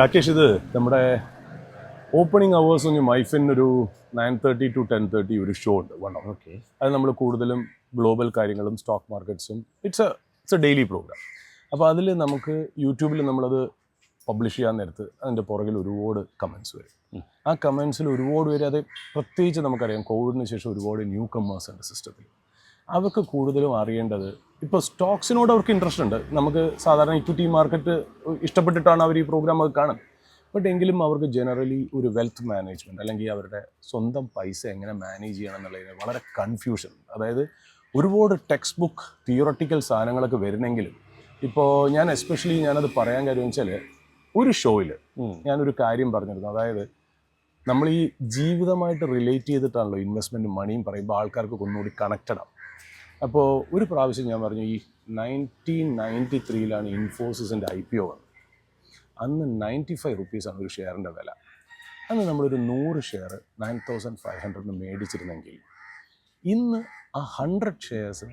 രാകേഷ്, ഇത് നമ്മുടെ opening hours ഒന്ന് മൈഫിൻ ഒരു 9:30 to 10:30 ഒരു ഷോ ഉണ്ട് വണ്ണം. ഓക്കെ. അത് നമ്മൾ കൂടുതലും ഗ്ലോബൽ കാര്യങ്ങളും സ്റ്റോക്ക് മാർക്കറ്റ്സും ഇറ്റ്സ് എ ഡെയിലി പ്രോഗ്രാം. അപ്പോൾ അതിൽ നമുക്ക് യൂട്യൂബിൽ നമ്മളത് പബ്ലിഷ് ചെയ്യാൻ നേരത്ത് അതിൻ്റെ പുറകിൽ ഒരുപാട് കമൻസ് വരും. ആ കമൻസിൽ ഒരുപാട് പേര്, അത് പ്രത്യേകിച്ച് നമുക്കറിയാം കോവിഡിന് ശേഷം ഒരുപാട് ന്യൂ കമേഴ്സ് ഉണ്ട് സിസ്റ്റത്തിൽ. അവർക്ക് കൂടുതലും അറിയേണ്ടത്, ഇപ്പോൾ സ്റ്റോക്സിനോട് അവർക്ക് ഇൻട്രസ്റ്റ് ഉണ്ട്. നമുക്ക് സാധാരണ ഇക്വിറ്റി മാർക്കറ്റ് ഇഷ്ടപ്പെട്ടിട്ടാണ് അവർ ഈ പ്രോഗ്രാം ഒക്കെ കാണുന്നത്. ബട്ട് എങ്കിലും അവർക്ക് ജനറലി ഒരു വെൽത്ത് മാനേജ്മെൻറ്റ് അല്ലെങ്കിൽ അവരുടെ സ്വന്തം പൈസ എങ്ങനെ മാനേജ് ചെയ്യണം എന്നുള്ളതിന് വളരെ കൺഫ്യൂഷൻ. അതായത് ഒരുപാട് ടെക്സ്റ്റ് ബുക്ക് തിയോറട്ടിക്കൽ സാധനങ്ങളൊക്കെ വരുന്നെങ്കിലും ഇപ്പോൾ ഞാൻ എസ്പെഷ്യലി ഞാനത് പറയാൻ കാര്യം വെച്ചാൽ, ഒരു ഷോയിൽ ഞാനൊരു കാര്യം പറഞ്ഞിരുന്നു. അതായത് നമ്മൾ ഈ ജീവിതമായിട്ട് റിലേറ്റ് ചെയ്തിട്ടാണല്ലോ ഇൻവെസ്റ്റ്മെൻറ്റ് മണിയും പറയുമ്പോൾ ആൾക്കാർക്ക് ഒന്നുകൂടി കണക്റ്റഡ് ആവും. അപ്പോൾ ഒരു പ്രാവശ്യം ഞാൻ പറഞ്ഞു, ഈ 1993 ഇൻഫോസിസിൻ്റെ IPO വന്നത്. അന്ന് 95 റുപ്പീസാണ് ഒരു ഷെയറിൻ്റെ വില. അന്ന് നമ്മളൊരു 100 ഷെയർ 9,500 മേടിച്ചിരുന്നെങ്കിൽ ഇന്ന് ആ 100 ഷെയർസ്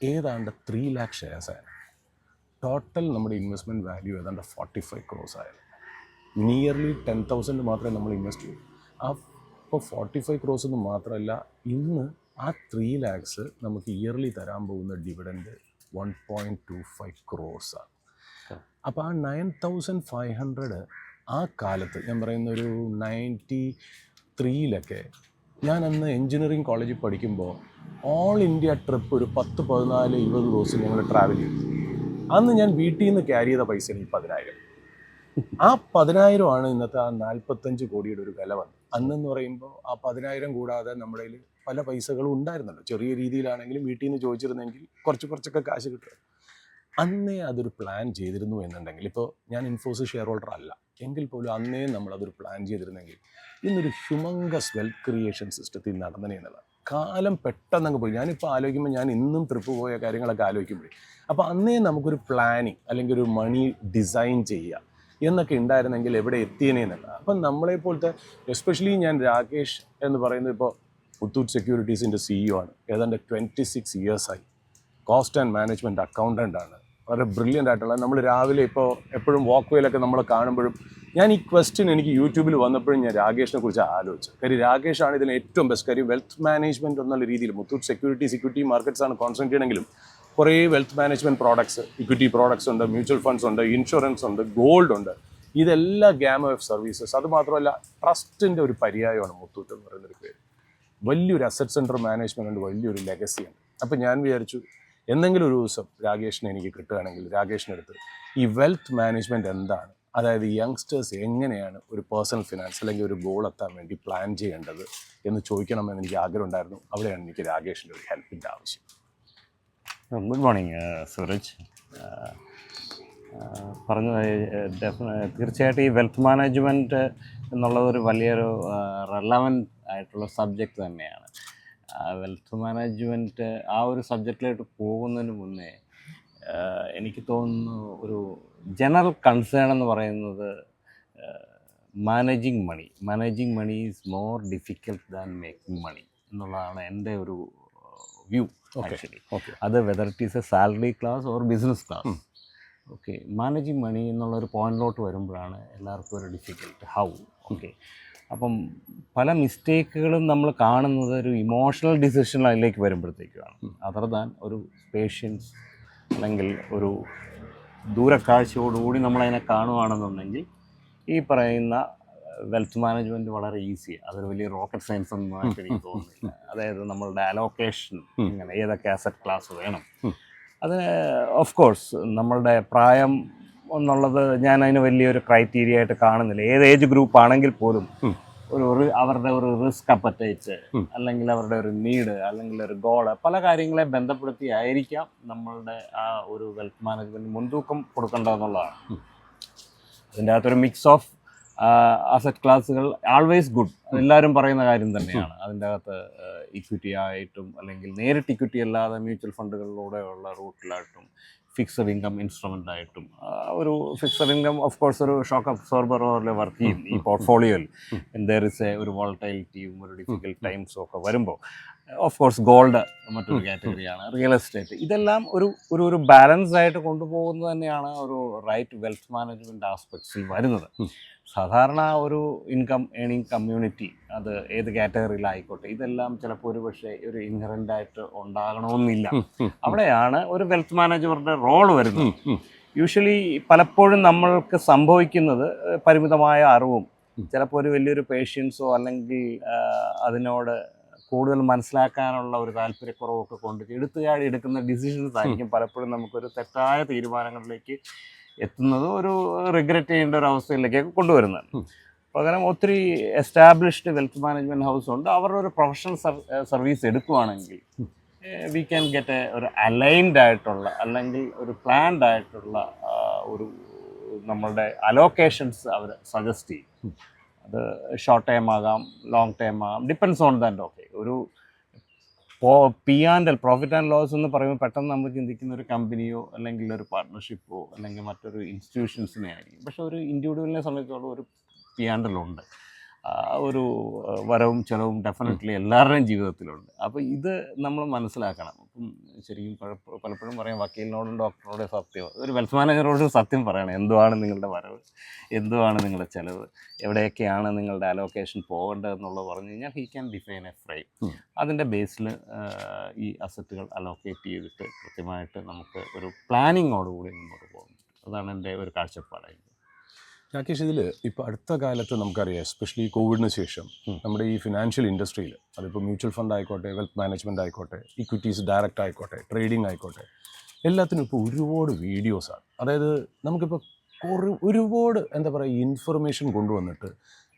ഏതാണ്ട് 3 lakh ഷെയർസായിരുന്നു. ടോട്ടൽ നമ്മുടെ ഇൻവെസ്റ്റ്മെൻറ്റ് വാല്യൂ ഏതാണ്ട് 45 crores ആയിരുന്നു. നിയർലി 10,000 മാത്രമേ നമ്മൾ ഇൻവെസ്റ്റ് ചെയ്യൂ. അപ്പോൾ 45 crores എന്ന് മാത്രമല്ല, ഇന്ന് ആ 3 lakhs നമുക്ക് ഇയർലി തരാൻ പോകുന്ന ഡിവിഡൻഡ് 1.25 crores ആണ്. അപ്പോൾ ആ 9,500 ആ കാലത്ത്, ഞാൻ പറയുന്ന ഒരു 93 ഞാൻ അന്ന് എൻജിനീയറിംഗ് കോളേജിൽ പഠിക്കുമ്പോൾ ഓൾ ഇന്ത്യ ട്രിപ്പ് ഒരു 10, 14, 20 ദിവസം ഞങ്ങൾ ട്രാവൽ ചെയ്തു. അന്ന് ഞാൻ വീട്ടിൽ നിന്ന് ക്യാരി ചെയ്ത പൈസ ഈ 10,000. ആ 10,000 ആണ് ഇന്നത്തെ ആ 45 കോടിയുടെ ഒരു വില വന്നത്. അന്നെന്ന് പറയുമ്പോൾ ആ 10,000 കൂടാതെ നമ്മുടെ കയ്യിൽ പല പൈസകളും ഉണ്ടായിരുന്നല്ലോ. ചെറിയ രീതിയിലാണെങ്കിലും വീട്ടിൽ നിന്ന് ചോദിച്ചിരുന്നെങ്കിൽ കുറച്ചൊക്കെ കാശ് കിട്ടും. അന്നേ അതൊരു പ്ലാൻ ചെയ്തിരുന്നു എന്നുണ്ടെങ്കിൽ, ഇപ്പോൾ ഞാൻ ഇൻഫോസിസ് ഷെയർ ഹോൾഡർ അല്ല എങ്കിൽ പോലും അന്നേ നമ്മളതൊരു പ്ലാൻ ചെയ്തിരുന്നെങ്കിൽ ഇന്നൊരു ഹ്യൂമങ്കസ് വെൽത്ത് ക്രിയേഷൻ സിസ്റ്റത്തിൽ നടന്നേ എന്നുള്ളത്. കാലം പെട്ടെന്നങ്ങ് പോയി. ഞാനിപ്പോൾ ആലോചിക്കുമ്പോൾ, ഞാൻ ഇന്നും ട്രിപ്പ് പോയ കാര്യങ്ങളൊക്കെ ആലോചിക്കുമ്പോഴേ, അപ്പോൾ അന്നേ നമുക്കൊരു പ്ലാനിങ് അല്ലെങ്കിൽ ഒരു മണി ഡിസൈൻ ചെയ്യുക എന്നൊക്കെ ഉണ്ടായിരുന്നെങ്കിൽ എവിടെ എത്തിയനേന്നല്ല. അപ്പം നമ്മളെപ്പോലത്തെ, എസ്പെഷ്യലി ഞാൻ രാകേഷ് എന്ന് പറയുന്നത് ഇപ്പോൾ മുത്തൂറ്റ് സെക്യൂരിറ്റീസിൻ്റെ CEO ആണ്. ഏതാണ്ട് 26 years cost and management accountant ആണ്. വളരെ ബ്രില്യൻ്റ് ആയിട്ടുള്ള, നമ്മൾ രാവിലെ ഇപ്പോൾ എപ്പോഴും വാക്ക് വേയിലൊക്കെ നമ്മൾ കാണുമ്പോഴും, ഞാൻ ഈ ക്വസ്റ്റ്യൻ എനിക്ക് യൂട്യൂബിൽ വന്നപ്പോഴും ഞാൻ രാകേഷിനെ കുറിച്ച് ആലോചിച്ചു. കാര്യം രാകേഷാണ് ഇതിന് ഏറ്റവും ബെസ്റ്റ്. കാര്യം വെൽത്ത് മാനേജ്മെൻറ്റ് എന്നുള്ള രീതിയിൽ മുത്തൂറ്റ് സെക്യൂരിറ്റീസ് ഇക്വിറ്റി മാർക്കറ്റ്സ് ആണ് കോൺസെൻട്രേറ്റ് ചെയ്യണമെങ്കിലും കുറേ wealth management products, equity products ഉണ്ട്, മ്യൂച്വൽ ഫണ്ട്സ് ഉണ്ട്, ഇൻഷുറൻസ് ഉണ്ട്, ഗോൾഡ് ഉണ്ട്. ഇതെല്ലാം ഗാമ ഓഫ് സർവീസസ്. അതുമാത്രമല്ല ട്രസ്റ്റിൻ്റെ ഒരു പര്യായമാണ് മുത്തൂറ്റ് എന്ന് പറയുന്നൊരു പേര്. വലിയൊരു അസറ്റ് സെൻറ്റർ മാനേജ്മെൻ്റ് ഉണ്ട്, വലിയൊരു ലെഗസിയാണ്. അപ്പോൾ ഞാൻ വിചാരിച്ചു, എന്തെങ്കിലും ഒരു ദിവസം രാകേഷിനെ എനിക്ക് കിട്ടുകയാണെങ്കിൽ രാകേഷിനടുത്ത് ഈ വെൽത്ത് മാനേജ്മെൻറ്റ് എന്താണ്, അതായത് യങ്സ്റ്റേഴ്സ് എങ്ങനെയാണ് ഒരു പേഴ്സണൽ ഫിനാൻസ് അല്ലെങ്കിൽ ഒരു ഗോൾ എത്താൻ വേണ്ടി പ്ലാൻ ചെയ്യേണ്ടത് എന്ന് ചോദിക്കണമെന്ന് എനിക്ക് ആഗ്രഹം ഉണ്ടായിരുന്നു. അവിടെയാണ് എനിക്ക് രാകേഷിൻ്റെ ഒരു ഹെൽപ്പിൻ്റെ ആവശ്യം. Good morning Sooraj. തീർച്ചയായിട്ടും ഈ വെൽത്ത് മാനേജ്മെൻറ്റ് എന്നുള്ളതൊരു വലിയൊരു റെലവൻറ്റ് ആയിട്ടുള്ള സബ്ജക്റ്റ് തന്നെയാണ്. വെൽത്ത് മാനേജ്മെൻറ്റ് ആ ഒരു സബ്ജക്റ്റിലോട്ട് പോകുന്നതിന് മുന്നേ എനിക്ക് തോന്നുന്നു ഒരു ജനറൽ കൺസേൺ എന്ന് പറയുന്നത് managing money is more difficult than making money എന്നുള്ളതാണ് എൻ്റെ ഒരു വ്യൂ ആക്ച്വലി. അത് whether it is a salary class or business class. Okay, managing money എന്നുള്ളൊരു പോയിന്റിലോട്ട് വരുമ്പോഴാണ് എല്ലാവർക്കും ഒരു ഡിഫിക്കൽട്ട് ഹൗ. ഓക്കെ, അപ്പം പല മിസ്റ്റേക്കുകളും നമ്മൾ കാണുന്നത് ഒരു ഇമോഷണൽ ഡിസിഷൻ അതിലേക്ക് വരുമ്പോഴത്തേക്കാണ്. അതർ ദാൻ ഒരു പേഷ്യൻസ് അല്ലെങ്കിൽ ഒരു ദൂരക്കാഴ്ചയോടുകൂടി നമ്മളതിനെ കാണുകയാണെന്നുണ്ടെങ്കിൽ ഈ പറയുന്ന വെൽത്ത് മാനേജ്മെൻറ്റ് വളരെ ഈസിയാണ്. അതൊരു വലിയ റോക്കറ്റ് സയൻസ് ഒന്നും ആയിട്ട് എനിക്ക് തോന്നുന്നില്ല. അതായത് നമ്മളുടെ അലോക്കേഷൻ, ഇങ്ങനെ ഏതൊക്കെ അസറ്റ് ക്ലാസ് വേണം, അത് ഓഫ് കോഴ്സ് നമ്മളുടെ പ്രായം എന്നുള്ളത് ഞാൻ അതിന് വലിയൊരു ക്രൈറ്റീരിയ ആയിട്ട് കാണുന്നില്ല. ഏത് ഏജ് ഗ്രൂപ്പ് ആണെങ്കിൽ പോലും അവരുടെ ഒരു റിസ്ക് അപ്പറ്റൈറ്റ് അല്ലെങ്കിൽ അവരുടെ ഒരു നീഡ് അല്ലെങ്കിൽ ഒരു ഗോള്, പല കാര്യങ്ങളെ ബന്ധപ്പെടുത്തി ആയിരിക്കാം നമ്മളുടെ ആ ഒരു വെൽത്ത് മാനേജ്മെൻറ്റ് മുൻതൂക്കം കൊടുക്കേണ്ടതെന്നുള്ളതാണ്. അതിൻ്റെ അകത്തൊരു മിക്സ് ഓഫ് അസറ്റ് ക്ലാസ്സുകൾ ആൾവേസ് ഗുഡ്, എല്ലാവരും പറയുന്ന കാര്യം തന്നെയാണ്. അതിൻ്റെ അകത്ത് ഇക്വിറ്റി ആയിട്ടും അല്ലെങ്കിൽ നേരിട്ട് ഇക്വിറ്റി അല്ലാതെ മ്യൂച്വൽ ഫണ്ടുകളിലൂടെയുള്ള റൂട്ടിലായിട്ടും ഫിക്സഡ് ഇൻകം ഇൻസ്ട്രുമെൻ്റ് ആയിട്ടും ഒരു ഫിക്സഡ് ഇൻകം ഓഫ് കോഴ്സ് ഒരു ഷോക്ക് അബ്സോർബർ പോലെ വർക്ക് ചെയ്യും ഈ പോർട്ട്ഫോളിയോയിൽ. ദർ ഇസ് ഒരു വോളറ്റൈലിറ്റിയും ഒരു ഡിഫിക്കൽട്ട് ടൈംസും ഒക്കെ വരുമ്പോൾ ഓഫ് കോഴ്സ് ഗോൾഡ് മറ്റൊരു കാറ്റഗറിയാണ്, റിയൽ എസ്റ്റേറ്റ്. ഇതെല്ലാം ഒരു ബാലൻസ് ആയിട്ട് കൊണ്ടുപോകുന്നത് തന്നെയാണ് ഒരു റൈറ്റ് വെൽത്ത് മാനേജ്മെൻറ്റ് ആസ്പെക്ട്സിൽ വരുന്നത്. സാധാരണ ഒരു ഇൻകം ഏണിംഗ് കമ്മ്യൂണിറ്റി, അത് ഏത് കാറ്റഗറിയിലായിക്കോട്ടെ, ഇതെല്ലാം ചിലപ്പോൾ ഒരു പക്ഷേ ഒരു ഇൻഹറൻ്റായിട്ട് ഉണ്ടാകണമെന്നില്ല. അവിടെയാണ് ഒരു വെൽത്ത് മാനേജറുടെ റോൾ വരുന്നത്. യൂഷ്വലി പലപ്പോഴും നമ്മൾക്ക് സംഭവിക്കുന്നത് പരിമിതമായ അറിവും ചിലപ്പോൾ ഒരു വലിയൊരു പേഷ്യൻസോ അല്ലെങ്കിൽ അതിനോട് കൂടുതൽ മനസ്സിലാക്കാനുള്ള ഒരു താല്പര്യക്കുറവൊക്കെ കൊണ്ട് എടുത്തുചാടി എടുക്കുന്ന ഡിസിഷൻസ് ആയിരിക്കും പലപ്പോഴും നമുക്കൊരു തെറ്റായ തീരുമാനങ്ങളിലേക്ക് എത്തുന്നത്, ഒരു റിഗ്രറ്റ് ചെയ്യേണ്ട ഒരു അവസ്ഥയിലേക്കൊക്കെ കൊണ്ടുവരുന്നത്. പകരം ഒത്തിരി എസ്റ്റാബ്ലിഷ്ഡ് വെൽത്ത് മാനേജ്മെൻറ്റ് ഹൗസ് ഉണ്ട്, അവരുടെ ഒരു പ്രൊഫഷണൽ സർവീസ് എടുക്കുകയാണെങ്കിൽ വി ക്യാൻ ഗെറ്റ് ഒരു അലൈൻഡ് ആയിട്ടുള്ള അല്ലെങ്കിൽ ഒരു പ്ലാൻഡ് ആയിട്ടുള്ള ഒരു നമ്മളുടെ അലോക്കേഷൻസ് അവർ സജസ്റ്റ് ചെയ്യും. അത് ഷോർട്ട് ടൈം ആകാം, ലോങ് ടൈം ആകാം, ഡിപ്പെൻസ് ഓൺ ദാറ്റ്. ഓക്കെ, ഒരു P&L, പ്രോഫിറ്റ് ആൻഡ് ലോസ് എന്ന് പറയുമ്പോൾ പെട്ടെന്ന് നമ്മൾ ചിന്തിക്കുന്ന ഒരു കമ്പനിയോ അല്ലെങ്കിൽ ഒരു പാർട്ട്ണർഷിപ്പോ അല്ലെങ്കിൽ മറ്റൊരു ഇൻസ്റ്റിറ്റ്യൂഷൻസിനെ ആയിരിക്കും. പക്ഷേ ഒരു ഇൻഡിവിജ്വലിനെ സംബന്ധിച്ചോളം ഒരു P&L ഉണ്ട്, ഒരു വരവും ചിലവും ഡെഫിനറ്റ്ലി എല്ലാവരുടെയും ജീവിതത്തിലുണ്ട്. അപ്പോൾ ഇത് നമ്മൾ മനസ്സിലാക്കണം. അപ്പം ശരിക്കും പലപ്പോഴും പറയാം, വക്കീലിനോടും ഡോക്ടറോടും സത്യം, ഒരു വെൽത്ത് മാനേജറോടും സത്യം പറയണം. എന്തുവാണ് നിങ്ങളുടെ വരവ്, എന്തുവാണ് നിങ്ങളുടെ ചിലവ്, എവിടെയൊക്കെയാണ് നിങ്ങളുടെ അലോക്കേഷൻ പോകേണ്ടതെന്നുള്ളത് പറഞ്ഞു കഴിഞ്ഞാൽ he can define A frame. അതിൻ്റെ ബേസിൽ ഈ അസറ്റുകൾ അലോക്കേറ്റ് ചെയ്തിട്ട് കൃത്യമായിട്ട് നമുക്ക് ഒരു പ്ലാനിങ്ങോടുകൂടി മുന്നോട്ട് പോകുന്നു. അതാണ് എൻ്റെ ഒരു കാഴ്ചപ്പാടായി. രാകേഷ്, ഇതിൽ ഇപ്പോൾ അടുത്ത കാലത്ത് നമുക്കറിയാം, എസ്പെഷ്യലി കോവിഡിന് ശേഷം നമ്മുടെ ഈ ഫിനാൻഷ്യൽ ഇൻഡസ്ട്രിയിൽ, അതിപ്പോൾ മ്യൂച്വൽ ഫണ്ട് ആയിക്കോട്ടെ, വെൽത്ത് മാനേജ്മെൻറ്റ് ആയിക്കോട്ടെ, ഇക്വിറ്റീസ് ഡയറക്റ്റ് ആയിക്കോട്ടെ, ട്രേഡിംഗ് ആയിക്കോട്ടെ, എല്ലാത്തിനും ഇപ്പോൾ ഒരുപാട് വീഡിയോസാണ്. അതായത് നമുക്കിപ്പോൾ ഒരുപാട് എന്താ പറയുക ഇൻഫർമേഷൻ കൊണ്ടുവന്നിട്ട്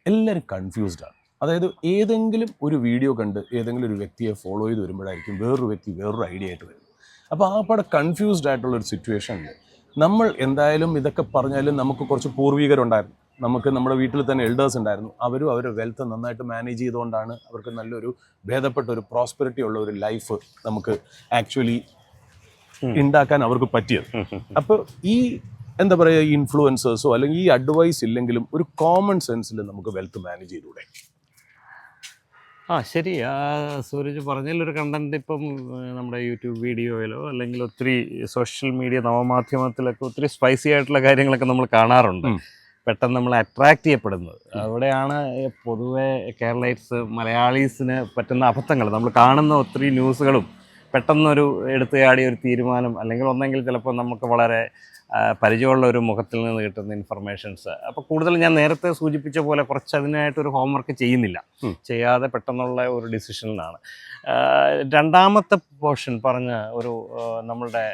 എല്ലാവരും കൺഫ്യൂസ്ഡാണ്. അതായത് ഏതെങ്കിലും ഒരു വീഡിയോ കണ്ട് ഏതെങ്കിലും ഒരു വ്യക്തിയെ ഫോളോ ചെയ്ത് വരുമ്പോഴായിരിക്കും വേറൊരു വ്യക്തി വേറൊരു ഐഡിയ ആയിട്ട് വരും. അപ്പോൾ ആ പടെ കൺഫ്യൂസ്ഡ് ആയിട്ടുള്ളൊരു സിറ്റുവേഷനിൽ നമ്മൾ എന്തായാലും ഇതൊക്കെ പറഞ്ഞാലും നമുക്ക് കുറച്ച് പൂർവികരുണ്ടായിരുന്നു, നമുക്ക് നമ്മുടെ വീട്ടിൽ തന്നെ എൽഡേഴ്സ് ഉണ്ടായിരുന്നു. അവരും അവരുടെ വെൽത്ത് നന്നായിട്ട് മാനേജ് ചെയ്തുകൊണ്ടാണ് അവർക്ക് നല്ലൊരു ഭേദപ്പെട്ട ഒരു പ്രോസ്പെറിറ്റി ഉള്ള ഒരു ലൈഫ് നമുക്ക് ആക്ച്വലി ഉണ്ടാക്കാൻ അവർക്ക് പറ്റിയത്. അപ്പോൾ ഈ എന്താ പറയുക ഇൻഫ്ലുവൻസേഴ്സോ അല്ലെങ്കിൽ ഈ അഡ്വൈസ് ഇല്ലെങ്കിലും ഒരു കോമൺ സെൻസിൽ നമുക്ക് വെൽത്ത് മാനേജ് ചെയ്തൂടെ? ശരി. സൂരജ് പറഞ്ഞതിലൊരു കണ്ടന്റ് ഇപ്പം നമ്മുടെ യൂട്യൂബ് വീഡിയോയിലോ അല്ലെങ്കിൽ ഒത്തിരി സോഷ്യൽ മീഡിയ നവമാധ്യമത്തിലൊക്കെ ഒത്തിരി സ്പൈസി ആയിട്ടുള്ള കാര്യങ്ങളൊക്കെ നമ്മൾ കാണാറുണ്ട്, പെട്ടെന്ന് നമ്മൾ അട്രാക്റ്റ് ചെയ്യപ്പെടുന്നത്. അവിടെയാണ് പൊതുവെ കേരളൈറ്റ്സ് മലയാളീസിന് പറ്റുന്ന അബദ്ധങ്ങൾ. നമ്മൾ കാണുന്ന ഒത്തിരി ന്യൂസുകളും പെട്ടെന്നൊരു എടുത്തുചാടിയ ഒരു തീരുമാനം, അല്ലെങ്കിൽ ഒന്നെങ്കിൽ ചിലപ്പോൾ നമുക്ക് വളരെ പരിചയമുള്ള ഒരു മുഖത്തിൽ നിന്ന് കിട്ടുന്ന ഇൻഫർമേഷൻസ്. അപ്പോൾ കൂടുതൽ ഞാൻ നേരത്തെ സൂചിപ്പിച്ച പോലെ കുറച്ച് അതിനായിട്ടൊരു ഹോംവർക്ക് ചെയ്യുന്നില്ല, ചെയ്യാതെ പെട്ടെന്നുള്ള ഒരു ഡിസിഷനിലാണ്. രണ്ടാമത്തെ പോർഷൻ പറഞ്ഞ ഒരു നമ്മളുടെ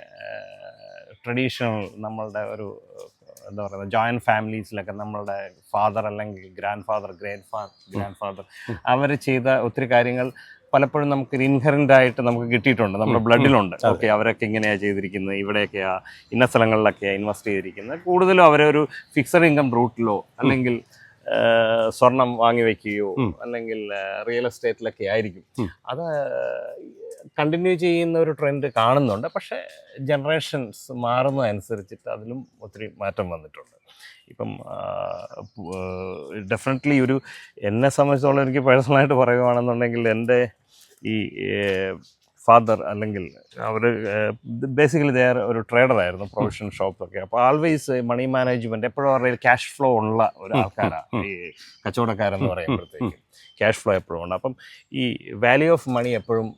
ട്രഡീഷണൽ, നമ്മളുടെ ഒരു എന്താ പറയുക ജോയിൻറ്റ് ഫാമിലീസിലൊക്കെ നമ്മളുടെ ഫാദർ അല്ലെങ്കിൽ ഗ്രാൻഡ് ഫാദർ അവർ ചെയ്ത ഒത്തിരി കാര്യങ്ങൾ പലപ്പോഴും നമുക്കൊരു ഇൻഹറൻ്റ് ആയിട്ട് നമുക്ക് കിട്ടിയിട്ടുണ്ട്, നമ്മുടെ ബ്ലഡിലുണ്ട്. ഓക്കെ, അവരൊക്കെ ഇങ്ങനെയാണ് ചെയ്തിരിക്കുന്നത്, ഇവിടെയൊക്കെയാണ് ഇന്ന സ്ഥലങ്ങളിലൊക്കെയാണ് ഇൻവെസ്റ്റ് ചെയ്തിരിക്കുന്നത്. കൂടുതലും അവരെ ഒരു ഫിക്സഡ് ഇൻകം റൂട്ടിലോ അല്ലെങ്കിൽ സ്വർണം വാങ്ങി വയ്ക്കുകയോ അല്ലെങ്കിൽ റിയൽ എസ്റ്റേറ്റിലൊക്കെ ആയിരിക്കും. അത് കണ്ടിന്യൂ ചെയ്യുന്ന ഒരു ട്രെൻഡ് കാണുന്നുണ്ട്. പക്ഷേ ജനറേഷൻസ് മാറുന്നതനുസരിച്ചിട്ട് അതിലും ഒത്തിരി മാറ്റം വന്നിട്ടുണ്ട്. ഇപ്പം ഡെഫിനറ്റ്ലി ഒരു എന്നെ സംബന്ധിച്ചോളം എനിക്ക് പേഴ്സണലായിട്ട് പറയുകയാണെന്നുണ്ടെങ്കിൽ എൻ്റെ ഈ ഫാദർ അല്ലെങ്കിൽ അവർ ബേസിക്കലി ഒരു ട്രേഡറായിരുന്നു, പ്രൊവിഷൻ ഷോപ്പൊക്കെ. അപ്പോൾ ആൾവേസ് മണി മാനേജ്മെൻറ്റ് എപ്പോഴും അവരുടെ ക്യാഷ് ഫ്ലോ ഉള്ള ഒരു ആൾക്കാരാണ് ഈ കച്ചവടക്കാരെന്ന് പറയുമ്പോഴത്തേക്കും. ക്യാഷ് ഫ്ലോ എപ്പോഴും ഉണ്ട്. അപ്പം ഈ വാല്യൂ ഓഫ് മണി എപ്പോഴും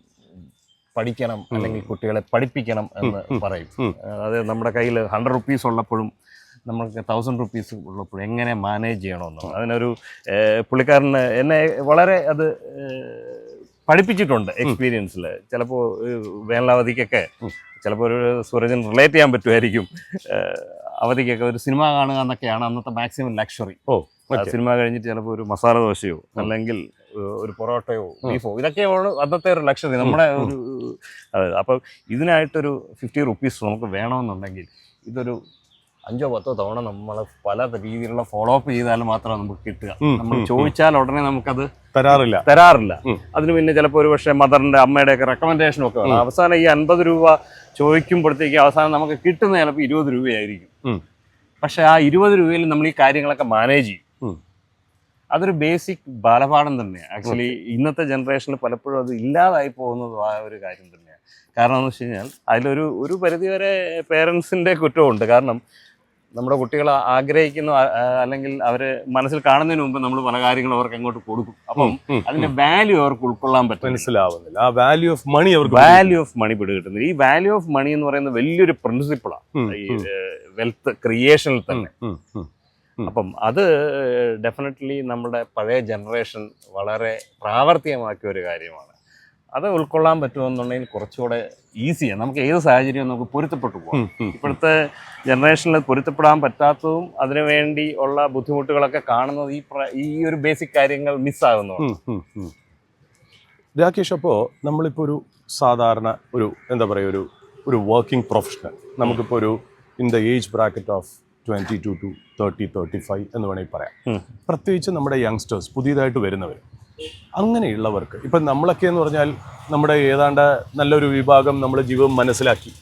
പഠിക്കണം അല്ലെങ്കിൽ കുട്ടികളെ പഠിപ്പിക്കണം എന്ന് പറയും. അതായത് നമ്മുടെ കയ്യിൽ 100 റുപ്പീസ് ഉള്ളപ്പോഴും നമുക്ക് 1000 റുപ്പീസ് ഉള്ളപ്പോഴും എങ്ങനെ മാനേജ് ചെയ്യണമെന്നുള്ളത് അതിനൊരു പുള്ളിക്കാരന് എന്നെ വളരെ അത് പഠിപ്പിച്ചിട്ടുണ്ട് എക്സ്പീരിയൻസിൽ. ചിലപ്പോൾ വേനലവധിക്കൊക്കെ ചിലപ്പോൾ ഒരു സൂരജിന് റിലേറ്റ് ചെയ്യാൻ പറ്റുമായിരിക്കും, അവധിക്കൊക്കെ ഒരു സിനിമ കാണുക എന്നൊക്കെയാണ് അന്നത്തെ മാക്സിമം ലക്ഷറി. സിനിമ കഴിഞ്ഞിട്ട് ചിലപ്പോൾ ഒരു മസാല ദോശയോ അല്ലെങ്കിൽ ഒരു പൊറോട്ടയോ ബീഫോ ഇതൊക്കെയാണ് അന്നത്തെ ഒരു ലക്ഷറി നമ്മുടെ ഒരു. അപ്പോൾ ഇതിനായിട്ടൊരു 50 റുപ്പീസ് നമുക്ക് വേണമെന്നുണ്ടെങ്കിൽ ഇതൊരു 5-10 തവണ നമ്മൾ പല രീതിയിലുള്ള ഫോളോ അപ്പ് ചെയ്താൽ മാത്രമേ നമുക്ക് കിട്ടുക. നമ്മൾ ചോദിച്ചാൽ ഉടനെ നമുക്കത് തരാറില്ല. അതിന് പിന്നെ ചിലപ്പോൾ ഒരു പക്ഷേ മദറിൻ്റെ അമ്മയുടെയൊക്കെ റെക്കമെൻഡേഷനും ഒക്കെ വേണം. അവസാനം ഈ 50 രൂപ ചോദിക്കുമ്പോഴത്തേക്ക് അവസാനം നമുക്ക് കിട്ടുന്ന ചിലപ്പോൾ 20 രൂപയായിരിക്കും. പക്ഷെ ആ 20 രൂപയിൽ നമ്മൾ ഈ കാര്യങ്ങളൊക്കെ മാനേജ് ചെയ്യും. അതൊരു ബേസിക് ബാലപാഠം തന്നെയാണ്. ആക്ച്വലി ഇന്നത്തെ ജനറേഷനിൽ പലപ്പോഴും അത് ഇല്ലാതായി പോകുന്നത് ആ ഒരു കാര്യം തന്നെയാണ്. കാരണം എന്ന് വെച്ച് കഴിഞ്ഞാൽ ഒരു പരിധിവരെ പേരൻസിൻ്റെ കുറ്റമുണ്ട്. കാരണം നമ്മുടെ കുട്ടികൾ ആഗ്രഹിക്കുന്ന അല്ലെങ്കിൽ അവർ മനസ്സിൽ കാണുന്നതിന് മുമ്പ് നമ്മൾ പല കാര്യങ്ങളും അവർക്ക് അങ്ങോട്ട് കൊടുക്കും. അപ്പം അതിന്റെ വാല്യൂ അവർക്ക് ഉൾക്കൊള്ളാൻ പറ്റും, മനസ്സിലാവുന്നില്ല. ആ വാല്യൂ ഓഫ് മണി അവർക്ക് വാല്യൂ ഓഫ് മണി പിടികിട്ടുന്നത്. ഈ വാല്യൂ ഓഫ് മണി എന്ന് പറയുന്നത് വലിയൊരു പ്രിൻസിപ്പിളാണ് ഈ വെൽത്ത് ക്രിയേഷനിൽ തന്നെ. അപ്പം അത് ഡെഫിനറ്റ്ലി നമ്മുടെ പഴയ ജനറേഷൻ വളരെ പ്രാവർത്തികമാക്കിയ ഒരു കാര്യമാണ്. അത് ഉൾക്കൊള്ളാൻ പറ്റുമെന്നുണ്ടെങ്കിൽ കുറച്ചുകൂടെ ഈസിയാണ്. നമുക്ക് ഏത് സാഹചര്യവും നമുക്ക് പൊരുത്തപ്പെട്ടു പോകാം. ഇപ്പോഴത്തെ ജനറേഷനിൽ പൊരുത്തപ്പെടാൻ പറ്റാത്തതും അതിനുവേണ്ടി ഉള്ള ബുദ്ധിമുട്ടുകളൊക്കെ കാണുന്നത് ഈ ഒരു ബേസിക് കാര്യങ്ങൾ മിസ്സാകുന്നതാണ്. രാകേഷ്, അപ്പോൾ നമ്മളിപ്പോൾ ഒരു സാധാരണ എന്താ പറയുക ഒരു വർക്കിംഗ് പ്രൊഫഷണൽ, നമുക്കിപ്പോൾ in the age bracket of 22 to 30, 35 എന്ന് വേണമെങ്കിൽ പറയാം. പ്രത്യേകിച്ച് നമ്മുടെ യങ്സ്റ്റേഴ്സ്, പുതിയതായിട്ട് വരുന്നവർ, അങ്ങനെയുള്ളവർക്ക് ഇപ്പം നമ്മളൊക്കെ എന്ന് പറഞ്ഞാൽ നമ്മുടെ ഏതാണ്ട് നല്ലൊരു വിഭാഗം നമ്മൾ ജീവിതം മനസ്സിലാക്കി,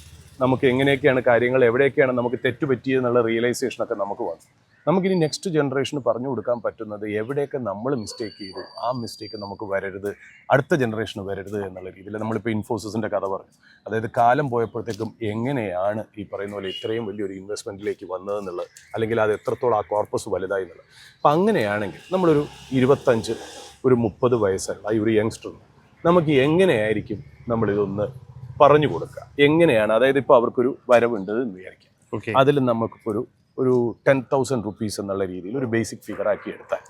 നമുക്ക് എങ്ങനെയൊക്കെയാണ് കാര്യങ്ങൾ, എവിടെയൊക്കെയാണ് നമുക്ക് തെറ്റുപറ്റിയെന്നുള്ള റിയലൈസേഷനൊക്കെ നമുക്ക് വന്നു. നമുക്കിനി നെക്സ്റ്റ് ജനറേഷന് പറഞ്ഞു കൊടുക്കാൻ പറ്റുന്നത് എവിടെയൊക്കെ നമ്മൾ മിസ്റ്റേക്ക് ചെയ്തു, ആ മിസ്റ്റേക്ക് നമുക്ക് വരരുത്, അടുത്ത ജനറേഷന് വരരുത് എന്നുള്ള രീതിയിൽ. നമ്മളിപ്പോൾ ഇൻഫോസിസിൻ്റെ കഥ പറഞ്ഞു. അതായത് കാലം പോയപ്പോഴത്തേക്കും എങ്ങനെയാണ് ഈ പറയുന്ന പോലെ ഇത്രയും വലിയൊരു ഇൻവെസ്റ്റ്മെൻറ്റിലേക്ക് വന്നതെന്നുള്ളത്, അല്ലെങ്കിൽ അത് എത്രത്തോളം ആ കോർപ്പസ് വലുതായി എന്നുള്ളത്. അപ്പം അങ്ങനെയാണെങ്കിൽ നമ്മളൊരു 25 ഒരു 30 വയസ്സുള്ള ഈ ഒരു യങ്സ്റ്റർ നമുക്ക് എങ്ങനെയായിരിക്കും നമ്മളിതൊന്ന് പറഞ്ഞു കൊടുക്കുക? എങ്ങനെയാണ്, അതായത് ഇപ്പോൾ അവർക്കൊരു വരവുണ്ട് എന്ന് വിചാരിക്കാം, അതിൽ നമുക്കിപ്പോൾ ഒരു 10,000 rupees എന്നുള്ള രീതിയിൽ ഒരു ബേസിക് ഫിഗർ ആക്കി എടുത്താൽ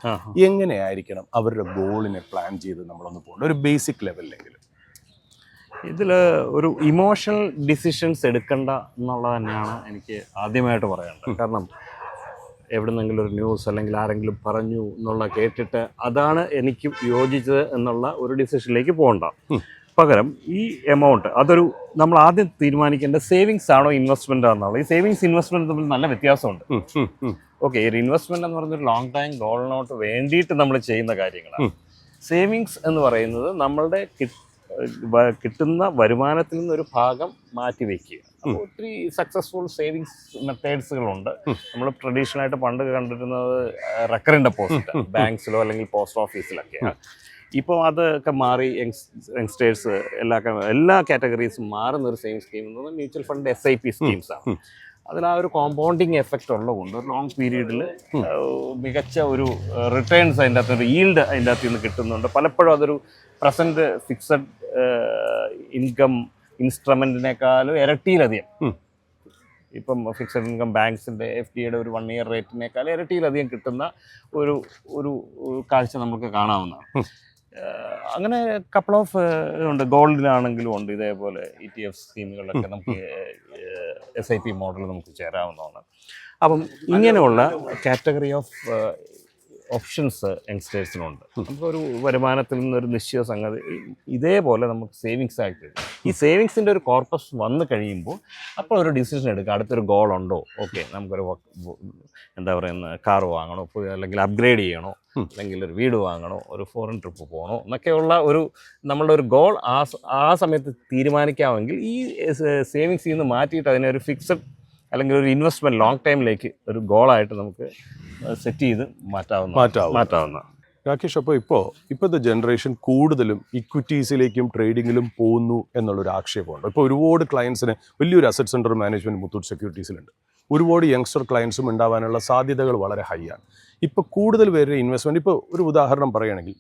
എങ്ങനെയായിരിക്കണം അവരുടെ ഗോളിനെ പ്ലാൻ ചെയ്ത് നമ്മളൊന്ന് പോകേണ്ട ഒരു ബേസിക് ലെവലിലെങ്കിലും? ഇതിൽ ഒരു ഇമോഷണൽ ഡിസിഷൻസ് എടുക്കണ്ട എന്നുള്ളത് തന്നെയാണ് എനിക്ക് ആദ്യമായിട്ട് പറയാനുള്ളത്. കാരണം എവിടുന്നെങ്കിലും ഒരു ന്യൂസ് അല്ലെങ്കിൽ ആരെങ്കിലും പറഞ്ഞു എന്നുള്ള കേട്ടിട്ട് അതാണ് എനിക്ക് യോജിച്ചത് എന്നുള്ള ഒരു ഡിസിഷനിലേക്ക് പോകണ്ട. പകരം ഈ എമൗണ്ട് നമ്മൾ ആദ്യം തീരുമാനിക്കേണ്ട സേവിങ്സ് ആണോ ഇൻവെസ്റ്റ്മെന്റ് ആണോ. ഈ സേവിങ്സ് ഇൻവെസ്റ്റ്മെന്റ് തമ്മിൽ നല്ല വ്യത്യാസമുണ്ട്. ഓക്കെ, ഒരു ഇൻവെസ്റ്റ്മെന്റ് എന്ന് പറഞ്ഞൊരു ലോങ് ടൈം ഗോളിനോട്ട് വേണ്ടിയിട്ട് നമ്മൾ ചെയ്യുന്ന കാര്യങ്ങളാണ്. സേവിങ്സ് എന്ന് പറയുന്നത് നമ്മളുടെ കിട്ടുന്ന വരുമാനത്തിൽ നിന്നൊരു ഭാഗം മാറ്റി വയ്ക്കുക. അപ്പോൾ ഒത്തിരി സക്സസ്ഫുൾ സേവിങ്സ് മെത്തേഡ്സുകളുണ്ട്. നമ്മൾ ട്രഡീഷണൽ ആയിട്ട് പണ്ട് കണ്ടിരുന്നത് റെക്കറിംഗ് ഡെപ്പോസിറ്റ് ബാങ്ക്സിലോ അല്ലെങ്കിൽ പോസ്റ്റ് ഓഫീസിലൊക്കെയാണ്. ഇപ്പോൾ അതൊക്കെ മാറി യങ്സ്റ്റേഴ്സ് എല്ലാ കാറ്റഗറീസും മാറുന്ന ഒരു സേവിങ് സ്കീം എന്ന് പറഞ്ഞാൽ മ്യൂച്വൽ ഫണ്ട് SIP സ്കീംസാണ്. അതിൽ ആ ഒരു കോമ്പൗണ്ടിങ് എഫക്റ്റ് ഉള്ളതുകൊണ്ട് ഒരു ലോങ് പീരീഡിൽ മികച്ച ഒരു റിട്ടേൺസ് അതിൻ്റെ അകത്ത്, ഒരു ഈൽഡ് അതിൻ്റെ അകത്ത് നിന്ന് കിട്ടുന്നുണ്ട്. പലപ്പോഴും അതൊരു പ്രസൻറ്റ് ഫിക്സഡ് ഇൻകം ഇൻസ്ട്രുമെൻറ്റിനേക്കാളും ഇരട്ടിയിലധികം, ഇപ്പം ഫിക്സഡ് ഇൻകം ബാങ്ക്സിൻ്റെ FDയുടെ ഒരു 1 year റേറ്റിനേക്കാൾ ഇരട്ടിയിലധികം കിട്ടുന്ന ഒരു കാഴ്ച നമുക്ക് കാണാവുന്നതാണ്. അങ്ങനെ കപ്പിൾ ഓഫ് ഉണ്ട്. ഗോൾഡിനാണെങ്കിലും ഉണ്ട് ഇതേപോലെ ETF സ്കീമുകളിലൊക്കെ നമുക്ക് SIP മോഡൽ നമുക്ക് ചേരാവുന്നതാണ്. അപ്പം ഇങ്ങനെയുള്ള കാറ്റഗറി ഓഫ് ഓപ്ഷൻസ് യങ്സ്റ്റേഴ്സിനുണ്ട്. നമുക്കൊരു വരുമാനത്തിൽ നിന്നൊരു നിശ്ചിത സംഗതി ഇതേപോലെ നമുക്ക് സേവിങ്സ് ആയിട്ട്, ഈ സേവിങ്സിൻ്റെ ഒരു കോർപ്പസ് വന്നു കഴിയുമ്പോൾ അപ്പോൾ ഒരു ഡിസിഷൻ എടുക്കുക. അടുത്തൊരു ഗോൾ ഉണ്ടോ, ഓക്കെ നമുക്കൊരു എന്താ പറയുന്ന കാർ വാങ്ങണോ, അല്ലെങ്കിൽ അപ്ഗ്രേഡ് ചെയ്യണോ, അല്ലെങ്കിൽ ഒരു വീട് വാങ്ങണോ, ഒരു ഫോറിൻ ട്രിപ്പ് പോകണോ എന്നൊക്കെയുള്ള നമ്മളുടെ ഒരു ഗോൾ ആ സമയത്ത് തീരുമാനിക്കാമെങ്കിൽ ഈ സേവിങ്സിൽ നിന്ന് മാറ്റിയിട്ട് അതിനെ ഒരു ഫിക്സഡ് അല്ലെങ്കിൽ ഒരു ഇൻവെസ്റ്റ്മെൻറ്റ് ലോങ് ടൈമിലേക്ക് ഒരു ഗോളായിട്ട് നമുക്ക് സെറ്റ് ചെയ്ത് മാറ്റാവുന്ന. രാകേഷ്, അപ്പോൾ ഇപ്പോഴത്തെ ജനറേഷൻ കൂടുതലും ഇക്വിറ്റീസിലേക്കും ട്രേഡിങ്ങിലും പോകുന്നു എന്നുള്ളൊരു ആക്ഷേപമുണ്ട്. ഇപ്പോൾ ഒരുപാട് ക്ലയൻസിന് വലിയൊരു അസറ്റ്സ് അണ്ടർ മാനേജ്മെൻറ്റ് മുത്തൂറ്റ് സെക്യൂരിറ്റീസിലുണ്ട്. ഒരുപാട് യങ്സ്റ്റർ ക്ലയൻസും ഉണ്ടാവാനുള്ള സാധ്യതകൾ വളരെ ഹൈ ആണ്. ഇപ്പോൾ കൂടുതൽ പേരുടെ ഇൻവെസ്റ്റ്മെൻറ്റ്, ഇപ്പോൾ ഒരു ഉദാഹരണം പറയുകയാണെങ്കിൽ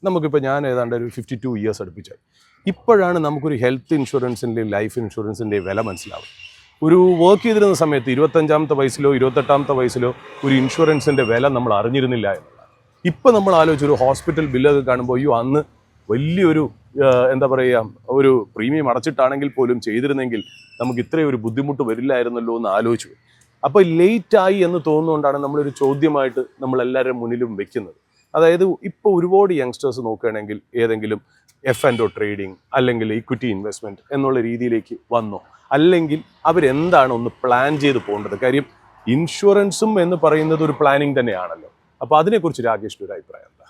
നമുക്കിപ്പോൾ ഞാൻ ഏതാണ്ട് ഒരു 52 years അടുപ്പിച്ചായി. ഇപ്പോഴാണ് നമുക്കൊരു ഹെൽത്ത് ഇൻഷുറൻസിൻ്റെയും ലൈഫ് ഇൻഷുറൻസിൻ്റെയും വില മനസ്സിലാവും. ഒരു വർക്ക് ചെയ്തിരുന്ന സമയത്ത് 25-ാമത്തെ വയസ്സിലോ 28-ാമത്തെ വയസ്സിലോ ഒരു ഇൻഷുറൻസിൻ്റെ വില നമ്മൾ അറിഞ്ഞിരുന്നില്ല എന്നുള്ളതാണ്. ഇപ്പം നമ്മൾ ആലോചിച്ച് ഒരു ഹോസ്പിറ്റൽ ബില്ലൊക്കെ കാണുമ്പോൾ അന്ന് വലിയൊരു എന്താ പറയുക, ഒരു പ്രീമിയം അടച്ചിട്ടാണെങ്കിൽ പോലും ചെയ്തിരുന്നെങ്കിൽ നമുക്ക് ഇത്രയും ഒരു ബുദ്ധിമുട്ട് വരില്ലായിരുന്നല്ലോ എന്ന് ആലോചിച്ചു. അപ്പോൾ ലേറ്റായി എന്ന് തോന്നുന്നതുകൊണ്ടാണ് നമ്മളൊരു ചോദ്യമായിട്ട് നമ്മളെല്ലാവരുടെ മുന്നിലും വെക്കുന്നത്. അതായത് ഇപ്പോൾ ഒരുപാട് യങ്സ്റ്റേഴ്സ് നോക്കുകയാണെങ്കിൽ ഏതെങ്കിലും F&O ട്രേഡിങ് അല്ലെങ്കിൽ ഇക്വിറ്റി ഇൻവെസ്റ്റ്മെൻറ്റ് എന്നുള്ള രീതിയിലേക്ക് വന്നോ, അല്ലെങ്കിൽ അവരെന്താണ് ഒന്ന് പ്ലാൻ ചെയ്ത് പോകേണ്ടത്? കാര്യം ഇൻഷുറൻസും എന്ന് പറയുന്നത് ഒരു പ്ലാനിങ് തന്നെയാണല്ലോ. അപ്പോൾ അതിനെക്കുറിച്ച് രാകേഷിൻ്റെ ഒരു അഭിപ്രായം എന്താ?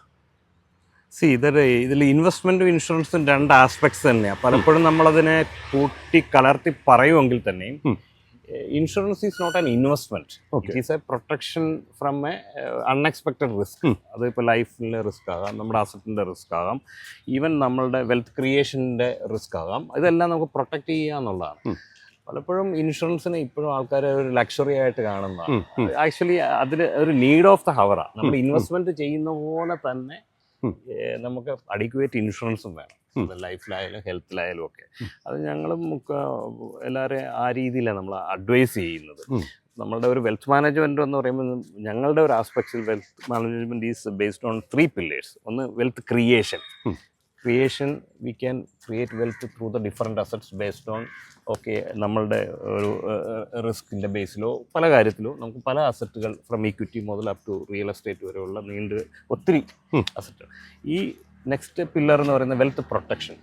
ഇതിൽ ഇൻവെസ്റ്റ്മെൻറ്റും ഇൻഷുറൻസും 2 ആസ്പെക്ട്സ് തന്നെയാണ്. പലപ്പോഴും നമ്മളതിനെ കൂട്ടി കലർത്തി പറയുമെങ്കിൽ തന്നെയും insurance is not an investment, it is a protection from a unexpected risk. അതിപ്പോൾ ലൈഫിലെ റിസ്ക് ആകാം, നമ്മുടെ അസറ്റിൻ്റെ റിസ്ക് ആകാം, ഈവൻ നമ്മളുടെ വെൽത്ത് ക്രിയേഷൻ്റെ റിസ്ക് ആകാം. ഇതെല്ലാം നമുക്ക് പ്രൊട്ടക്റ്റ് ചെയ്യുക എന്നുള്ളതാണ്. പലപ്പോഴും ഇൻഷുറൻസിനെ ഇപ്പോഴും ആൾക്കാർ ഒരു ലക്ഷറി ആയിട്ട് കാണുന്നതാണ്. ആക്ച്വലി അതിൽ ഒരു നീഡ് ഓഫ് ദ ഹവറാണ്. നമ്മൾ ഇൻവെസ്റ്റ്മെന്റ് ചെയ്യുന്ന പോലെ തന്നെ നമുക്ക് അഡിക്വേറ്റ് ഇൻഷുറൻസും വേണം, ലൈഫിലായാലും ഹെൽത്തിലായാലും ഒക്കെ. അത് ഞങ്ങളും എല്ലാവരെയും ആ രീതിയിലാണ് നമ്മൾ അഡ്വൈസ് ചെയ്യുന്നത്. നമ്മളുടെ ഒരു വെൽത്ത് മാനേജ്മെൻറ്റ് എന്ന് പറയുമ്പോൾ ഞങ്ങളുടെ ഒരു ആസ്പെക്ട്സിൽ wealth management is based on 3 pillars. ഒന്ന് wealth creation. We can create wealth through the different assets based on നമ്മളുടെ ഒരു റിസ്കിൻ്റെ ബേസിലോ പല കാര്യത്തിലോ നമുക്ക് പല അസറ്റുകൾ ഫ്രം ഈക്വിറ്റി മുതൽ അപ് ടു റിയൽ എസ്റ്റേറ്റ് വരെയുള്ള ഒത്തിരി അസറ്റുകൾ. ഈ നെക്സ്റ്റ് പില്ലർ എന്ന് പറയുന്നത് വെൽത്ത് പ്രൊട്ടക്ഷൻ.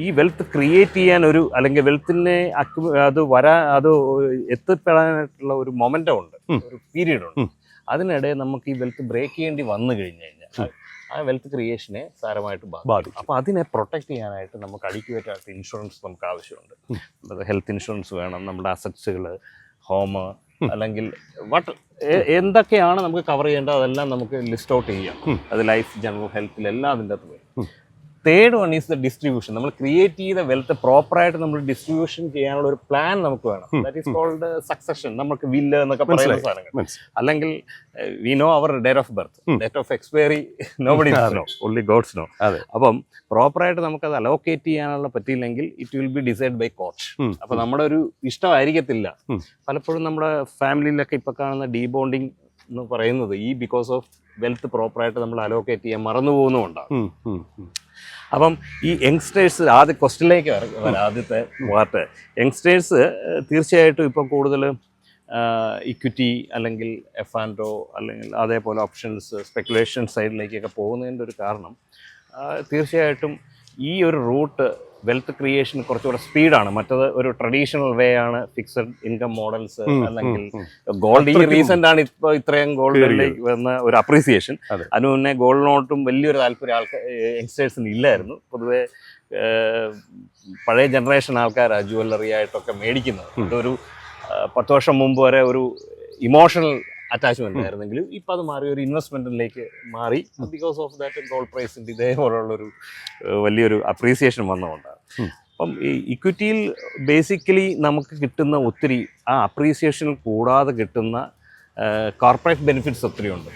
ഈ വെൽത്ത് ക്രിയേറ്റ് ചെയ്യാൻ അല്ലെങ്കിൽ വെൽത്തിനെ അത് എത്തിപ്പെടാനായിട്ടുള്ള ഒരു മൊമെൻ്റം ഉണ്ട്, ഒരു പീരീഡ് ഉണ്ട്. അതിനിടെ നമുക്ക് ഈ വെൽത്ത് ബ്രേക്ക് ചെയ്യേണ്ടി വന്നു കഴിഞ്ഞു കഴിഞ്ഞാൽ ആ വെൽത്ത് ക്രിയേഷനെ സാരമായിട്ട് ബാധിക്കും. അപ്പോൾ അതിനെ പ്രൊട്ടക്റ്റ് ചെയ്യാനായിട്ട് നമുക്ക് അഡിക്വേറ്റ് ആയിട്ട് ഇൻഷുറൻസ് നമുക്ക് ആവശ്യമുണ്ട്. ഹെൽത്ത് ഇൻഷുറൻസ് വേണം, നമ്മുടെ അസറ്റ്സുകൾ, ഹോം, അല്ലെങ്കിൽ എന്തൊക്കെയാണ് നമുക്ക് കവർ ചെയ്യേണ്ടത് അതെല്ലാം നമുക്ക് ലിസ്റ്റ് ഔട്ട് ചെയ്യാം. അത് ലൈഫ്, ജനറൽ ഹെൽത്തിലെല്ലാം അതിൻ്റെ അകത്ത് വരും. Third one is the distribution. നമ്മൾ ക്രിയേറ്റ് ചെയ്ത വെൽത്ത് പ്രോപ്പറായിട്ട് നമ്മൾ ഡിസ്ട്രിബ്യൂഷൻ ചെയ്യാനുള്ള ഒരു പ്ലാൻ നമുക്ക് വേണം. That is called succession. നമുക്ക് വില്ല് എന്നൊക്കെ പറയുന്ന സാധനങ്ങൾ. അല്ലെങ്കിൽ we know our date of birth, date of expiry nobody know, only gods know. അപ്പം പ്രോപ്പറായിട്ട് നമുക്കത് അലോക്കേറ്റ് ചെയ്യാനുള്ള പറ്റിയില്ലെങ്കിൽ it will be decide by coach. അപ്പൊ നമ്മുടെ ഒരു ഇഷ്ടമായിരിക്കത്തില്ല. പലപ്പോഴും നമ്മുടെ ഫാമിലിയിലൊക്കെ ഇപ്പൊ കാണുന്ന ഡീബോണ്ടിങ് എന്ന് പറയുന്നത് ബിക്കോസ് ഓഫ് വെൽത്ത് പ്രോപ്പറായിട്ട് നമ്മൾ അലോക്കേറ്റ് ചെയ്യാൻ മറന്നു പോകുന്നതുകൊണ്ടാണ്. അപ്പം ഈ യങ്സ്റ്റേഴ്സ് ക്വസ്റ്റ്യനിലേക്ക് വരാം. ആദ്യത്തെ പാർട്ട്, യങ്സ്റ്റേഴ്സ് തീർച്ചയായിട്ടും ഇപ്പം കൂടുതൽ ഇക്വിറ്റി അല്ലെങ്കിൽ F&O അല്ലെങ്കിൽ അതേപോലെ ഓപ്ഷൻസ്, സ്പെക്കുലേഷൻ സൈഡിലേക്കൊക്കെ പോകുന്നതിൻ്റെ ഒരു കാരണം തീർച്ചയായിട്ടും ഈ ഒരു റൂട്ട് വെൽത്ത് ക്രിയേഷൻ കുറച്ചുകൂടെ സ്പീഡാണ്. മറ്റത് ഒരു ട്രഡീഷണൽ വേ ആണ്, ഫിക്സഡ് ഇൻകം മോഡൽസ് അല്ലെങ്കിൽ ഗോൾഡ്. ഈ റീസെന്റ് ആണ് ഇപ്പോൾ ഇത്രയും ഗോൾഡിലേക്ക് വന്ന ഒരു അപ്രീസിയേഷൻ. അതിന് മുന്നേ ഗോൾഡിനോട്ടും വലിയൊരു താല്പര്യം യങ്സ്റ്റേഴ്സിന് ഇല്ലായിരുന്നു. പൊതുവെ പഴയ ജനറേഷൻ ആൾക്കാരാണ് ജുവല്ലറി ആയിട്ടൊക്കെ മേടിക്കുന്നത്. അതൊരു 10 വർഷം മുമ്പ് വരെ ഒരു ഇമോഷണൽ അറ്റാച്ച്മെന്റ് ആയിരുന്നെങ്കിലും ഇപ്പം അത് മാറി ഒരു ഇൻവെസ്റ്റ്മെന്റിലേക്ക് മാറി. ബിക്കോസ് ഓഫ് ദാറ്റ് ഗോൾഡ് പ്രൈസിൻ്റെ ഇതേപോലുള്ളൊരു വലിയൊരു അപ്രീസിയേഷൻ വന്നതുകൊണ്ടാണ്. അപ്പം ഈ ഇക്വിറ്റിയിൽ ബേസിക്കലി നമുക്ക് കിട്ടുന്ന ഒത്തിരി ആ അപ്രീസിയേഷൻ കൂടാതെ കിട്ടുന്ന കോർപ്പറേറ്റ് ബെനിഫിറ്റ്സ് ഒത്തിരി ഉണ്ട്.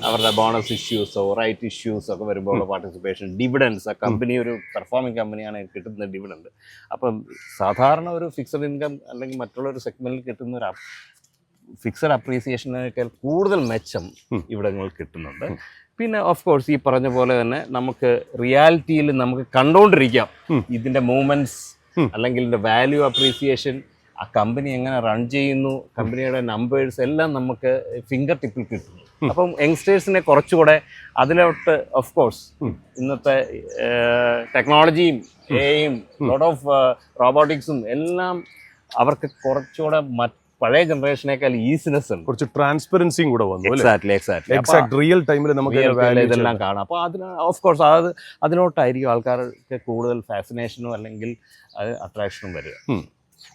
അവരുടെ ബോണസ് ഇഷ്യൂസോ റൈറ്റ് ഇഷ്യൂസോ ഒക്കെ വരുമ്പോൾ പാർട്ടിസിപ്പേഷൻ, ഡിവിഡൻസ്. ആ കമ്പനി ഒരു പെർഫോമിംഗ് കമ്പനിയാണ് കിട്ടുന്ന ഡിവിഡൻഡ്. അപ്പം സാധാരണ ഒരു ഫിക്സഡ് ഇൻകം അല്ലെങ്കിൽ മറ്റുള്ള ഒരു സെഗ്മെന്റിൽ കിട്ടുന്ന ഒരു ഫിക്സഡ് അപ്രീസിയേഷനേക്കാൾ കൂടുതൽ മെച്ചം ഇവിടങ്ങളിൽ കിട്ടുന്നുണ്ട്. പിന്നെ ഓഫ് കോഴ്സ് ഈ പറഞ്ഞ പോലെ തന്നെ നമുക്ക് റിയാലിറ്റിയിൽ നമുക്ക് കണ്ടുകൊണ്ടിരിക്കാം ഇതിൻ്റെ മൂവ്മെൻറ്റ്സ് അല്ലെങ്കിൽ ഇതിൻ്റെ വാല്യൂ അപ്രീസിയേഷൻ, ആ കമ്പനി എങ്ങനെ റൺ ചെയ്യുന്നു, കമ്പനിയുടെ നമ്പേഴ്സ് എല്ലാം നമുക്ക് ഫിംഗർ ടിപ്പിൽ കിട്ടുന്നു. അപ്പം യങ്സ്റ്റേഴ്സിനെ കുറച്ചുകൂടെ അതിലോട്ട് ഓഫ് കോഴ്സ് ഇന്നത്തെ ടെക്നോളജിയും എയും ലോട്ട് ഓഫ് റോബോട്ടിക്സും എല്ലാം അവർക്ക് കുറച്ചുകൂടെ പഴയ ജനറേഷനേക്കാൾ ഈസിനെസ് ഉണ്ട്, കുറച്ച് ട്രാൻസ്പെറൻസിയും കൂടെ വന്നു. എക്സാക്ട് റിയൽ ടൈമിൽ നമുക്ക് ഇതെല്ലാം കാണാം. അപ്പോൾ അതിന് ഓഫ് കോഴ്സ് അതിനോട്ടായിരിക്കും ആൾക്കാർക്ക് കൂടുതൽ ഫാസിനേഷനും അല്ലെങ്കിൽ അട്രാക്ഷനും വരിക.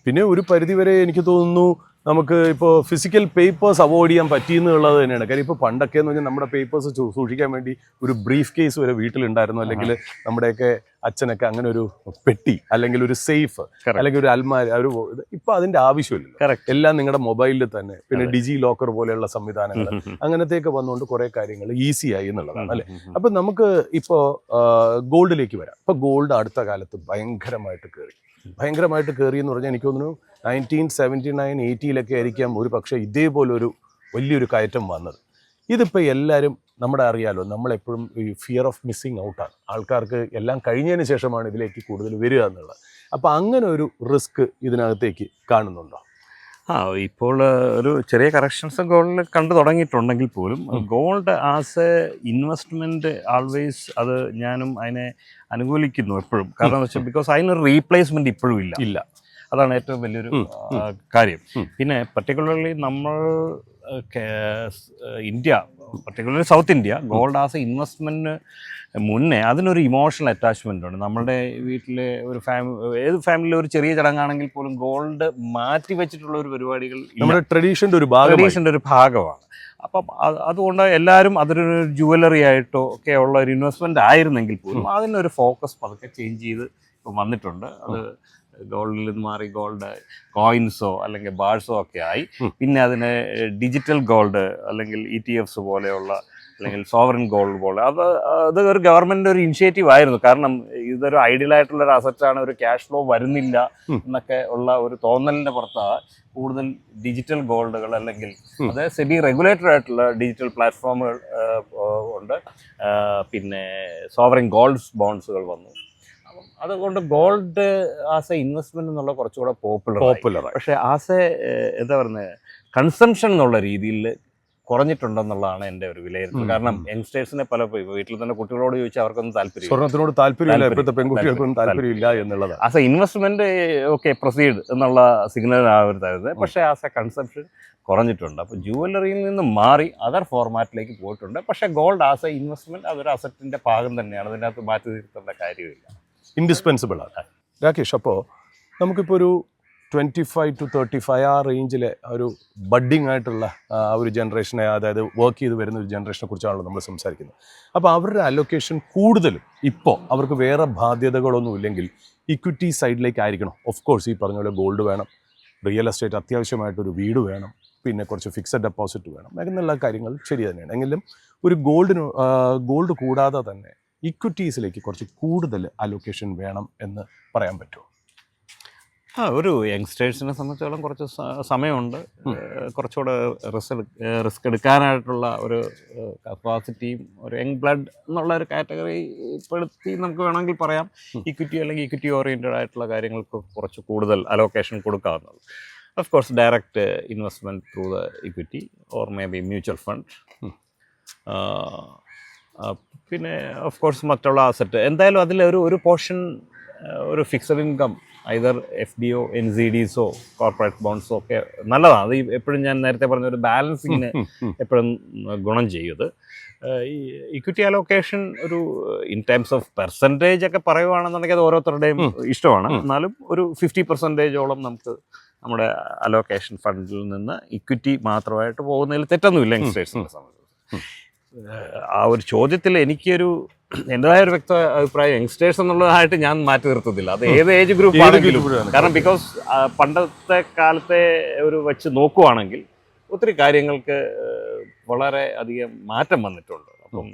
പിന്നെ ഒരു പരിധിവരെ എനിക്ക് തോന്നുന്നു നമുക്ക് ഇപ്പോൾ ഫിസിക്കൽ പേപ്പേഴ്സ് അവോയ്ഡ് ചെയ്യാൻ പറ്റിയെന്നുള്ളത് തന്നെയാണ്. കാര്യം ഇപ്പോൾ പണ്ടൊക്കെ എന്ന് പറഞ്ഞാൽ നമ്മുടെ പേപ്പേഴ്സ് സൂക്ഷിക്കാൻ വേണ്ടി ഒരു ബ്രീഫ് കേസ് വരെ വീട്ടിലുണ്ടായിരുന്നു. അല്ലെങ്കിൽ നമ്മുടെയൊക്കെ അച്ഛനൊക്കെ അങ്ങനെ ഒരു പെട്ടി അല്ലെങ്കിൽ ഒരു സേഫ് അല്ലെങ്കിൽ ഒരു അൽമാര ഒരു ഇപ്പൊ അതിന്റെ ആവശ്യമില്ല. എല്ലാം നിങ്ങളുടെ മൊബൈലിൽ തന്നെ. പിന്നെ ഡിജി ലോക്കർ പോലെയുള്ള സംവിധാനങ്ങൾ അങ്ങനത്തെയൊക്കെ വന്നുകൊണ്ട് കുറെ കാര്യങ്ങൾ ഈസി ആയി എന്നുള്ളതാണ് അല്ലെ. അപ്പൊ നമുക്ക് ഇപ്പോ ഗോൾഡിലേക്ക് വരാം. ഇപ്പൊ ഗോൾഡ് അടുത്ത കാലത്ത് ഭയങ്കരമായിട്ട് കയറി എന്ന് പറഞ്ഞാൽ എനിക്ക് തോന്നുന്നു 1979, 80 ആയിരിക്കാം ഒരു പക്ഷേ ഇതേപോലൊരു വലിയൊരു കയറ്റം വന്നത്. ഇതിപ്പോൾ എല്ലാവരും നമ്മുടെ അറിയാലോ, നമ്മളെപ്പോഴും ഈ ഫിയർ ഓഫ് മിസ്സിങ് ഔട്ടാണ്. ആൾക്കാർക്ക് എല്ലാം കഴിഞ്ഞതിന് ശേഷമാണ് ഇതിലേക്ക് കൂടുതൽ വരിക എന്നുള്ളത്. അപ്പോൾ അങ്ങനെ ഒരു റിസ്ക് ഇതിനകത്തേക്ക് കാണുന്നുണ്ടോ? ഇപ്പോൾ ഒരു ചെറിയ കറക്ഷൻസ് ഗോൾഡിൽ കണ്ടു തുടങ്ങിയിട്ടുണ്ടെങ്കിൽ പോലും gold as A investment always അത് ഞാനും അതിനെ അനുകൂലിക്കുന്നു എപ്പോഴും. കാരണം എന്ന് വെച്ചാൽ ബിക്കോസ് അതിനൊരു റീപ്ലേസ്മെൻറ്റ് ഇപ്പോഴും ഇല്ല. അതാണ് ഏറ്റവും വലിയൊരു കാര്യം. പിന്നെ പർട്ടിക്കുലർലി നമ്മൾ India particularly south India gold as a ഇൻവെസ്റ്റ്മെൻറ്റിന് മുന്നേ അതിനൊരു ഇമോഷണൽ അറ്റാച്ച്മെൻ്റ് ഉണ്ട്. നമ്മുടെ വീട്ടിലെ ഒരു ഏത് ഫാമിലിയിലെ ഒരു ചെറിയ ചടങ്ങാണെങ്കിൽ പോലും ഗോൾഡ് മാറ്റി വെച്ചിട്ടുള്ള ഒരു പരിപാടികൾ നമ്മുടെ ട്രഡീഷൻ്റെ ഒരു ഭാഗമാണ്. അപ്പം അതുകൊണ്ട് എല്ലാവരും അതൊരു ജുവലറി ആയിട്ടോ ഒക്കെ ഉള്ള ഒരു ഇൻവെസ്റ്റ്മെൻ്റ് ആയിരുന്നെങ്കിൽ പോലും അതിനൊരു ഫോക്കസ് പതുക്കെ ചേഞ്ച് ചെയ്ത് ഇപ്പം വന്നിട്ടുണ്ട്. അത് ഗോൾഡിൽ നിന്ന് മാറി ഗോൾഡ് കോയിൻസോ അല്ലെങ്കിൽ ബാഴ്സോ ഒക്കെ ആയി. പിന്നെ അതിന് ഡിജിറ്റൽ ഗോൾഡ് അല്ലെങ്കിൽ ETFs പോലെയുള്ള അല്ലെങ്കിൽ സോവറിൻ ഗോൾഡ് പോലെ അത് ഒരു ഗവൺമെൻറ് ഒരു ഇനിഷ്യേറ്റീവ് ആയിരുന്നു. കാരണം ഇതൊരു ഐഡിയൽ ആയിട്ടുള്ള ഒരു അസറ്റാണ്, ഒരു ക്യാഷ് ഫ്ലോ വരുന്നില്ല എന്നൊക്കെ ഉള്ള ഒരു തോന്നലിൻ്റെ പുറത്താണ് കൂടുതൽ ഡിജിറ്റൽ ഗോൾഡുകൾ അല്ലെങ്കിൽ അത് സെബി റെഗുലേറ്റഡ് ആയിട്ടുള്ള ഡിജിറ്റൽ പ്ലാറ്റ്ഫോമുകൾ ഉണ്ട്. പിന്നെ സോവറിൻ ഗോൾഡ് ബോൺസുകൾ വന്നു. അതുകൊണ്ട് ഗോൾഡ് ആസ് എ ഇൻവെസ്റ്റ്മെന്റ് എന്നുള്ള കുറച്ചുകൂടെ പോപ്പുലർ. പക്ഷേ ആസ് എ എന്താ പറയുന്നത് കൺസംഷൻ എന്നുള്ള രീതിയിൽ കുറഞ്ഞിട്ടുണ്ടെന്നുള്ളതാണ് എൻ്റെ ഒരു വിലയിരുത്തൽ. കാരണം യങ്സ്റ്റേഴ്സിനെ പല വീട്ടിൽ തന്നെ കുട്ടികളോട് ചോദിച്ചാൽ അവർക്കൊന്നും സ്വർണ്ണത്തിനോട് താല്പര്യമില്ല, ഇപ്പോഴത്തെ പെൺകുട്ടികൾക്കൊന്നും താല്പര്യമില്ല എന്നുള്ളത്. As A investment okay proceed എന്നുള്ള സിഗ്നൽ ആവരുത്. പക്ഷേ ആസ് എ കൺസംഷൻ കുറഞ്ഞിട്ടുണ്ട്. അപ്പോൾ ജുവലറിയിൽ നിന്ന് മാറി അതർ ഫോർമാറ്റിലേക്ക് പോയിട്ടുണ്ട്. പക്ഷേ ഗോൾഡ് ആസ് എ ഇൻവെസ്റ്റ്മെന്റ് അതൊരു അസറ്റിന്റെ ഭാഗം തന്നെയാണ്, അതിനകത്ത് മാറ്റി നിർത്തേണ്ട കാര്യമില്ല, ഇൻഡിസ്പെൻസിബിൾ ആണ്. രാകേഷ്, അപ്പോൾ നമുക്കിപ്പോൾ ഒരു 25 to 35 ആ റേഞ്ചിലെ ഒരു ബഡ്ഡിങ് ആയിട്ടുള്ള ഒരു ജനറേഷനെ, അതായത് വർക്ക് ചെയ്ത് വരുന്ന ഒരു ജനറേഷനെ കുറിച്ചാണല്ലോ നമ്മൾ സംസാരിക്കുന്നത്. അപ്പോൾ അവരുടെ അലൊക്കേഷൻ കൂടുതലും ഇപ്പോൾ അവർക്ക് വേറെ ബാധ്യതകളൊന്നും ഇല്ലെങ്കിൽ ഇക്വിറ്റി സൈഡിലേക്ക് ആയിരിക്കണം. ഓഫ് കോഴ്സ് ഈ പറഞ്ഞ പോലെ ഗോൾഡ് വേണം, റിയൽ എസ്റ്റേറ്റ് അത്യാവശ്യമായിട്ടൊരു വീട് വേണം, പിന്നെ കുറച്ച് ഫിക്സഡ് ഡെപ്പോസിറ്റ് വേണം, എന്നുള്ള കാര്യങ്ങൾ ശരി തന്നെയാണ്. എങ്കിലും ഒരു ഗോൾഡ് കൂടാതെ തന്നെ ഇക്വിറ്റീസിലേക്ക് കുറച്ച് കൂടുതൽ അലൊക്കേഷൻ വേണം എന്ന് പറയാൻ പറ്റുമോ? ഒരു യങ്സ്റ്റേഴ്സിനെ സംബന്ധിച്ചോളം കുറച്ച് സമയമുണ്ട്. കുറച്ചുകൂടെ റിസ്ക് എടുക്കാനായിട്ടുള്ള ഒരു കപ്പാസിറ്റിയും ഒരു യങ് ബ്ലഡ് എന്നുള്ള ഒരു കാറ്റഗറി പെടുത്തി നമുക്ക് വേണമെങ്കിൽ പറയാം. ഇക്വിറ്റി അല്ലെങ്കിൽ ഇക്വിറ്റി ഓറിയൻറ്റഡ് ആയിട്ടുള്ള കാര്യങ്ങൾക്ക് കുറച്ച് കൂടുതൽ അലോക്കേഷൻ കൊടുക്കാവുന്നത്. Of course direct investment through the equity or maybe mutual fund. പിന്നെ ഓഫ് കോഴ്സ് മറ്റുള്ള അസറ്റ് എന്തായാലും അതിൽ ഒരു പോർഷൻ ഒരു fixed income either FDO NCDs corporate ബോണ്ട്സോ ഒക്കെ നല്ലതാണ്. അത് എപ്പോഴും ഞാൻ നേരത്തെ പറഞ്ഞ ഒരു ബാലൻസിങ്ങിന് എപ്പോഴും ഗുണം ചെയ്യുന്നത്. ഈ ഇക്വിറ്റി അലോക്കേഷൻ ഒരു ഇൻ ടേംസ് ഓഫ് പെർസെൻറ്റേജ് ഒക്കെ പറയുകയാണെന്നുണ്ടെങ്കിൽ അത് ഓരോരുത്തരുടെയും ഇഷ്ടമാണ്. എന്നാലും ഒരു 50% നമുക്ക് നമ്മുടെ അലോക്കേഷൻ ഫണ്ടിൽ നിന്ന് ഇക്വിറ്റി മാത്രമായിട്ട് പോകുന്നതിൽ തെറ്റൊന്നുമില്ല യങ്സ്റ്റേഴ്സിനെ സംബന്ധിച്ച്. ആ ഒരു ചോദ്യത്തിൽ എനിക്കൊരു എൻ്റെതായ ഒരു വ്യക്ത അഭിപ്രായം യങ്സ്റ്റേഴ്സ് എന്നുള്ളതായിട്ട് ഞാൻ മാറ്റി നിർത്തത്തില്ല. അത് ഏത് ഏജ് ഗ്രൂപ്പ് ആണെങ്കിലും. കാരണം ബിക്കോസ് പണ്ടത്തെ കാലത്തെ ഒരു വെച്ച് നോക്കുവാണെങ്കിൽ ഒത്തിരി കാര്യങ്ങൾക്ക് വളരെ അധികം മാറ്റം വന്നിട്ടുണ്ട്. അപ്പം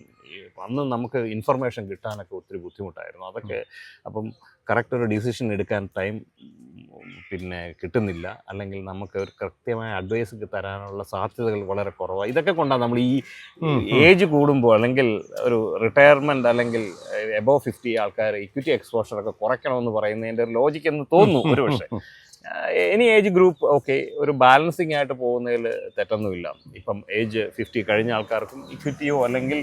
അന്ന് നമുക്ക് ഇൻഫർമേഷൻ കിട്ടാനൊക്കെ ഒത്തിരി ബുദ്ധിമുട്ടായിരുന്നു. അതൊക്കെ അപ്പം കറക്റ്റ് ഒരു ഡിസിഷൻ എടുക്കാൻ ടൈം പിന്നെ കിട്ടുന്നില്ല, അല്ലെങ്കിൽ നമുക്ക് ഒരു കൃത്യമായ അഡ്വൈസ് തരാനുള്ള സാധ്യതകൾ വളരെ കുറവാണ്. ഇതൊക്കെ കൊണ്ടാണ് നമ്മൾ ഈ ഏജ് കൂടുമ്പോൾ അല്ലെങ്കിൽ ഒരു റിട്ടയർമെൻറ്റ് അല്ലെങ്കിൽ എബോവ് 50 ആൾക്കാർ ഇക്വിറ്റി എക്സ്പോഷറൊക്കെ കുറയ്ക്കണമെന്ന് പറയുന്നതിൻ്റെ ഒരു ലോജിക്ക് എന്ന് തോന്നുന്നു ഒരു പക്ഷേ. എനി ഏജ് ഗ്രൂപ്പ് ഓക്കെ, ഒരു ബാലൻസിങ് ആയിട്ട് പോകുന്നതിൽ തെറ്റൊന്നുമില്ല. ഇപ്പം ഏജ് 50 കഴിഞ്ഞ ആൾക്കാർക്കും ഇക്വിറ്റിയോ അല്ലെങ്കിൽ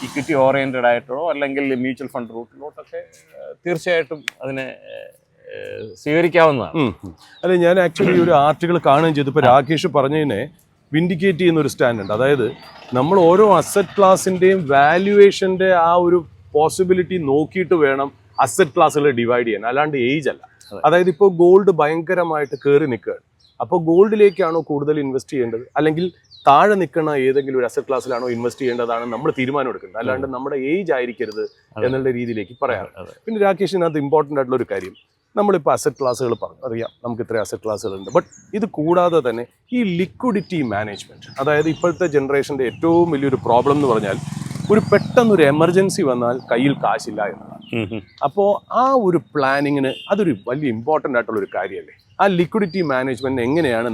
ഇക്വിറ്റി ഓറിയൻറ്റഡ് ആയിട്ടോ അല്ലെങ്കിൽ മ്യൂച്വൽ ഫണ്ട് റൂട്ടിലോട്ടൊക്കെ തീർച്ചയായിട്ടും അതിനെ സ്വീകരിക്കാവുന്നതാണ്. അതെ, ഞാൻ ആക്ച്വലി ഒരു ആർട്ടിക്കിൾ കാണുകയും ചെയ്തു. ഇപ്പോൾ രാകേഷ് പറഞ്ഞതിനെ വിൻഡിക്കേറ്റ് ചെയ്യുന്ന ഒരു സ്റ്റാൻഡുണ്ട്. അതായത് നമ്മൾ ഓരോ അസറ്റ് ക്ലാസിൻ്റെയും വാല്യുവേഷൻ്റെ ആ ഒരു പോസിബിലിറ്റി നോക്കിയിട്ട് വേണം അസറ്റ് ക്ലാസ്സുകൾ ഡിവൈഡ് ചെയ്യാൻ, അല്ലാണ്ട് ഏജ് അല്ല. അതായത് ഇപ്പോൾ ഗോൾഡ് ഭയങ്കരമായിട്ട് കയറി നിൽക്കുകയാണ്. അപ്പോൾ ഗോൾഡിലേക്കാണോ കൂടുതൽ ഇൻവെസ്റ്റ് ചെയ്യേണ്ടത്, അല്ലെങ്കിൽ താഴെ നിൽക്കുന്ന ഏതെങ്കിലും ഒരു അസറ്റ് ക്ലാസ്സിലാണോ ഇൻവെസ്റ്റ് ചെയ്യേണ്ടതാണ് നമ്മൾ തീരുമാനം എടുക്കേണ്ടത്, അല്ലാണ്ട് നമ്മുടെ ഏജ് ആയിരിക്കരുത് എന്നുള്ള രീതിയിലേക്ക് പറയാം. പിന്നെ രാകേഷിനകത്ത് ഇമ്പോർട്ടൻ്റ് ആയിട്ടുള്ള ഒരു കാര്യം, നമ്മളിപ്പോൾ അസറ്റ് ക്ലാസ്സുകൾ പറഞ്ഞു, അറിയാം നമുക്ക് ഇത്രയും അസറ്റ് ക്ലാസ്സുകളുണ്ട്. ബട്ട് ഇത് കൂടാതെ തന്നെ ഈ ലിക്വിഡിറ്റി മാനേജ്മെൻറ്റ്, അതായത് ഇപ്പോഴത്തെ ജനറേഷൻ്റെ ഏറ്റവും വലിയൊരു പ്രോബ്ലം എന്ന് പറഞ്ഞാൽ ഒരു പെട്ടെന്നൊരു എമർജൻസി വന്നാൽ കയ്യിൽ കാശില്ല എന്നതാണ്. അപ്പോൾ ആ ഒരു പ്ലാനിങ്ങിന് അതൊരു വലിയ ഇമ്പോർട്ടൻ്റ് ആയിട്ടുള്ള ഒരു കാര്യമല്ലേ. ആ ലിക്വിഡിറ്റി മാനേജ്മെൻറ്റ് എങ്ങനെയാണ്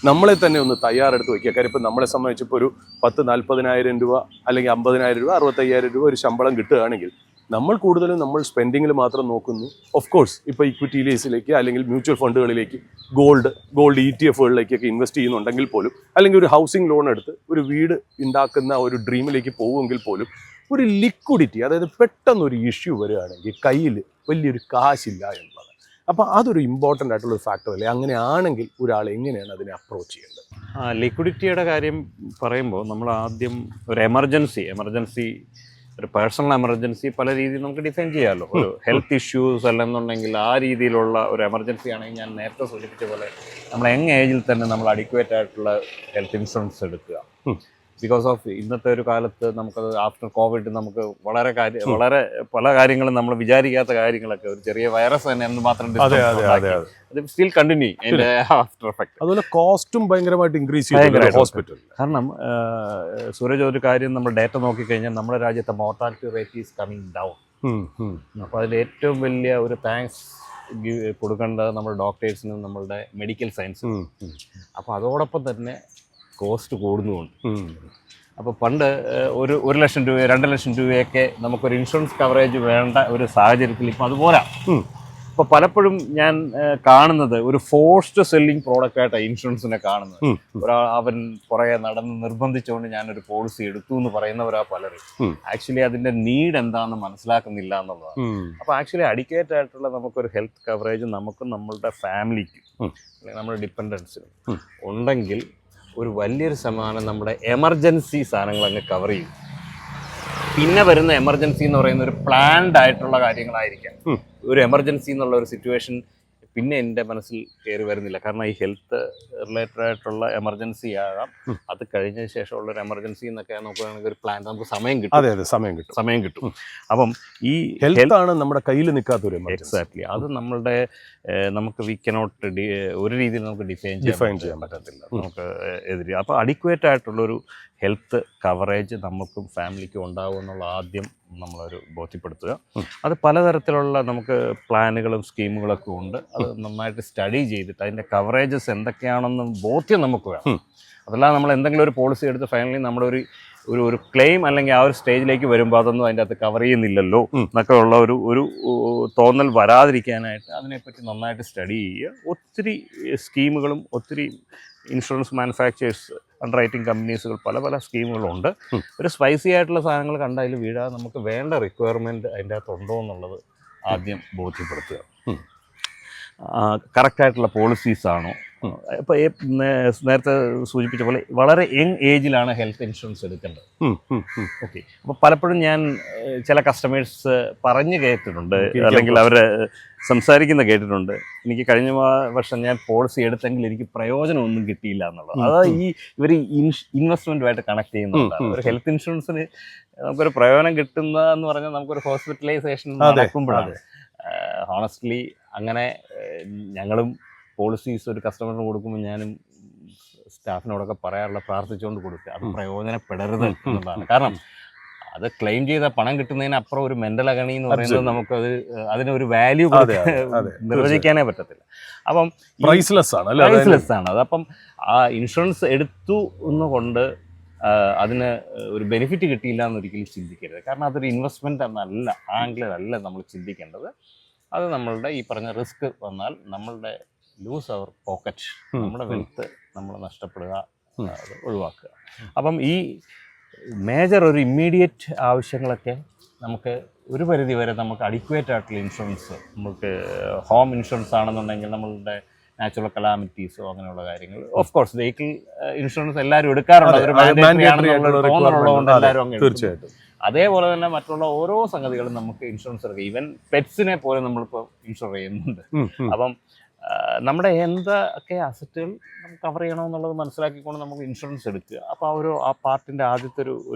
നമ്മളെ തന്നെ ഒന്ന് തയ്യാറെടുത്ത് വയ്ക്കുക. കാര്യം ഇപ്പോൾ നമ്മളെ സംബന്ധിച്ചിപ്പോൾ ഒരു 10-40,000 രൂപ അല്ലെങ്കിൽ 50,000 രൂപ 65,000 രൂപ ഒരു ശമ്പളം കിട്ടുകയാണെങ്കിൽ നമ്മൾ കൂടുതലും നമ്മൾ സ്പെൻഡിങ്ങിൽ മാത്രം നോക്കുന്നു. ഓഫ് കോഴ്സ് ഇപ്പോൾ ഇക്വിറ്റിയിലേക്ക് അല്ലെങ്കിൽ മ്യൂച്വൽ ഫണ്ടുകളിലേക്ക് ഗോൾഡ് ETF-കളിലേക്കൊക്കെ ഇൻവെസ്റ്റ് ചെയ്യുന്നുണ്ടെങ്കിൽ പോലും, അല്ലെങ്കിൽ ഒരു ഹൗസിംഗ് ലോൺ എടുത്ത് ഒരു വീട് ഉണ്ടാക്കുന്ന ഒരു ഡ്രീമിലേക്ക് പോകുമെങ്കിൽ പോലും ഒരു ലിക്വിഡിറ്റി, അതായത് പെട്ടെന്നൊരു ഇഷ്യൂ വരികയാണെങ്കിൽ കയ്യിൽ വലിയൊരു കാശില്ല എന്നുള്ളത്. അപ്പോൾ അതൊരു ഇമ്പോർട്ടൻ്റ് ആയിട്ടുള്ള ഒരു ഫാക്ടർ അല്ലേ? അങ്ങനെയാണെങ്കിൽ ഒരാൾ എങ്ങനെയാണ് അതിനെ അപ്രോച്ച് ചെയ്യേണ്ടത്? ലിക്വിഡിറ്റിയുടെ കാര്യം പറയുമ്പോൾ നമ്മൾ ആദ്യം ഒരു എമർജൻസി ഒരു പേഴ്സണൽ എമർജൻസി പല രീതിയിൽ നമുക്ക് ഡിഫൈൻ ചെയ്യാമല്ലോ. ഒരു ഹെൽത്ത് ഇഷ്യൂസ് അല്ലെന്നുണ്ടെങ്കിൽ ആ രീതിയിലുള്ള ഒരു എമർജൻസി ആണെങ്കിൽ ഞാൻ നേരത്തെ സൂചിപ്പിച്ച പോലെ നമ്മൾ യങ് ഏജിൽ തന്നെ നമ്മൾ അഡിക്വേറ്റ് ആയിട്ടുള്ള ഹെൽത്ത് ഇൻഷുറൻസ് എടുക്കുക. ബിക്കോസ് ഓഫ് ഇന്നത്തെ ഒരു കാലത്ത് നമുക്കത് ആഫ്റ്റർ കോവിഡ് നമുക്ക് വളരെ പല കാര്യങ്ങളും നമ്മൾ വിചാരിക്കാത്ത കാര്യങ്ങളൊക്കെ ഒരു ചെറിയ വൈറസ് തന്നെ എന്ന് മാത്രം അത് സ്റ്റിൽ കണ്ടിന്യൂ അതിന്റെ ആഫ്റ്റർ എഫക്ട്. അതുപോലെ കോസ്റ്റും ഭയങ്കരമായിട്ട് ഇൻക്രീസ് ചെയ്യും ഹോസ്പിറ്റൽ. കാരണം സൂരജ് ഒരു കാര്യം നമ്മൾ ഡേറ്റ നോക്കിക്കഴിഞ്ഞാൽ നമ്മുടെ രാജ്യത്തെ mortality rate is coming down. അപ്പോൾ അതിൽ ഏറ്റവും വലിയ ഒരു താങ്ക്സ് കൊടുക്കേണ്ടത് നമ്മുടെ ഡോക്ടേഴ്സിനും നമ്മളുടെ മെഡിക്കൽ സയൻസിനും. അപ്പോൾ അതോടൊപ്പം തന്നെ കോസ്റ്റ് കൂടുന്നുമുണ്ട്. അപ്പോൾ പണ്ട് ഒരു 1 ലക്ഷം രൂപ 2 ലക്ഷം രൂപയൊക്കെ നമുക്കൊരു ഇൻഷുറൻസ് കവറേജ് വേണ്ട ഒരു സാഹചര്യത്തിൽ ഇപ്പോൾ അതുപോലെ. അപ്പോൾ പലപ്പോഴും ഞാൻ കാണുന്നത് ഒരു ഫോഴ്സ്ഡ് സെല്ലിംഗ് പ്രോഡക്റ്റായിട്ടാണ് ഇൻഷുറൻസിനെ കാണുന്നത്. അവൻ പുറകെ നടന്ന് നിർബന്ധിച്ചുകൊണ്ട് ഞാനൊരു പോളിസി എടുത്തു എന്ന് പറയുന്നവരാ പലരും. ആക്ച്വലി അതിൻ്റെ നീഡ് എന്താണെന്ന് മനസ്സിലാക്കുന്നില്ല എന്നുള്ളതാണ്. അപ്പോൾ ആക്ച്വലി അഡിക്വേറ്റ് ആയിട്ടുള്ള നമുക്കൊരു ഹെൽത്ത് കവറേജ് നമുക്കും നമ്മളുടെ ഫാമിലിക്കും അല്ലെങ്കിൽ നമ്മുടെ ഡിപ്പെൻഡൻസിനും ഉണ്ടെങ്കിൽ ഒരു വലിയൊരു ശതമാനം നമ്മുടെ എമർജൻസി സാധനങ്ങൾ അങ്ങ് കവർ ചെയ്യും. പിന്നെ വരുന്ന എമർജൻസി എന്ന് പറയുന്ന ഒരു പ്ലാൻഡ് ആയിട്ടുള്ള കാര്യങ്ങളായിരിക്കാം. ഒരു എമർജൻസി എന്നുള്ള ഒരു സിറ്റുവേഷൻ പിന്നെ എൻ്റെ മനസ്സിൽ കയറി വരുന്നില്ല. കാരണം ഈ ഹെൽത്ത് റിലേറ്റഡ് ആയിട്ടുള്ള എമർജൻസി ആകാം, അത് കഴിഞ്ഞ ശേഷമുള്ള ഒരു എമർജൻസി എന്നൊക്കെ നോക്കുകയാണെങ്കിൽ ഒരു പ്ലാൻ നമുക്ക് സമയം കിട്ടും. അപ്പം ഈ ഹെൽത്ത് ആണ് നമ്മുടെ കയ്യിൽ നിൽക്കാത്തൊരു എക്സാക്ട്ലി അത് നമ്മളുടെ നമുക്ക് വി കനോട്ട് ഒരു രീതിയിൽ നമുക്ക് ഡിഫൈൻ ചെയ്യാൻ പറ്റത്തില്ല നമുക്ക് എതിരെ. അപ്പോൾ അഡിക്വേറ്റ് ആയിട്ടുള്ളൊരു ഹെൽത്ത് കവറേജ് നമുക്കും ഫാമിലിക്കും ഉണ്ടാവും എന്നുള്ള ആദ്യം നമ്മളൊരു ബോധ്യപ്പെടുത്തുക. അത് പലതരത്തിലുള്ള നമുക്ക് പ്ലാനുകളും സ്കീമുകളൊക്കെ ഉണ്ട്. അത് നന്നായിട്ട് സ്റ്റഡി ചെയ്തിട്ട് അതിൻ്റെ കവറേജസ് എന്തൊക്കെയാണെന്ന് ബോധ്യം നമുക്ക് വേണം. അതല്ലാതെ നമ്മൾ എന്തെങ്കിലും ഒരു പോളിസി എടുത്ത് ഫൈനലി നമ്മുടെ ഒരു ക്ലെയിം അല്ലെങ്കിൽ ആ ഒരു സ്റ്റേജിലേക്ക് വരുമ്പോൾ അതൊന്നും അതിൻ്റെ അകത്ത് കവർ ചെയ്യുന്നില്ലല്ലോ എന്നൊക്കെ ഉള്ള ഒരു തോന്നൽ വരാതിരിക്കാനായിട്ട് അതിനെപ്പറ്റി നന്നായിട്ട് സ്റ്റഡി ചെയ്യുക. ഒത്തിരി സ്കീമുകളും ഒത്തിരി ഇൻഷുറൻസ് മാനുഫാക്ചേഴ്സ് അണ്ടർ റൈറ്റിംഗ് കമ്പനീസുകൾ പല സ്കീമുകളുണ്ട്. ഒരു സ്പൈസി ആയിട്ടുള്ള സാധനങ്ങൾ കണ്ടതിൽ വീഴാതെ നമുക്ക് വേണ്ട റിക്വയർമെൻറ്റ് അതിൻ്റെ അകത്തുണ്ടോ എന്നുള്ളത് ആദ്യം ബോധ്യപ്പെടുത്തുക. കറക്റ്റായിട്ടുള്ള പോളിസീസാണോ? ഇപ്പോൾ നേരത്തെ സൂചിപ്പിച്ച പോലെ വളരെ യങ് ഏജിലാണ് ഹെൽത്ത് ഇൻഷുറൻസ് എടുക്കേണ്ടത്. ഓക്കെ. അപ്പോൾ പലപ്പോഴും ഞാൻ ചില കസ്റ്റമേഴ്സ് പറഞ്ഞു കേട്ടിട്ടുണ്ട് അല്ലെങ്കിൽ അവർ സംസാരിക്കുന്ന കേട്ടിട്ടുണ്ട്, എനിക്ക് കഴിഞ്ഞ വർഷം ഞാൻ പോളിസി എടുത്തെങ്കിൽ എനിക്ക് പ്രയോജനമൊന്നും കിട്ടിയില്ല എന്നുള്ളത്. അതായത് ഇവർ ഇൻവെസ്റ്റ്മെൻറ്റുമായിട്ട് കണക്ട് ചെയ്യുന്നുണ്ട്. ഒരു ഹെൽത്ത് ഇൻഷുറൻസിന് നമുക്കൊരു പ്രയോജനം കിട്ടുന്നതെന്ന് പറഞ്ഞാൽ നമുക്കൊരു ഹോസ്പിറ്റലൈസേഷൻ നടക്കുമ്പോഴാണ്. ഹോണസ്റ്റ്ലി അങ്ങനെ ഞങ്ങളും പോളിസീസ് ഒരു കസ്റ്റമറിന് കൊടുക്കുമ്പോൾ ഞാനും സ്റ്റാഫിനോടൊക്കെ പറയാറുള്ള പ്രാർത്ഥിച്ചുകൊണ്ട് കൊടുക്കുക, അത് പ്രയോജനപ്പെടരുത് എന്നുള്ളതാണ്. കാരണം അത് ക്ലെയിം ചെയ്ത പണം കിട്ടുന്നതിനപ്പുറം ഒരു മെൻ്റൽ അഗണി എന്ന് പറയുന്നത് നമുക്കത് അതിനൊരു വാല്യൂ നിർവചിക്കാനേ പറ്റത്തില്ല. അപ്പം പ്രൈസ്ലെസ് ആണ് അത്. അപ്പം ആ ഇൻഷുറൻസ് എടുത്തു എന്നുകൊണ്ട് അതിന് ഒരു ബെനിഫിറ്റ് കിട്ടിയില്ല എന്നൊരിക്കലും ചിന്തിക്കരുത്. കാരണം അതൊരു ഇൻവെസ്റ്റ്മെൻ്റ് എന്നല്ല, ആംഗിളിലല്ല നമ്മൾ ചിന്തിക്കേണ്ടത്. അത് നമ്മളുടെ ഈ പറഞ്ഞ റിസ്ക് വന്നാൽ നമ്മളുടെ ലൂസ് അവർ പോക്കറ്റ്, നമ്മുടെ വെൽത്ത് നമ്മൾ നഷ്ടപ്പെടുക, അത് ഒഴിവാക്കുക. അപ്പം ഈ മേജർ ഒരു ഇമ്മീഡിയറ്റ് ആവശ്യങ്ങളൊക്കെ നമുക്ക് ഒരു പരിധി വരെ നമുക്ക് അഡിക്വേറ്റ് ആയിട്ടുള്ള ഇൻഷുറൻസ്, നമുക്ക് ഹോം ഇൻഷുറൻസ് ആണെന്നുണ്ടെങ്കിൽ നമ്മളുടെ നാച്ചുറൽ കലാമിറ്റീസോ അങ്ങനെയുള്ള കാര്യങ്ങൾ, ഓഫ് കോഴ്സ് വെഹിക്കിൾ ഇൻഷുറൻസ് എല്ലാവരും എടുക്കാറുണ്ട്, അതൊരു മാൻഡേറ്ററി ആണെന്നുള്ള തോന്നലുള്ളതുകൊണ്ട് എല്ലാവരും അങ്ങനെ തീർച്ചയായിട്ടും. അതേപോലെ തന്നെ മറ്റുള്ള ഓരോ സംഗതികളും നമുക്ക് ഇൻഷുറൻസ് എടുക്കുക. ഈവൻ പെറ്റ്സിനെ പോലെ നമ്മളിപ്പോൾ ഇൻഷുർ ചെയ്യുന്നുണ്ട്. അപ്പം നമ്മുടെ എന്തൊക്കെ അസറ്റുകൾ നമുക്ക് കവർ ചെയ്യണമെന്നുള്ളത് മനസ്സിലാക്കിക്കൊണ്ട് നമുക്ക് ഇൻഷുറൻസ് എടുക്കുക. അപ്പോൾ ആ പാർട്ടിൻ്റെ ആദ്യത്തെ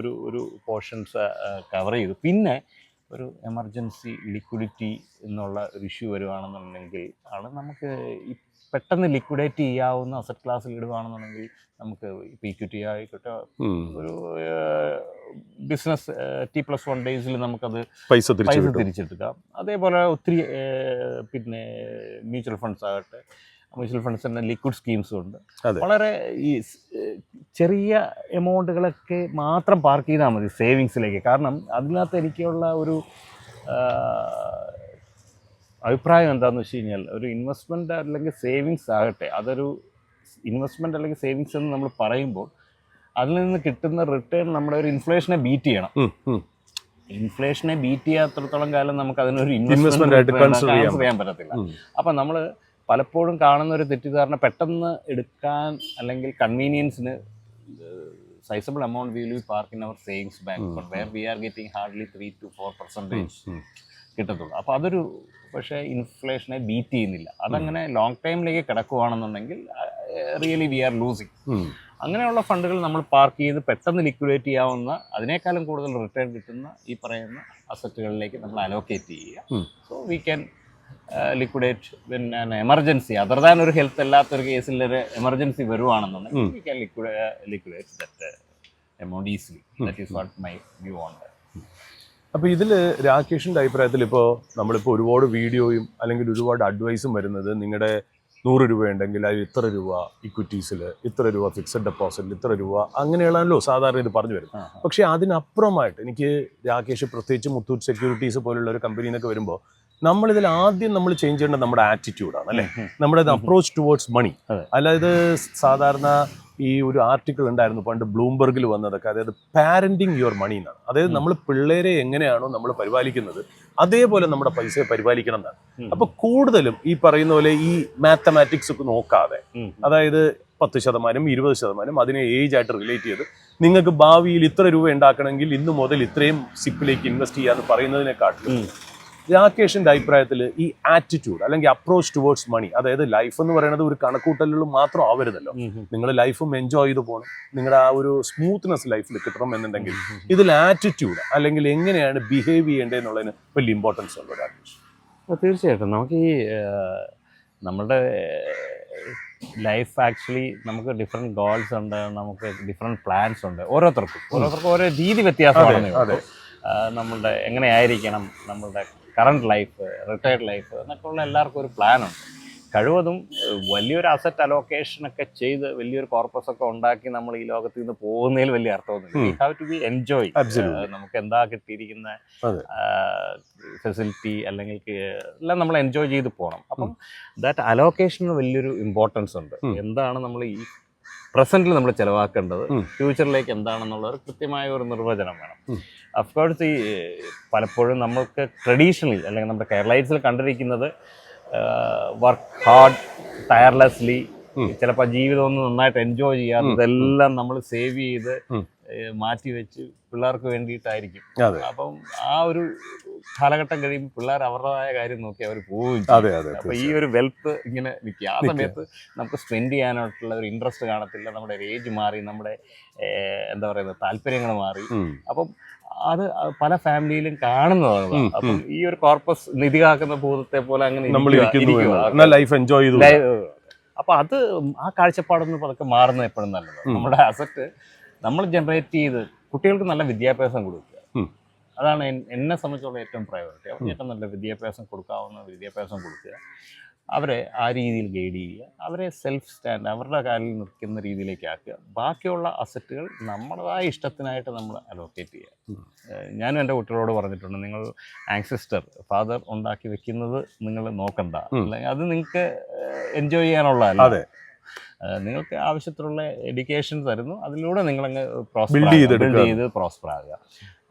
ഒരു പോർഷൻസ് കവർ ചെയ്തു. പിന്നെ ഒരു എമർജൻസി ലിക്വിഡിറ്റി എന്നുള്ള ഒരു ഇഷ്യൂ വരുവാണെന്നുണ്ടെങ്കിൽ ആണ് നമുക്ക് ഈ പെട്ടെന്ന് ലിക്വിഡേറ്റ് ചെയ്യാവുന്ന അസറ്റ് ക്ലാസ്സിൽ ഇടുകയാണെന്നുണ്ടെങ്കിൽ നമുക്ക് ഇക്വിറ്റി ആയിക്കോട്ടെ ഒരു ബിസിനസ് T+1 ഡേയ്സിൽ നമുക്കത് പൈസ തിരിച്ചെടുക്കാം. അതേപോലെ ഒത്തിരി പിന്നെ മ്യൂച്വൽ ഫണ്ട്സ് ആകട്ടെ, മ്യൂച്വൽ ഫണ്ട്സിൻ്റെ ലിക്വിഡ് സ്കീംസും ഉണ്ട്. വളരെ ഈ ചെറിയ എമൗണ്ടുകളൊക്കെ മാത്രം പാർക്ക് ചെയ്താൽ മതി സേവിങ്സിലേക്ക്. കാരണം അതിനകത്ത് എനിക്കുള്ള ഒരു അഭിപ്രായം എന്താണെന്ന് വെച്ച് കഴിഞ്ഞാൽ, ഒരു ഇൻവെസ്റ്റ്മെൻറ്റ് അല്ലെങ്കിൽ സേവിങ്സ് ആകട്ടെ, അതൊരു ഇൻവെസ്റ്റ്മെൻറ്റ് അല്ലെങ്കിൽ സേവിങ്സ് എന്ന് നമ്മൾ പറയുമ്പോൾ അതിൽ നിന്ന് കിട്ടുന്ന റിട്ടേൺ നമ്മുടെ ഒരു ഇൻഫ്ലേഷനെ ബീറ്റ് ചെയ്യണം. ഇൻഫ്ലേഷനെ ബീറ്റ് ചെയ്യാത്തിടത്തോളം കാലം നമുക്ക് അതിനൊരു Investment ആയിട്ട് consider ചെയ്യാൻ പറ്റത്തില്ല. അപ്പം നമ്മൾ പലപ്പോഴും കാണുന്ന ഒരു തെറ്റിദ്ധാരണ, പെട്ടെന്ന് എടുക്കാൻ അല്ലെങ്കിൽ കൺവീനിയൻസിന് sizeable amount will be park in our savings bank where we are getting hardly 3 to 4% കിട്ടത്തുള്ളൂ. അപ്പോൾ അതൊരു പക്ഷേ ഇൻഫ്ലേഷനെ ബീറ്റ് ചെയ്യുന്നില്ല. അതങ്ങനെ ലോങ് ടൈമിലേക്ക് കിടക്കുകയാണെന്നുണ്ടെങ്കിൽ റിയലി വി ആർ ലൂസിങ്. അങ്ങനെയുള്ള ഫണ്ടുകൾ നമ്മൾ പാർക്ക് ചെയ്ത് പെട്ടെന്ന് ലിക്വിഡേറ്റ് ചെയ്യാവുന്ന, അതിനേക്കാളും കൂടുതൽ റിട്ടേൺ കിട്ടുന്ന ഈ പറയുന്ന അസറ്റുകളിലേക്ക് നമ്മൾ അലോക്കേറ്റ് ചെയ്യുക. സോ വി ക്യാൻ ലിക്വിഡേറ്റ് പിന്നെ എമർജൻസി അതർ ദാൻ ഒരു ഹെൽത്ത് അല്ലാത്തൊരു കേസിൽ ഒരു എമർജൻസി വരുവാണെന്നുണ്ടെങ്കിൽ we can liquidate that amount easily. That is what my view on that. അപ്പോൾ ഇതിൽ രാകേഷിൻ്റെ അഭിപ്രായത്തിൽ ഇപ്പോൾ നമ്മളിപ്പോൾ ഒരുപാട് വീഡിയോയും അല്ലെങ്കിൽ ഒരുപാട് അഡ്വൈസും വരുന്നത് നിങ്ങളുടെ 100 രൂപ ഉണ്ടെങ്കിൽ അതിൽ ഇത്ര രൂപ ഇക്വിറ്റീസിൽ, ഇത്ര രൂപ ഫിക്സഡ് ഡെപ്പോസിറ്റിൽ, ഇത്ര രൂപ, അങ്ങനെയാണല്ലോ സാധാരണ ഇത് പറഞ്ഞു വരും. പക്ഷേ അതിനപ്പുറമായിട്ട് എനിക്ക് രാകേഷ് പ്രത്യേകിച്ച് മുത്തൂറ്റ് സെക്യൂരിറ്റീസ് പോലുള്ള ഒരു കമ്പനിയിൽ നിന്നൊക്കെ വരുമ്പോൾ നമ്മളിതിൽ ആദ്യം നമ്മൾ ചേഞ്ച് ചെയ്യേണ്ടത് നമ്മുടെ ആറ്റിറ്റ്യൂഡാണ്, അല്ലേ? നമ്മുടെ അപ്രോച്ച് ടുവേർഡ്സ് മണി. അതായത് സാധാരണ ഈ ഒരു ആർട്ടിക്കിൾ ഉണ്ടായിരുന്നു പണ്ട് ബ്ലൂംബർഗിൽ വന്നതൊക്കെ, അതായത് പാരന്റിങ് യുവർ മണി എന്നാണ്. അതായത് നമ്മൾ പിള്ളേരെ എങ്ങനെയാണോ നമ്മൾ പരിപാലിക്കുന്നത് അതേപോലെ നമ്മുടെ പൈസയെ പരിപാലിക്കണം എന്നാണ്. അപ്പൊ കൂടുതലും ഈ പറയുന്ന പോലെ ഈ മാത്തമാറ്റിക്സ് ഒക്കെ നോക്കാതെ, അതായത് 10%, 20% അതിനെ ഏജ് ആയിട്ട് റിലേറ്റ് ചെയ്ത് നിങ്ങൾക്ക് ഭാവിയിൽ ഇത്ര രൂപ ഉണ്ടാക്കണമെങ്കിൽ ഇന്ന് മുതൽ ഇത്രയും സിപ്പിലേക്ക് ഇൻവെസ്റ്റ് ചെയ്യാന്ന് പറയുന്നതിനെക്കാട്ടിലും രാകേഷിന്റെ അഭിപ്രായത്തിൽ ഈ ആറ്റിറ്റ്യൂഡ് അല്ലെങ്കിൽ അപ്രോച്ച് ടുവേർഡ്സ് മണി, അതായത് ലൈഫ് എന്ന് പറയുന്നത് ഒരു കണക്കൂട്ടലുകൾ മാത്രം ആവരുതല്ലോ. നിങ്ങൾ ലൈഫും എൻജോയ് ചെയ്ത് പോകണം, നിങ്ങളുടെ ആ ഒരു സ്മൂത്ത്നെസ് ലൈഫിൽ കിട്ടണം എന്നുണ്ടെങ്കിൽ ഇതിൽ ആറ്റിറ്റ്യൂഡ് അല്ലെങ്കിൽ എങ്ങനെയാണ് ബിഹേവ് ചെയ്യേണ്ടതെന്നുള്ളതിന് വലിയ ഇമ്പോർട്ടൻസ് ഉണ്ട് രാകേഷ്. തീർച്ചയായിട്ടും നമുക്ക് ഈ നമ്മുടെ ലൈഫ് ആക്ച്വലി നമുക്ക് ഡിഫറെൻറ്റ് ഗോൾസ് ഉണ്ട്, നമുക്ക് ഡിഫറെൻറ്റ് പ്ലാൻസ് ഉണ്ട്. ഓരോരുത്തർക്കും ഓരോ രീതി വ്യത്യാസമാണ്. നമ്മളുടെ എങ്ങനെയായിരിക്കണം നമ്മളുടെ കറണ്ട് ലൈഫ്, റിട്ടയർഡ് ലൈഫ് എന്നൊക്കെ ഉള്ള എല്ലാവർക്കും ഒരു പ്ലാനുണ്ട്. കഴിവതും വലിയൊരു അസറ്റ് അലോക്കേഷനൊക്കെ ചെയ്ത് വലിയൊരു കോർപ്പസ് ഒക്കെ ഉണ്ടാക്കി നമ്മൾ ഈ ലോകത്തിൽ നിന്ന് പോകുന്നതിൽ വലിയ അർത്ഥമൊന്നുമില്ല. We have to be enjoy. നമുക്ക് എന്താ കിട്ടിയിരിക്കുന്ന ഫെസിലിറ്റി അല്ലെങ്കിൽ എല്ലാം നമ്മൾ എൻജോയ് ചെയ്ത് പോകണം. അപ്പം ദാറ്റ് അലോക്കേഷന് വലിയൊരു ഇമ്പോർട്ടൻസ് ഉണ്ട്. എന്താണ് നമ്മൾ ഈ പ്രസന്റിൽ നമ്മൾ ചിലവാക്കേണ്ടത്, ഫ്യൂച്ചറിലേക്ക് എന്താണെന്നുള്ള ഒരു കൃത്യമായ ഒരു നിർവചനം വേണം. അഫ്കോഴ്സ് ഈ പലപ്പോഴും നമ്മൾക്ക് ട്രഡീഷണലി അല്ലെങ്കിൽ നമ്മുടെ കേരളൈറ്റ്സിൽ കണ്ടിരിക്കുന്നത് വർക്ക് ഹാർഡ് ടയർലെസ്ലി, ചിലപ്പോൾ ജീവിതം ഒന്ന് നന്നായിട്ട് എൻജോയ് ചെയ്യാതെ ഇതെല്ലാം നമ്മൾ സേവ് ചെയ്ത് മാറ്റി വെച്ച് പിള്ളേർക്ക് വേണ്ടിയിട്ടായിരിക്കും. അപ്പം ആ ഒരു കാലഘട്ടം കഴിയുമ്പോൾ പിള്ളേർ അവരുടേതായ കാര്യം നോക്കി അവർ പോവുകയും ചെയ്യും. അപ്പോൾ ഈ ഒരു വെൽത്ത് ഇങ്ങനെ നിൽക്കുക. ആ സമയത്ത് നമുക്ക് സ്പെൻഡ് ചെയ്യാനായിട്ടുള്ള ഒരു ഇൻട്രസ്റ്റ് കാണത്തില്ല. നമ്മുടെ ഏജ് മാറി, നമ്മുടെ എന്താ പറയുന്നത് താല്പര്യങ്ങൾ മാറി. അപ്പം അത് പല ഫാമിലിയിലും കാണുന്നതാണ്. അപ്പം ഈ ഒരു കോർപ്പസ് നിധി കാക്കുന്ന ഭൂതത്തെ പോലെ അങ്ങനെ ലൈഫ് എൻജോയ് ചെയ്തു. അപ്പൊ അത് ആ കാഴ്ചപ്പാടൊന്നും പതുക്കെ മാറുന്നത് എപ്പോഴും നല്ലത്. നമ്മുടെ അസറ്റ് നമ്മൾ ജനറേറ്റ് ചെയ്ത് കുട്ടികൾക്ക് നല്ല വിദ്യാഭ്യാസം കൊടുക്കുക. അതാണ് എന്നെ സംബന്ധിച്ചുള്ള ഏറ്റവും പ്രയോറിറ്റി. അവർക്ക് ഏറ്റവും നല്ല വിദ്യാഭ്യാസം കൊടുക്കാവുന്ന വിദ്യാഭ്യാസം കൊടുക്കുക, അവരെ ആ രീതിയിൽ ഗൈഡ് ചെയ്യുക, അവരെ സെൽഫ് സ്റ്റാൻഡ് അവരുടെ കാലിൽ നിൽക്കുന്ന രീതിയിലേക്ക് ആക്കുക. ബാക്കിയുള്ള അസറ്റുകൾ നമ്മുടേതായ ഇഷ്ടത്തിനായിട്ട് നമ്മൾ അലോക്കേറ്റ് ചെയ്യുക. ഞാനും എൻ്റെ കുട്ടികളോട് പറഞ്ഞിട്ടുണ്ട്, നിങ്ങൾ ആൻസിസ്റ്റർ ഫാദർ ഉണ്ടാക്കി വെക്കുന്നത് നിങ്ങൾ നോക്കണ്ട, അല്ലെങ്കിൽ അത് നിങ്ങൾക്ക് എൻജോയ് ചെയ്യാനുള്ളതല്ല. നിങ്ങൾക്ക് ആവശ്യത്തിലുള്ള എഡ്യൂക്കേഷൻ തരുന്നു, അതിലൂടെ നിങ്ങളങ്ങ് ബിൽഡ് ചെയ്ത് പ്രോസ്പർ ആകുക.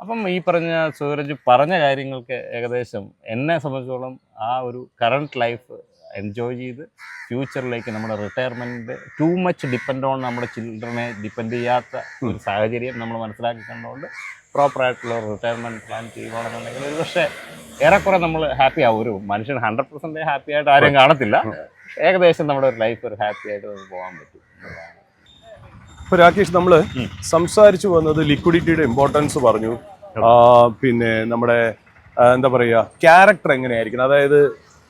അപ്പം ഈ പറഞ്ഞ സൂരജ് പറഞ്ഞ കാര്യങ്ങൾക്ക് ഏകദേശം എന്നെ സംബന്ധിച്ചോളം ആ ഒരു കറണ്ട് ലൈഫ് എൻജോയ് ചെയ്ത് ഫ്യൂച്ചറിലേക്ക് നമ്മുടെ retirement too much depend on നമ്മുടെ ചിൽഡ്രനെ ഡിപ്പെൻഡ് ചെയ്യാത്ത ഒരു സാഹചര്യം നമ്മൾ മനസ്സിലാക്കി കണ്ടുകൊണ്ട് പ്രോപ്പറായിട്ടുള്ള റിട്ടയർമെൻറ്റ് പ്ലാൻ ചെയ്യുകയാണെന്നുണ്ടെങ്കിൽ ഒരു പക്ഷേ ഏറെക്കുറെ നമ്മൾ ഹാപ്പി ആവും. ഒരു മനുഷ്യൻ 100% ഹാപ്പി ആയിട്ട് ആരും കാണത്തില്ല. ഏകദേശം നമ്മുടെ ഒരു ലൈഫ് ഒരു ഹാപ്പി ആയിട്ട് നമുക്ക് പോകാൻ പറ്റും. ഇപ്പോൾ രാകേഷ്, നമ്മൾ സംസാരിച്ചു വന്നത് ലിക്വിഡിറ്റിയുടെ ഇമ്പോർട്ടൻസ് പറഞ്ഞു, പിന്നെ നമ്മുടെ എന്താ പറയുക ക്യാരക്ടർ എങ്ങനെയായിരിക്കണം, അതായത്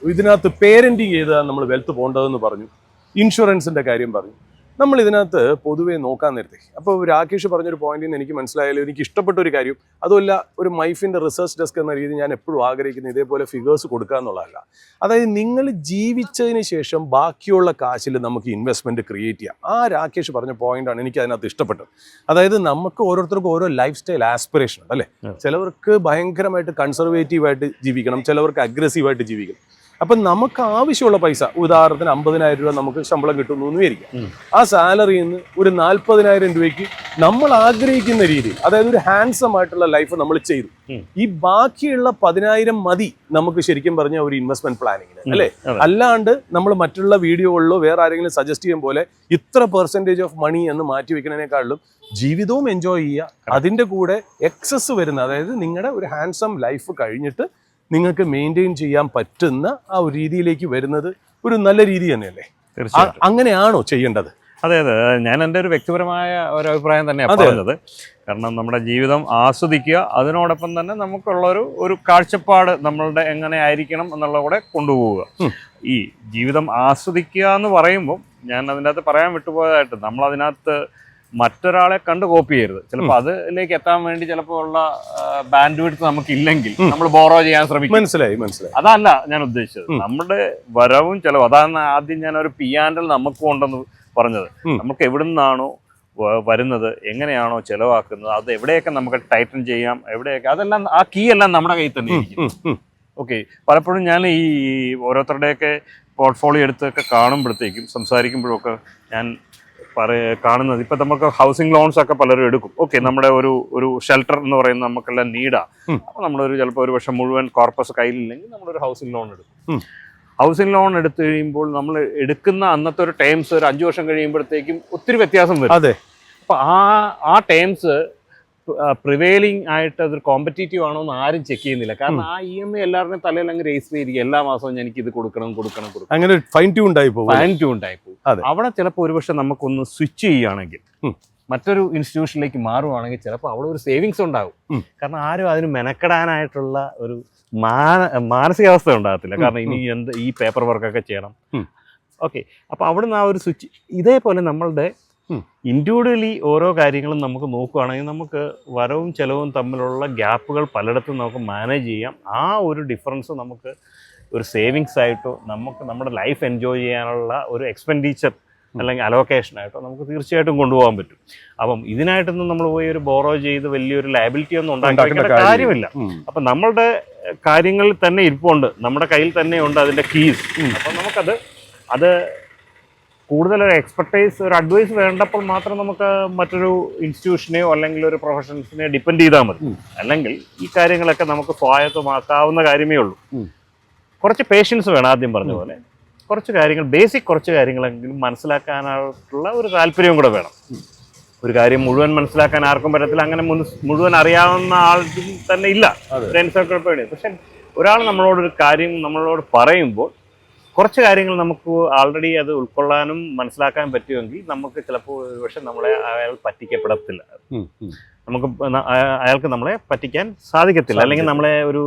ഇതിനകത്ത് പേരൻറ്റിങ് ചെയ്താണ് നമ്മൾ വെൽത്ത് പോകേണ്ടതെന്ന് പറഞ്ഞു, ഇൻഷുറൻസിൻ്റെ കാര്യം പറഞ്ഞു. നമ്മൾ ഇതിനകത്ത് പൊതുവെ നോക്കാൻ നേരത്തെ അപ്പോൾ രാകേഷ് പറഞ്ഞൊരു പോയിന്റിൽ നിന്ന് എനിക്ക് മനസ്സിലായാലും എനിക്ക് ഇഷ്ടപ്പെട്ട ഒരു കാര്യം, അതുമല്ല ഒരു മൈഫിൻ്റെ റിസർച്ച് ഡെസ്ക് എന്ന രീതി ഞാൻ എപ്പോഴും ആഗ്രഹിക്കുന്നത് ഇതേപോലെ ഫിഗേഴ്സ് കൊടുക്കുക എന്നുള്ളതല്ല. അതായത് നിങ്ങൾ ജീവിച്ചതിന് ശേഷം ബാക്കിയുള്ള കാശിൽ നമുക്ക് ഇൻവെസ്റ്റ്മെൻറ്റ് ക്രിയേറ്റ് ചെയ്യാം. ആ രാകേഷ് പറഞ്ഞ പോയിന്റാണ് എനിക്ക് അതിനകത്ത് ഇഷ്ടപ്പെട്ടത്. അതായത് നമുക്ക് ഓരോരുത്തർക്കും ഓരോ ലൈഫ് സ്റ്റൈൽ ആസ്പിറേഷൻ ഉണ്ട്, അല്ലേ? ചിലവർക്ക് ഭയങ്കരമായിട്ട് കൺസർവേറ്റീവായിട്ട് ജീവിക്കണം, ചിലവർക്ക് അഗ്രസീവായിട്ട് ജീവിക്കണം. അപ്പം നമുക്ക് ആവശ്യമുള്ള പൈസ, ഉദാഹരണത്തിന് 50,000 രൂപ നമുക്ക് ശമ്പളം കിട്ടുന്നു എന്ന് വിചാരിക്കാം. ആ സാലറിയിൽ നിന്ന് ഒരു 40,000 രൂപയ്ക്ക് നമ്മൾ ആഗ്രഹിക്കുന്ന രീതിയിൽ, അതായത് ഒരു ഹാൻസം ആയിട്ടുള്ള ലൈഫ് നമ്മൾ ചെയ്തു. ഈ ബാക്കിയുള്ള 10,000 മതി നമുക്ക് ശരിക്കും പറഞ്ഞ ഒരു ഇൻവെസ്റ്റ്മെന്റ് പ്ലാനിങ്ങിന്, അല്ലേ? അല്ലാണ്ട് നമ്മൾ മറ്റുള്ള വീഡിയോകളിലോ വേറെ ആരെങ്കിലും സജസ്റ്റ് ചെയ്യും പോലെ ഇത്ര പെർസെൻറ്റേജ് ഓഫ് മണി എന്ന് മാറ്റി വെക്കുന്നതിനേക്കാളും ജീവിതവും എൻജോയ് ചെയ്യുക, അതിൻ്റെ കൂടെ എക്സസ് വരുന്ന, അതായത് നിങ്ങളുടെ ഒരു ഹാൻസം ലൈഫ് കഴിഞ്ഞിട്ട് നിങ്ങൾക്ക് മെയിൻറ്റെയിൻ ചെയ്യാൻ പറ്റുന്ന ആ ഒരു രീതിയിലേക്ക് വരുന്നത് ഒരു നല്ല രീതി തന്നെയല്ലേ? തീർച്ചയായിട്ടും അങ്ങനെയാണോ ചെയ്യേണ്ടത്? അതെ അതെ, ഞാൻ എൻ്റെ ഒരു വ്യക്തിപരമായ ഒരു അഭിപ്രായം തന്നെയാണ് പറഞ്ഞത്. കാരണം നമ്മുടെ ജീവിതം ആസ്വദിക്കുക, അതിനോടൊപ്പം തന്നെ നമുക്കുള്ളൊരു കാഴ്ചപ്പാട് നമ്മളുടെ എങ്ങനെ ആയിരിക്കണം എന്നുള്ള കൂടെ കൊണ്ടുപോവുക. ഈ ജീവിതം ആസ്വദിക്കുക എന്ന് പറയുമ്പോൾ ഞാൻ അതിൻ്റെ അകത്ത് പറയാൻ വിട്ടുപോയതായിട്ട്, നമ്മളതിനകത്ത് മറ്റൊരാളെ കണ്ട് കോപ്പി ചെയ്യരുത്. ചിലപ്പോൾ അതിലേക്ക് എത്താൻ വേണ്ടി ചിലപ്പോൾ ഉള്ള ബാൻഡ് വിഡ്ത്ത് നമുക്കില്ലെങ്കിൽ നമ്മൾ ബോറോ ചെയ്യാൻ ശ്രമിക്കും. മനസ്സിലായി. അതല്ല ഞാൻ ഉദ്ദേശിച്ചത്. നമ്മുടെ വരവും ചെലവും, അതാണ് ആദ്യം ഞാൻ ഒരു പിയാൻഡൽ നമുക്ക് ഉണ്ടെന്ന് പറഞ്ഞത്. നമുക്ക് എവിടെ നിന്നാണോ വരുന്നത്, എങ്ങനെയാണോ ചെലവാക്കുന്നത്, അത് എവിടെയൊക്കെ നമുക്ക് ടൈറ്റൻ ചെയ്യാം, എവിടെയൊക്കെ, അതെല്ലാം ആ കീ എല്ലാം നമ്മുടെ കയ്യിൽ തന്നെ ഇരിക്കും. ഓക്കെ, പലപ്പോഴും ഞാൻ ഈ ഓരോരുത്തരുടെയൊക്കെ പോർട്ട്ഫോളിയോ എടുത്തൊക്കെ കാണുമ്പോഴത്തേക്കും സംസാരിക്കുമ്പോഴൊക്കെ ഞാൻ കാണുന്നത്, ഇപ്പം നമുക്ക് ഹൗസിംഗ് ലോൺസ് ഒക്കെ പലരും എടുക്കും. ഓക്കെ, നമ്മുടെ ഒരു ഷെൽട്ടർ എന്ന് പറയുന്നത് നമുക്കെല്ലാം നീഡാണ്. അപ്പോൾ നമ്മളൊരു ചിലപ്പോൾ ഒരു വർഷം മുഴുവൻ കോർപ്പസ് കയ്യിലില്ലെങ്കിൽ നമ്മളൊരു ഹൗസിംഗ് ലോൺ എടുക്കും. ഹൗസിംഗ് ലോൺ എടുത്തു കഴിയുമ്പോൾ നമ്മൾ എടുക്കുന്ന അന്നത്തെ ഒരു ടേംസ് ഒരു 5 വർഷം കഴിയുമ്പോഴത്തേക്കും ഒത്തിരി വ്യത്യാസം വരും. അതെ. അപ്പോൾ ആ ടേംസ് പ്രിവെയിലിംഗ് ആയിട്ട് അതൊരു കോമ്പറ്റീറ്റീവ് ആണോ എന്ന് ആരും ചെക്ക് ചെയ്യുന്നില്ല. കാരണം ആ EMI എല്ലാവരുടെയും തലയിൽ അങ്ങ് രജിസ്റ്റർ ചെയ്തിരിക്കും. എല്ലാ മാസവും എനിക്ക് ഇത് കൊടുക്കണം. അങ്ങനെ ഫൈൻ ട്യൂൺഡായി പോകും. അവിടെ ചിലപ്പോൾ ഒരുപക്ഷെ നമുക്കൊന്ന് സ്വിച്ച് ചെയ്യുകയാണെങ്കിൽ, മറ്റൊരു ഇൻസ്റ്റിറ്റ്യൂഷനിലേക്ക് മാറുവാണെങ്കിൽ ചിലപ്പോൾ അവിടെ ഒരു സേവിങ്സ് ഉണ്ടാകും. കാരണം ആരും അതിന് മെനക്കെടാനായിട്ടുള്ള ഒരു മാനസികാവസ്ഥ ഉണ്ടാകത്തില്ല. കാരണം ഇനി ഈ പേപ്പർ വർക്കൊക്കെ ചെയ്യണം. ഓക്കെ, അപ്പോൾ അവിടുന്ന് ആ ഒരു സ്വിച്ച്, ഇതേപോലെ നമ്മളുടെ ഇൻഡിവിജ്വലി ഓരോ കാര്യങ്ങളും നമുക്ക് നോക്കുകയാണെങ്കിൽ നമുക്ക് വരവും ചെലവും തമ്മിലുള്ള ഗ്യാപ്പുകൾ പലയിടത്തും നമുക്ക് മാനേജ് ചെയ്യാം. ആ ഒരു ഡിഫറൻസ് നമുക്ക് ഒരു സേവിങ്സ് ആയിട്ടോ നമുക്ക് നമ്മുടെ ലൈഫ് എൻജോയ് ചെയ്യാനുള്ള ഒരു എക്സ്പെൻഡിച്ചർ അല്ലെങ്കിൽ അലോക്കേഷനായിട്ടോ നമുക്ക് തീർച്ചയായിട്ടും കൊണ്ടുപോകാൻ പറ്റും. അപ്പം ഇതിനായിട്ടൊന്നും നമ്മൾ പോയി ഒരു ബോറോ ചെയ്ത് വലിയൊരു ലയബിലിറ്റി ഒന്നും ഉണ്ടാക്കേണ്ട കാര്യമില്ല. അപ്പം നമ്മളുടെ കാര്യങ്ങളിൽ തന്നെ ഇരിപ്പുണ്ട്, നമ്മുടെ കയ്യിൽ തന്നെ ഉണ്ട് അതിൻ്റെ കീസ്. അപ്പം നമുക്കത് കൂടുതലൊരു എക്സ്പെർട്ടൈസ്, ഒരു അഡ്വൈസ് വേണ്ടപ്പോൾ മാത്രം നമുക്ക് മറ്റൊരു ഇൻസ്റ്റിറ്റ്യൂഷനെയോ അല്ലെങ്കിൽ ഒരു പ്രൊഫഷണൽസിനെയോ ഡിപ്പെൻഡ് ചെയ്താൽ മതി. അല്ലെങ്കിൽ ഈ കാര്യങ്ങളൊക്കെ നമുക്ക് സ്വായത്തമാക്കാവുന്ന കാര്യമേ ഉള്ളൂ. കുറച്ച് പേഷ്യൻസ് വേണം. ആദ്യം പറഞ്ഞ പോലെ കുറച്ച് കാര്യങ്ങൾ, ബേസിക് കുറച്ച് കാര്യങ്ങളെങ്കിലും മനസ്സിലാക്കാനായിട്ടുള്ള ഒരു താല്പര്യവും കൂടെ വേണം. ഒരു കാര്യം മുഴുവൻ മനസ്സിലാക്കാൻ ആർക്കും പറ്റത്തില്ല. അങ്ങനെ മുഴുവൻ അറിയാവുന്ന ആൾ തന്നെ ഇല്ല ഫ്രണ്ട്സൊക്കെ. പക്ഷെ ഒരാൾ നമ്മളോടൊരു കാര്യം നമ്മളോട് പറയുമ്പോൾ കുറച്ച് കാര്യങ്ങൾ നമുക്ക് ആൾറെഡി അത് ഉൾക്കൊള്ളാനും മനസ്സിലാക്കാൻ പറ്റുമെങ്കിൽ നമുക്ക് ചിലപ്പോൾ പക്ഷെ നമ്മളെ അയാൾ പറ്റിക്കപ്പെടത്തില്ല. നമുക്ക് അയാൾക്ക് നമ്മളെ പറ്റിക്കാൻ സാധിക്കത്തില്ല, അല്ലെങ്കിൽ നമ്മളെ ഒരു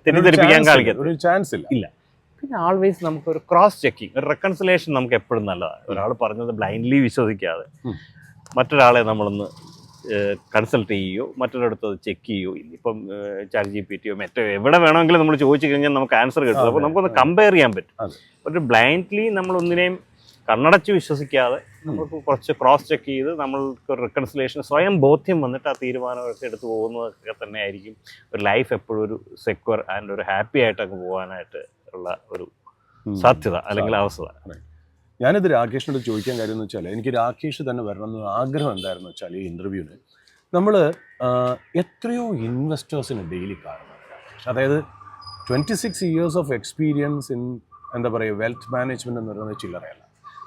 തെറ്റിദ്ധരിപ്പിക്കാൻ ഇല്ല. പിന്നെ ആൾവേസ് നമുക്കൊരു ക്രോസ് ചെക്കിങ്, ഒരു റെക്കൺസിലേഷൻ നമുക്ക് എപ്പോഴും നല്ലതാണ്. ഒരാൾ പറഞ്ഞത് ബ്ലൈൻഡ്ലി വിശ്വസിക്കാതെ മറ്റൊരാളെ നമ്മളൊന്ന് കൺസൾട്ട് ചെയ്യുകയോ മറ്റൊരിടത്ത് അത് ചെക്ക് ചെയ്യുകയോ, ഇപ്പം ChatGPT മറ്റോ എവിടെ വേണമെങ്കിലും നമ്മൾ ചോദിച്ചു കഴിഞ്ഞാൽ നമുക്ക് ആൻസർ കിട്ടും. അപ്പോൾ നമുക്കൊന്ന് കമ്പയർ ചെയ്യാൻ പറ്റും. ഒരു ബ്ലൈൻഡ്ലി നമ്മളൊന്നിനെയും കണ്ണടച്ച് വിശ്വസിക്കാതെ നമുക്ക് കുറച്ച് ക്രോസ് ചെക്ക് ചെയ്ത് നമ്മൾക്ക് റെക്കൺസിലേഷൻ, സ്വയം ബോധ്യം വന്നിട്ട് ആ തീരുമാനമൊക്കെ എടുത്ത് പോകുന്നതൊക്കെ തന്നെ ആയിരിക്കും ഒരു ലൈഫ് എപ്പോഴും ഒരു സെക്യൂർ ആൻഡ് ഒരു ഹാപ്പി ആയിട്ടൊക്കെ പോകാനായിട്ട് ഉള്ള ഒരു സാധ്യത അല്ലെങ്കിൽ അവസ്ഥ. ഞാനിത് രാകേഷിനോട് ചോദിക്കാൻ കാര്യം എന്ന് വെച്ചാൽ, എനിക്ക് രാകേഷ് തന്നെ വരണം എന്ന് ആഗ്രഹം എന്തായിരുന്നു വെച്ചാൽ, ഈ ഇൻ്റർവ്യൂവിന് നമ്മൾ എത്രയോ ഇൻവെസ്റ്റേഴ്സിന് ഡെയിലി കാണുന്നുണ്ട്. അതായത് 26 years ഓഫ് എക്സ്പീരിയൻസ് ഇൻ, എന്താ പറയുക, വെൽത്ത് മാനേജ്മെൻറ്റ് എന്ന് പറയുന്നത് ചില്ലറയല്ല.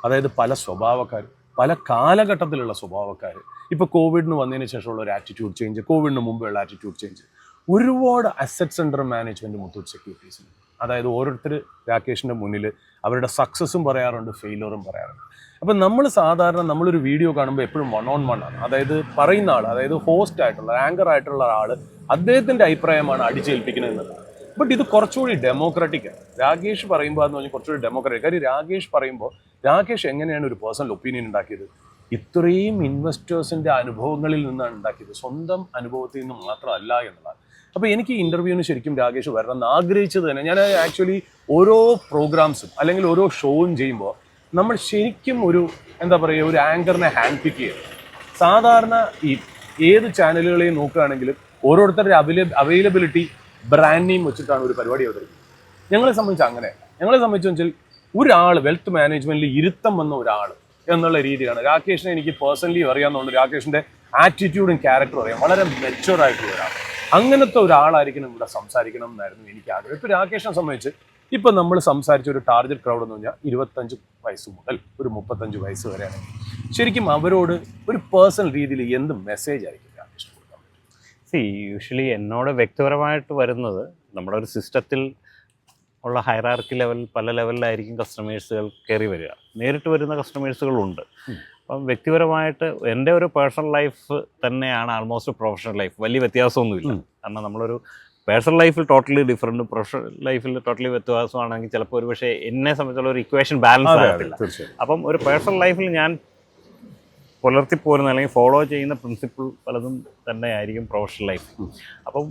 അതായത് പല സ്വഭാവക്കാർ, പല കാലഘട്ടത്തിലുള്ള സ്വഭാവക്കാർ, ഇപ്പോൾ കോവിഡിന് വന്നതിന് ശേഷമുള്ള ഒരു ആറ്റിറ്റ്യൂഡ് ചേഞ്ച്, കോവിഡിന് മുമ്പുള്ള ആറ്റിറ്റ്യൂഡ് ചേഞ്ച്, ഒരുപാട് അസറ്റ്സ് അണ്ടർ മാനേജ്മെൻറ്റ് മുത്തൂറ്റ് സെക്യൂരിറ്റീസിന്. അതായത് ഓരോരുത്തർ രാകേഷിൻ്റെ മുന്നിൽ അവരുടെ സക്സസ്സും പറയാറുണ്ട്, ഫെയിലറും പറയാറുണ്ട്. അപ്പം നമ്മൾ സാധാരണ നമ്മളൊരു വീഡിയോ കാണുമ്പോൾ എപ്പോഴും 1-on-1 ആണ്. അതായത് പറയുന്ന ആൾ, അതായത് ഹോസ്റ്റ് ആയിട്ടുള്ള, ആങ്കർ ആയിട്ടുള്ള ആൾ അദ്ദേഹത്തിൻ്റെ അഭിപ്രായമാണ് അടിച്ചേൽപ്പിക്കുന്നത് എന്നുള്ളത്. ബട്ട് ഇത് കുറച്ചുകൂടി ഡെമോക്രാറ്റിക് ആണ്. രാകേഷ് പറയുമ്പോൾ എന്ന് പറഞ്ഞാൽ കുറച്ചുകൂടി ഡെമോക്രാറ്റിക്. കാര്യം രാകേഷ് പറയുമ്പോൾ രാകേഷ് എങ്ങനെയാണ് ഒരു പേഴ്സണൽ ഒപ്പീനിയൻ ഉണ്ടാക്കിയത്? ഇത്രയും ഇൻവെസ്റ്റേഴ്സിൻ്റെ അനുഭവങ്ങളിൽ നിന്നാണ് ഉണ്ടാക്കിയത്, സ്വന്തം അനുഭവത്തിൽ നിന്ന് മാത്രമല്ല എന്നുള്ളതാണ്. അപ്പോൾ എനിക്ക് ഈ ഇൻ്റർവ്യൂവിന് ശരിക്കും രാകേഷ് വരണം എന്ന് ആഗ്രഹിച്ചത് തന്നെ. ഞാൻ ആക്ച്വലി ഓരോ പ്രോഗ്രാംസും അല്ലെങ്കിൽ ഓരോ ഷോയും ചെയ്യുമ്പോൾ നമ്മൾ ശരിക്കും ഒരു, എന്താ പറയുക, ഒരു ആങ്കറിനെ ഹാൻഡ് പിക്ക് ചെയ്യണം. സാധാരണ ഈ ഏത് ചാനലുകളെയും നോക്കുകയാണെങ്കിലും ഓരോരുത്തരുടെ അവൈലബിലിറ്റി, ബ്രാൻഡ് നെയിം വെച്ചിട്ടാണ് ഒരു പരിപാടി അവതരിപ്പിക്കുന്നത്. ഞങ്ങളെ സംബന്ധിച്ച് അങ്ങനെയല്ല. ഞങ്ങളെ സംബന്ധിച്ച് വെച്ചാൽ ഒരാൾ വെൽത്ത് മാനേജ്മെന്റിൽ ഇരുത്തം വന്ന ഒരാൾ എന്നുള്ള രീതിയാണ്. രാകേഷിനെ എനിക്ക് പേഴ്സണലി അറിയാമെന്നുള്ളൂ. രാകേഷിന്റെ ആറ്റിറ്റ്യൂഡും ക്യാരക്ടറും അറിയാം. വളരെ മെച്ചുവർ ആയിട്ടുള്ള ഒരാൾ. അങ്ങനത്തെ ഒരാളായിരിക്കണം ഇവിടെ സംസാരിക്കണം എന്നായിരുന്നു എനിക്ക് ആഗ്രഹം. ഇപ്പൊ രാകേഷിനെ സംബന്ധിച്ച് ഇപ്പൊ നമ്മൾ സംസാരിച്ച ഒരു ടാർഗറ്റ് ക്രൗഡ് എന്ന് പറഞ്ഞാൽ 25 വയസ്സ് മുതൽ ഒരു 35 വയസ്സ് വരെയാണ്. ശരിക്കും അവരോട് ഒരു പേഴ്സണൽ രീതിയിൽ എന്ത് മെസ്സേജ് ആയിരിക്കും രാകേഷ് കൊടുക്കാൻ പറ്റും? യൂഷ്വലി എന്നോട് വ്യക്തിപരമായിട്ട് വരുന്നത് നമ്മുടെ ഒരു സിസ്റ്റത്തിൽ ഉള്ള ഹൈറാർക്കി ലെവൽ പല ലെവലിലായിരിക്കും കസ്റ്റമേഴ്സുകൾ കയറി വരിക. നേരിട്ട് വരുന്ന കസ്റ്റമേഴ്സുകളുണ്ട്. അപ്പം വ്യക്തിപരമായിട്ട് എൻ്റെ ഒരു പേഴ്സണൽ ലൈഫ് തന്നെയാണ് ആൾമോസ്റ്റ് പ്രൊഫഷണൽ ലൈഫ്. വലിയ വ്യത്യാസമൊന്നുമില്ല. കാരണം നമ്മളൊരു പേഴ്സണൽ ലൈഫിൽ ടോട്ടലി ഡിഫറെൻറ്റ്, പ്രൊഫഷണൽ ലൈഫിൽ ടോട്ടലി വ്യത്യാസമാണെങ്കിൽ ചിലപ്പോൾ ഒരു പക്ഷേ എന്നെ സംബന്ധിച്ചുള്ള ഒരു ഇക്വേഷൻ ബാലൻസ് ആകത്തില്ല. അപ്പം ഒരു പേഴ്സണൽ ലൈഫിൽ ഞാൻ പുലർത്തിപ്പോരുന്ന അല്ലെങ്കിൽ ഫോളോ ചെയ്യുന്ന പ്രിൻസിപ്പിൾ പലതും തന്നെയായിരിക്കും പ്രൊഫഷണൽ ലൈഫ്. അപ്പം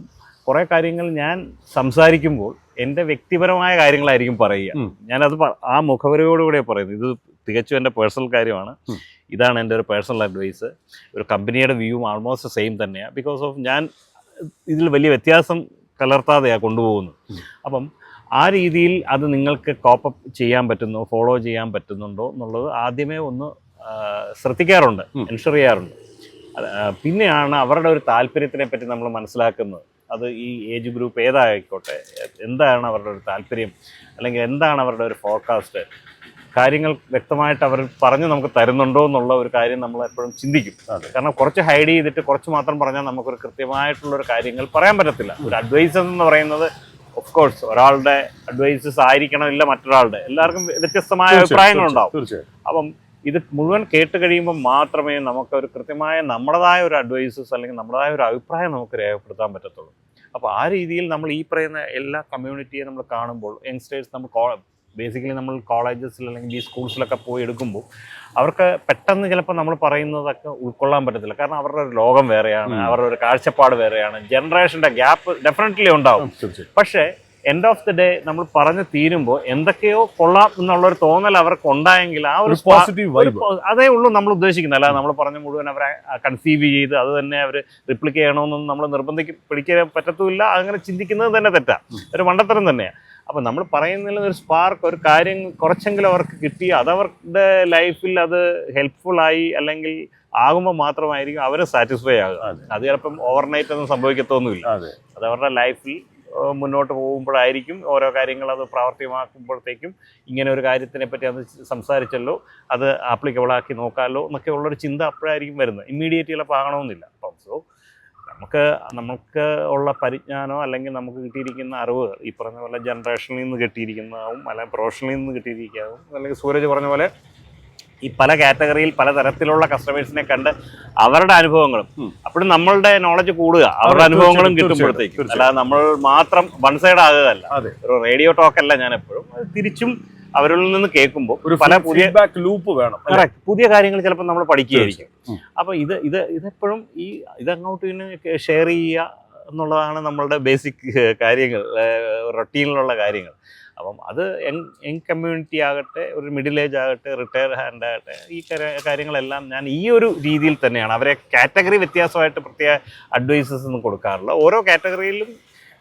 കുറേ കാര്യങ്ങൾ ഞാൻ സംസാരിക്കുമ്പോൾ എൻ്റെ വ്യക്തിപരമായ കാര്യങ്ങളായിരിക്കും പറയുക. ഞാനത് ആ മുഖവരയോടുകൂടെ പറയുന്നത്. ഇത് തികച്ചും എൻ്റെ പേഴ്സണൽ കാര്യമാണ്. ഇതാണ് എൻ്റെ ഒരു പേഴ്സണൽ അഡ്വൈസ്. ഒരു കമ്പനിയുടെ വ്യൂവും ആൾമോസ്റ്റ് സെയിം തന്നെയാണ്. ബിക്കോസ് ഓഫ് ഞാൻ ഇതിൽ വലിയ വ്യത്യാസം കലർത്താതെയാണ് കൊണ്ടുപോകുന്നത്. അപ്പം ആ രീതിയിൽ അത് നിങ്ങൾക്ക് കോപ്പപ്പ് ചെയ്യാൻ പറ്റുന്നോ, ഫോളോ ചെയ്യാൻ പറ്റുന്നുണ്ടോ എന്നുള്ളത് ആദ്യമേ ഒന്ന് ശ്രദ്ധിക്കാറുണ്ട്, എൻഷുർ ചെയ്യാറുണ്ട്. പിന്നെയാണ് അവരുടെ ഒരു താല്പര്യത്തിനെ പറ്റി നമ്മൾ മനസ്സിലാക്കുന്നത്. അത് ഈ ഏജ് ഗ്രൂപ്പ് ഏതായിക്കോട്ടെ, എന്താണ് അവരുടെ ഒരു താല്പര്യം, അല്ലെങ്കിൽ എന്താണ് അവരുടെ ഒരു ഫോർകാസ്റ്റ്, കാര്യങ്ങൾ വ്യക്തമായിട്ട് അവർ പറഞ്ഞ് നമുക്ക് തരുന്നുണ്ടോ എന്നുള്ള ഒരു കാര്യം നമ്മൾ എപ്പോഴും ചിന്തിക്കും. കാരണം കുറച്ച് ഹൈഡ് ചെയ്തിട്ട് കുറച്ച് മാത്രം പറഞ്ഞാൽ നമുക്കൊരു കൃത്യമായിട്ടുള്ളൊരു കാര്യങ്ങൾ പറയാൻ പറ്റത്തില്ല. ഒരു അഡ്വൈസ് എന്ന് പറയുന്നത് ഓഫ് കോഴ്സ് ഒരാളുടെ അഡ്വൈസസ് ആയിരിക്കണമില്ല മറ്റൊരാളുടെ. എല്ലാവർക്കും വ്യത്യസ്തമായ അഭിപ്രായങ്ങളുണ്ടാവും. അപ്പം ഇത് മുഴുവൻ കേട്ട് കഴിയുമ്പോൾ മാത്രമേ നമുക്കൊരു കൃത്യമായ നമ്മുടേതായ ഒരു അഡ്വൈസസ് അല്ലെങ്കിൽ നമ്മുടേതായ ഒരു അഭിപ്രായം നമുക്ക് രേഖപ്പെടുത്താൻ പറ്റത്തുള്ളൂ. അപ്പോൾ ആ രീതിയിൽ നമ്മൾ ഈ പറയുന്ന എല്ലാ കമ്മ്യൂണിറ്റിയെ നമ്മൾ കാണുമ്പോൾ, യങ്സ്റ്റേഴ്സ് നമ്മൾ ബേസിക്കലി നമ്മൾ കോളേജസിൽ അല്ലെങ്കിൽ ഈ സ്കൂൾസിലൊക്കെ പോയി എടുക്കുമ്പോൾ അവർക്ക് പെട്ടെന്ന് ചിലപ്പോൾ നമ്മൾ പറയുന്നതൊക്കെ ഉൾക്കൊള്ളാൻ പറ്റത്തില്ല. കാരണം അവരുടെ ഒരു ലോകം വേറെയാണ്, അവരുടെ ഒരു കാഴ്ചപ്പാട് വേറെയാണ്, ജനറേഷൻ്റെ ഗ്യാപ്പ് ഡെഫിനറ്റ്ലി ഉണ്ടാവും. പക്ഷേ എൻഡ് ഓഫ് ദി ഡേ നമ്മൾ പറഞ്ഞു തീരുമ്പോൾ എന്തൊക്കെയോ കൊള്ളാം എന്നുള്ളൊരു തോന്നൽ അവർക്ക് ഉണ്ടായെങ്കിൽ ആ ഒരു പോസിറ്റീവ് വൈബ് അതേ ഉള്ളൂ നമ്മൾ ഉദ്ദേശിക്കുന്നത്. അല്ലാതെ നമ്മൾ പറഞ്ഞ മുഴുവൻ അവരെ കൺസീവ് ചെയ്ത് അത് തന്നെ അവർ റിപ്ലിക്ക് ചെയ്യണമെന്നൊന്നും നമ്മൾ പിടിക്കാൻ പറ്റത്തുമില്ല. അങ്ങനെ ചിന്തിക്കുന്നത് തന്നെ തെറ്റാ, ഒരു മണ്ടത്തരം തന്നെയാണ്. അപ്പം നമ്മൾ പറയുന്നതിൽ ഒരു സ്പാർക്ക്, ഒരു കാര്യം കുറച്ചെങ്കിലും അവർക്ക് കിട്ടി അതവരുടെ ലൈഫിൽ അത് ഹെൽപ്ഫുള്ളായി അല്ലെങ്കിൽ ആകുമ്പോൾ മാത്രമായിരിക്കും അവർ സാറ്റിസ്ഫൈ ആകുക. അത് ചിലപ്പം ഓവർനൈറ്റ് ഒന്നും സംഭവിക്കത്തൊന്നുമില്ല. അത് അവരുടെ ലൈഫിൽ മുന്നോട്ട് പോകുമ്പോഴായിരിക്കും ഓരോ കാര്യങ്ങൾ അത് പ്രാവർത്തികമാക്കുമ്പോഴത്തേക്കും ഇങ്ങനെ ഒരു കാര്യത്തിനെ പറ്റി അത് സംസാരിച്ചല്ലോ, അത് ആപ്ലിക്കബിളാക്കി നോക്കാമല്ലോ എന്നൊക്കെ ഉള്ളൊരു ചിന്ത അപ്പോഴായിരിക്കും വരുന്നത്. ഇമ്മീഡിയറ്റ് ചിലപ്പോൾ ആകണമെന്നില്ല. അപ്പം സോ നമുക്ക് ഉള്ള പരിജ്ഞാനമോ അല്ലെങ്കിൽ നമുക്ക് കിട്ടിയിരിക്കുന്ന അറിവ് ഈ പറഞ്ഞ പോലെ ജനറേഷനിൽ നിന്ന് കിട്ടിയിരിക്കുന്നതാവും, അല്ലെങ്കിൽ പ്രൊഫഷനിൽ നിന്ന് കിട്ടിയിരിക്കാവും, അല്ലെങ്കിൽ സൂരജ് പറഞ്ഞ പോലെ ഈ പല കാറ്റഗറിയിൽ പല തരത്തിലുള്ള കസ്റ്റമേഴ്സിനെ കണ്ട് അവരുടെ അനുഭവങ്ങളും അപ്പോഴും നമ്മളുടെ നോളജ് കൂടുക, അവരുടെ അനുഭവങ്ങളും കിട്ടുമ്പോഴത്തേക്കും. അല്ലാതെ നമ്മൾ മാത്രം വൺ സൈഡ് ആകുകയല്ല. ഒരു റേഡിയോ ടോക്കല്ല ഞാൻ എപ്പോഴും, തിരിച്ചും അവരിൽ നിന്ന് കേൾക്കുമ്പോൾ പല പുതിയ ലൂപ്പ് വേണം. പുതിയ കാര്യങ്ങൾ ചിലപ്പോൾ നമ്മൾ പഠിക്കുകയായിരിക്കും. അപ്പൊ ഇതെപ്പോഴും ഇതങ്ങോട്ട് ഷെയർ ചെയ്യുക എന്നുള്ളതാണ് നമ്മളുടെ ബേസിക് കാര്യങ്ങൾ, റൊട്ടീനിലുള്ള കാര്യങ്ങൾ. അപ്പം അത് യങ് കമ്മ്യൂണിറ്റി ആകട്ടെ, ഒരു മിഡിൽ ഏജ് ആകട്ടെ, റിട്ടയർ ഹാൻഡ് ആകട്ടെ, ഈ കാര്യങ്ങളെല്ലാം ഞാൻ ഈ ഒരു രീതിയിൽ തന്നെയാണ്. അവരെ കാറ്റഗറി വ്യത്യാസമായിട്ട് പ്രത്യേക അഡ്വൈസസ് ഒന്നും കൊടുക്കാറില്ല. ഓരോ കാറ്റഗറിയിലും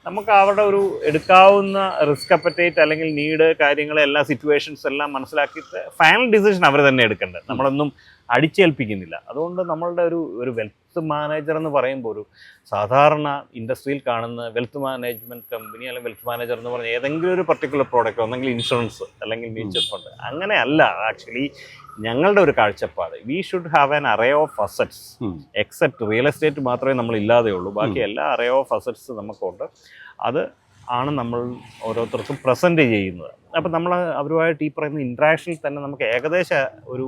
നമുക്ക് അവരുടെ ഒരു എടുക്കാവുന്ന റിസ്ക് അപ്പറ്റൈറ്റ് അല്ലെങ്കിൽ നീഡ്, കാര്യങ്ങൾ, എല്ലാ സിറ്റുവേഷൻസ് എല്ലാം മനസ്സിലാക്കിയിട്ട് ഫൈനൽ ഡിസിഷൻ അവർ തന്നെ എടുക്കേണ്ടത്. നമ്മളൊന്നും അടിച്ചേൽപ്പിക്കുന്നില്ല. അതുകൊണ്ട് നമ്മളുടെ ഒരു വെൽത്ത് മാനേജർ എന്ന് പറയുമ്പോൾ ഒരു സാധാരണ ഇൻഡസ്ട്രിയിൽ കാണുന്ന വെൽത്ത് മാനേജ്മെൻറ്റ് കമ്പനി അല്ലെങ്കിൽ വെൽത്ത് മാനേജർ എന്ന് പറഞ്ഞാൽ ഏതെങ്കിലും ഒരു പർട്ടിക്കുലർ പ്രോഡക്റ്റ്, ഒന്നെങ്കിൽ ഇൻഷുറൻസ് അല്ലെങ്കിൽ മ്യൂച്വൽ ഫണ്ട്, അങ്ങനെയല്ല. ആക്ച്വലി ഞങ്ങളുടെ ഒരു കാഴ്ചപ്പാട്, we should have an array of assets. Except real estate മാത്രമേ നമ്മൾ ഇല്ലാതെ ഉള്ളൂ. ബാക്കി എല്ലാ അറേ ഓഫ് അസറ്റ്സ് നമുക്കുണ്ട്. അത് ആണ് നമ്മൾ ഓരോരുത്തർക്കും പ്രസൻറ്റ് ചെയ്യുന്നത്. അപ്പം നമ്മൾ അവരുമായിട്ട് ഈ പറയുന്ന ഇൻട്രാക്ഷനിൽ തന്നെ നമുക്ക് ഏകദേശം ഒരു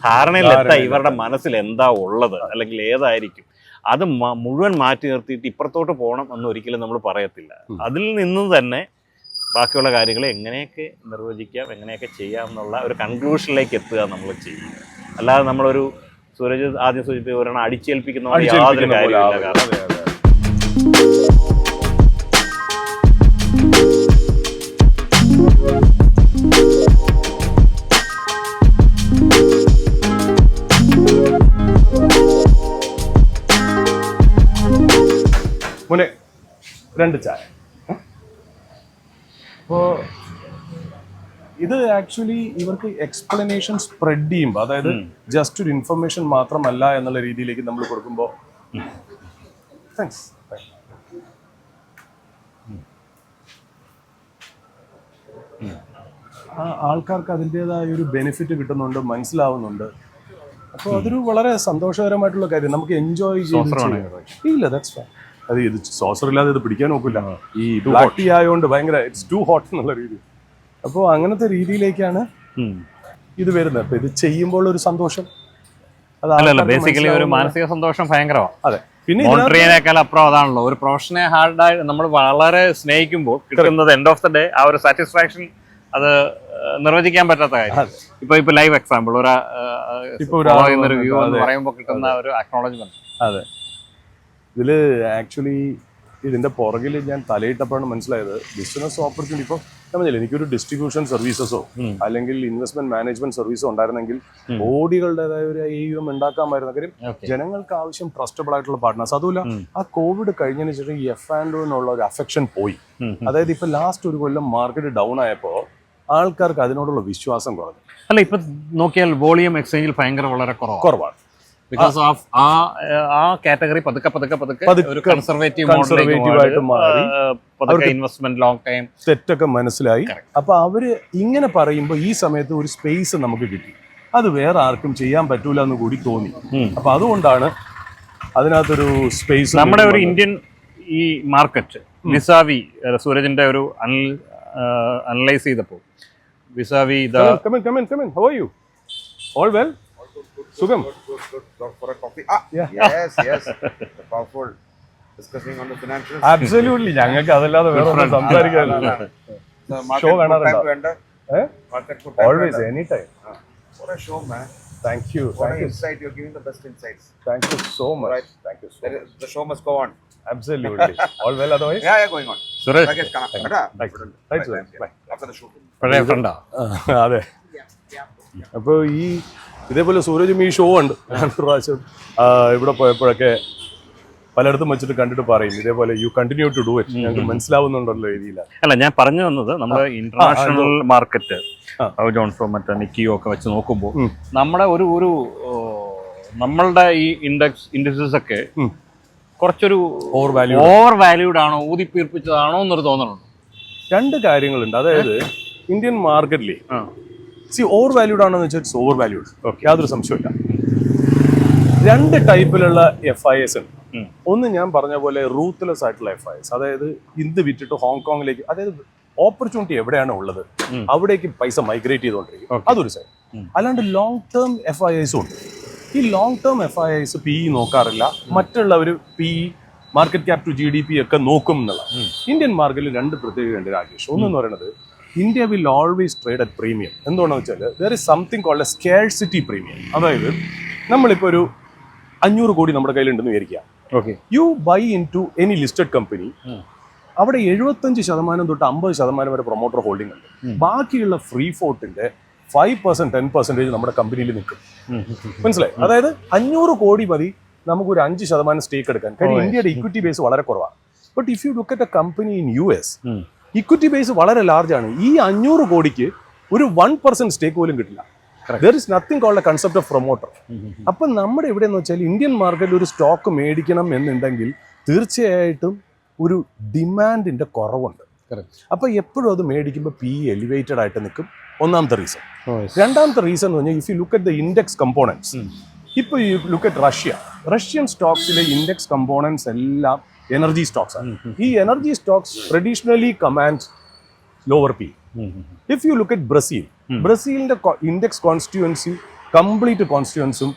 ധാരണയിലെത്താം ഇവരുടെ മനസ്സിൽ എന്താ ഉള്ളത് അല്ലെങ്കിൽ ഏതായിരിക്കും. അത് മുഴുവൻ മാറ്റി നിർത്തിയിട്ട് ഇപ്പുറത്തോട്ട് പോകണം എന്നൊരിക്കലും നമ്മൾ പറയത്തില്ല. അതിൽ നിന്ന് തന്നെ ബാക്കിയുള്ള കാര്യങ്ങൾ എങ്ങനെയൊക്കെ നിർവചിക്കാം, എങ്ങനെയൊക്കെ ചെയ്യാം എന്നുള്ള ഒരു കൺക്ലൂഷനിലേക്ക് എത്തുക നമ്മൾ ചെയ്യുക. അല്ലാതെ നമ്മളൊരു സൂരജ് ആദ്യം സൂചിപ്പിച്ച ഒരെണ്ണം അടിച്ചേൽപ്പിക്കുന്ന യാതൊരു കാര്യമില്ല. കാരണം മുന്നേ 2 ചായ. അപ്പോൾ ഇത് ആക്ച്വലി ഇവർക്ക് എക്സ്പ്ലനേഷൻ സ്പ്രെഡ് ചെയ്യുമ്പോൾ, അതായത് ജസ്റ്റ് ഒരു ഇൻഫർമേഷൻ മാത്രമല്ല എന്നുള്ള രീതിയിലേക്ക് നമ്മൾ കൊടുക്കുമ്പോൾ താങ്ക്സ്, ആ ആൾക്കാർക്ക് അതിൻ്റെതായ ഒരു ബെനിഫിറ്റ് കിട്ടുന്നുണ്ട്, മനസ്സിലാവുന്നുണ്ട്. അപ്പോൾ അതൊരു വളരെ സന്തോഷകരമായിട്ടുള്ള കാര്യം, നമുക്ക് എൻജോയ് ചെയ്ത് ഇല്ല. That's fine. അത് ഇത് സോസർ ഇല്ലാതെ ഇത് പിടിക്കാൻ നോക്കില്ല. ഈ ബ്ലാക്ക് ടീ ആയതുകൊണ്ട് ഭയങ്കര ഇറ്റ്സ് ടു ഹോട്ട് എന്നുള്ള രീതി. അപ്പോൾ അങ്ങനത്തെ രീതിയിലേക്കാണ് ഇത് വരുന്നത്. അപ്പോൾ ഇത് ചെയ്യുമ്പോൾ ഒരു സന്തോഷം, അല്ലല്ല, ബേസിക്കലി ഒരു മാനസിക സന്തോഷം ഭയങ്കരമാണ്. അതെ. പിന്നെ മോണിറ്ററിനേക്കാൾ അപ്പുറം അതാണല്ലോ, ഒരു പ്രൊഫഷനെ ഹാർഡായി നമ്മൾ വളരെ സ്നേഹിക്കുമ്പോൾ കിട്ടുന്നത് എൻഡ് ഓഫ് ദ ഡേ ആ ഒരു സാറ്റിസ്ഫാക്ഷൻ, അത് നിർവചിക്കാൻ പറ്റാത്ത കാര്യം. ഇപ്പൊ ലൈവ് എക്സാമ്പിൾ ഒരു വ്യൂ എന്ന് പറയുമ്പോൾ കിട്ടുന്ന ഒരു അക്നോളജ്മെന്റ്. അതെ. ഇതില് ആക്ച്വലി ഇതിന്റെ പുറകിൽ ഞാൻ തലയിട്ടപ്പോഴാണ് മനസ്സിലായത് ബിസിനസ് ഓപ്പർച്യൂണിറ്റി. ഇപ്പോൾ പറഞ്ഞില്ല, എനിക്കൊരു ഡിസ്ട്രിബ്യൂഷൻ സർവീസസോ അല്ലെങ്കിൽ ഇൻവെസ്റ്റ്മെന്റ് മാനേജ്മെന്റ് സർവീസോ ഉണ്ടായിരുന്നെങ്കിൽ കോടികളുടേതായ ഒരു AUM ഉണ്ടാക്കാമായിരുന്ന കാര്യം. ജനങ്ങൾക്ക് ആവശ്യം ട്രസ്റ്റബിൾ ആയിട്ടുള്ള പാർട്ട്നേഴ്സ്. അതുമില്ല, ആ കോവിഡ് കഴിഞ്ഞതിന് ശേഷം ഈ F&O എന്നുള്ള ഒരു അഫെക്ഷൻ പോയി. അതായത് ഇപ്പൊ ലാസ്റ്റ് ഒരു കൊല്ലം മാർക്കറ്റ് ഡൗൺ ആയപ്പോൾ ആൾക്കാർക്ക് അതിനോടുള്ള വിശ്വാസം കുറഞ്ഞു. അല്ല, ഇപ്പൊ നോക്കിയാൽ വോളിയം എക്സ്ചേഞ്ചിൽ ഭയങ്കര വളരെ കുറവാണ്. ബിക്കോസ് ഓഫ് ആ കാറ്റഗറി പതുക്കെ ഒരു കൺസർവേറ്റീവ് ആയിട്ട് മാറി, ഇൻവെസ്റ്റ്മെന്റ് ലോങ് ടൈം തെറ്റൊക്കെ മനസ്സിലായി. അപ്പൊ അവര് ഇങ്ങനെ പറയുമ്പോൾ ഈ സമയത്ത് ഒരു സ്പേസ് നമുക്ക് കിട്ടി, അത് വേറെ ആർക്കും ചെയ്യാൻ പറ്റൂല എന്ന് കൂടി തോന്നി. അപ്പൊ അതുകൊണ്ടാണ് അതിനകത്തൊരു സ്പേസ്. നമ്മുടെ ഒരു ഇന്ത്യൻ ഈ മാർക്കറ്റ് വിസാവി സൂരജിന്റെ ഒരു അനലൈസ് ചെയ്തപ്പോൾ വിസാവി How are you? All well? Sugam? Good. For a coffee? Yeah. Yes. Powerful. Discussing on the financials. Absolutely. ഞങ്ങൾക്ക് അതല്ലാതെ വേറെ ഒന്നും സംസാരിക്കാനില്ല. The market Show good time കാണാറുണ്ടോ? to enter. Market good time to Always, enter. anytime. What a show, man. Thank you. What an insight. You're giving the best insights. Thank you so much. Right. Thank you so much. The show must go on. Absolutely. All well otherwise? Yeah, going on. Suresh Rakesh, Kana. Right, Suresh. Bye. After the shoot. പഴയ ഫ്രണ്ടാ. അതെ. അപ്പോൾ ഈ ഇതേപോലെ സൂരജും ഈ show ഉണ്ട്. ഞാൻ പ്രാവശ്യം ഇവിടെ പോയപ്പോഴൊക്കെ പലയിടത്തും വെച്ചിട്ട് കണ്ടിട്ട് പറയും ഇതേപോലെ you continue to do it, ഞങ്ങൾക്ക് മനസ്സിലാവുന്നുണ്ടല്ലോ രീതിയിലാണ്. അല്ല, ഞാൻ പറഞ്ഞു വന്നത് നമ്മുടെ ഇന്റർനാഷണൽ മാർക്കറ്റ് ജോൺസോ മറ്റേ നിക്കിയോ ഒക്കെ വെച്ച് നോക്കുമ്പോൾ നമ്മുടെ ഒരു നമ്മളുടെ ഈ ഇൻഡെക്സസ് ഒക്കെ കുറച്ചൊരു ഓവർ വാല്യൂഡ് ആണോ, ഊതിപ്പീർപ്പിച്ചതാണോ എന്നൊരു തോന്നലുണ്ട്. രണ്ട് കാര്യങ്ങളുണ്ട്. അതായത് ഇന്ത്യൻ മാർക്കറ്റിൽ ഓവർ വാല്യൂഡ് ആണോ എന്ന് വെച്ചാൽ ഇറ്റ്സ് ഓവർ വാല്യൂഡ്, യാതൊരു സംശയമില്ല. രണ്ട് ടൈപ്പിലുള്ള FIS ഉണ്ട്. ഒന്ന് ഞാൻ പറഞ്ഞ പോലെ റൂത്ത്ലെസ് ആയിട്ടുള്ള FIS, അതായത് ഇത് വിറ്റിട്ട് ഹോങ്കോങ്ങിലേക്ക്, അതായത് ഓപ്പർച്യൂണിറ്റി എവിടെയാണ് ഉള്ളത് അവിടേക്ക് പൈസ മൈഗ്രേറ്റ് ചെയ്തുകൊണ്ടിരിക്കും, അതൊരു സൈഡ്. അല്ലാണ്ട് ലോങ് ടേം FIS ഉണ്ട്. ഈ ലോങ് ടേം FIS PE നോക്കാറില്ല, മറ്റുള്ളവർ PE market cap to GDP ഒക്കെ നോക്കും എന്നുള്ള. ഇന്ത്യൻ മാർക്കറ്റിൽ രണ്ട് പ്രത്യേകതയുണ്ട് രാകേഷ്. ഒന്നെന്ന് പറയുന്നത് India will always trade at premium. എന്തുകൊണ്ടാണെന്ന് വെച്ചാൽ there is something called a scarcity premium. അതായത് നമ്മളിപ്പോൾ ഒരു 500 കോടി നമ്മുടെ കയ്യിലുണ്ടെന്ന് വിചാരിക്കുക. You buy into any listed company, അവിടെ 75% തൊട്ട് 50% വരെ പ്രൊമോട്ടർ ഹോൾഡിംഗ് ഉണ്ട്. ബാക്കിയുള്ള ഫ്രീ ഫോട്ടിന്റെ 5% 10% നമ്മുടെ കമ്പനിയിൽ നിൽക്കും. മനസ്സിലായി? അതായത് 500 കോടി മതി നമുക്കൊരു 5% സ്റ്റേക്ക് എടുക്കാൻ. കാര്യം ഇന്ത്യയുടെ ഇക്വിറ്റി ബേസ് വളരെ കുറവാണ്. But if you look at a company in US, equity base വളരെ ലാർജ് ആണ്. ഈ 500 കോടിക്ക് ഒരു 1% സ്റ്റേക്ക് പോലും കിട്ടില്ല. There is nothing called a concept of promoter. അപ്പം നമ്മുടെ ഇവിടെ എന്ന് വെച്ചാൽ ഇന്ത്യൻ മാർക്കറ്റിൽ ഒരു സ്റ്റോക്ക് മേടിക്കണം എന്നുണ്ടെങ്കിൽ തീർച്ചയായിട്ടും ഒരു ഡിമാൻഡിന്റെ കുറവുണ്ട്. അപ്പോൾ എപ്പോഴും അത് മേടിക്കുമ്പോൾ PE എലിവേറ്റഡ് ആയിട്ട് നിൽക്കും. ഒന്നാമത്തെ റീസൺ. രണ്ടാമത്തെ റീസൺ എന്ന് പറഞ്ഞാൽ if you look at the index components, ഇപ്പോൾ യു ലുക്ക് അറ്റ് റഷ്യൻ സ്റ്റോക്സിലെ ഇൻഡെക്സ് കമ്പോണൻസ് എല്ലാം എനർജി സ്റ്റോക്സ് ആണ്. ഈ energy stocks traditionally command lower PE. If you look at ബ്രസീലിന്റെ ഇൻഡെക്സ് കോൺസ്റ്റിറ്റ്യുവൻസി കംപ്ലീറ്റ് കോൺസ്റ്റിറ്റ്യുവൻസും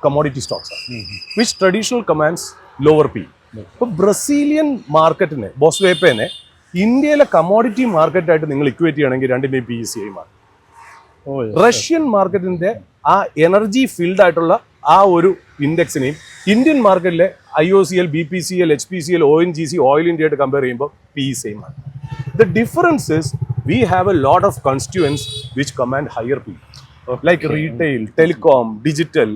കമോഡിറ്റി സ്റ്റോക്സ് ആണ്, which traditional commands lower PE. ഇപ്പൊ Brazilian മാർക്കറ്റിനെ ബോസ്വേപ്പനെ ഇന്ത്യയിലെ കമോഡിറ്റി മാർക്കറ്റായിട്ട് നിങ്ങൾ ഇക്വേറ്റ് ചെയ്യണമെങ്കിൽ രണ്ടിന്റെയും PE സെയിം ആണ്. റഷ്യൻ മാർക്കറ്റിന്റെ ആ എനർജി ഫീൽഡ് ആയിട്ടുള്ള ആ ഒരു ഇൻഡെക്സിനെയും ഇന്ത്യൻ മാർക്കറ്റിലെ IOCL, BPCL, HPCL, ONGC, oil India ആയിട്ട് കമ്പയർ ചെയ്യുമ്പോൾ PE സെയിം ആണ്. The difference is we have a lot of constituents which command higher PE, like retail, telecom, digital,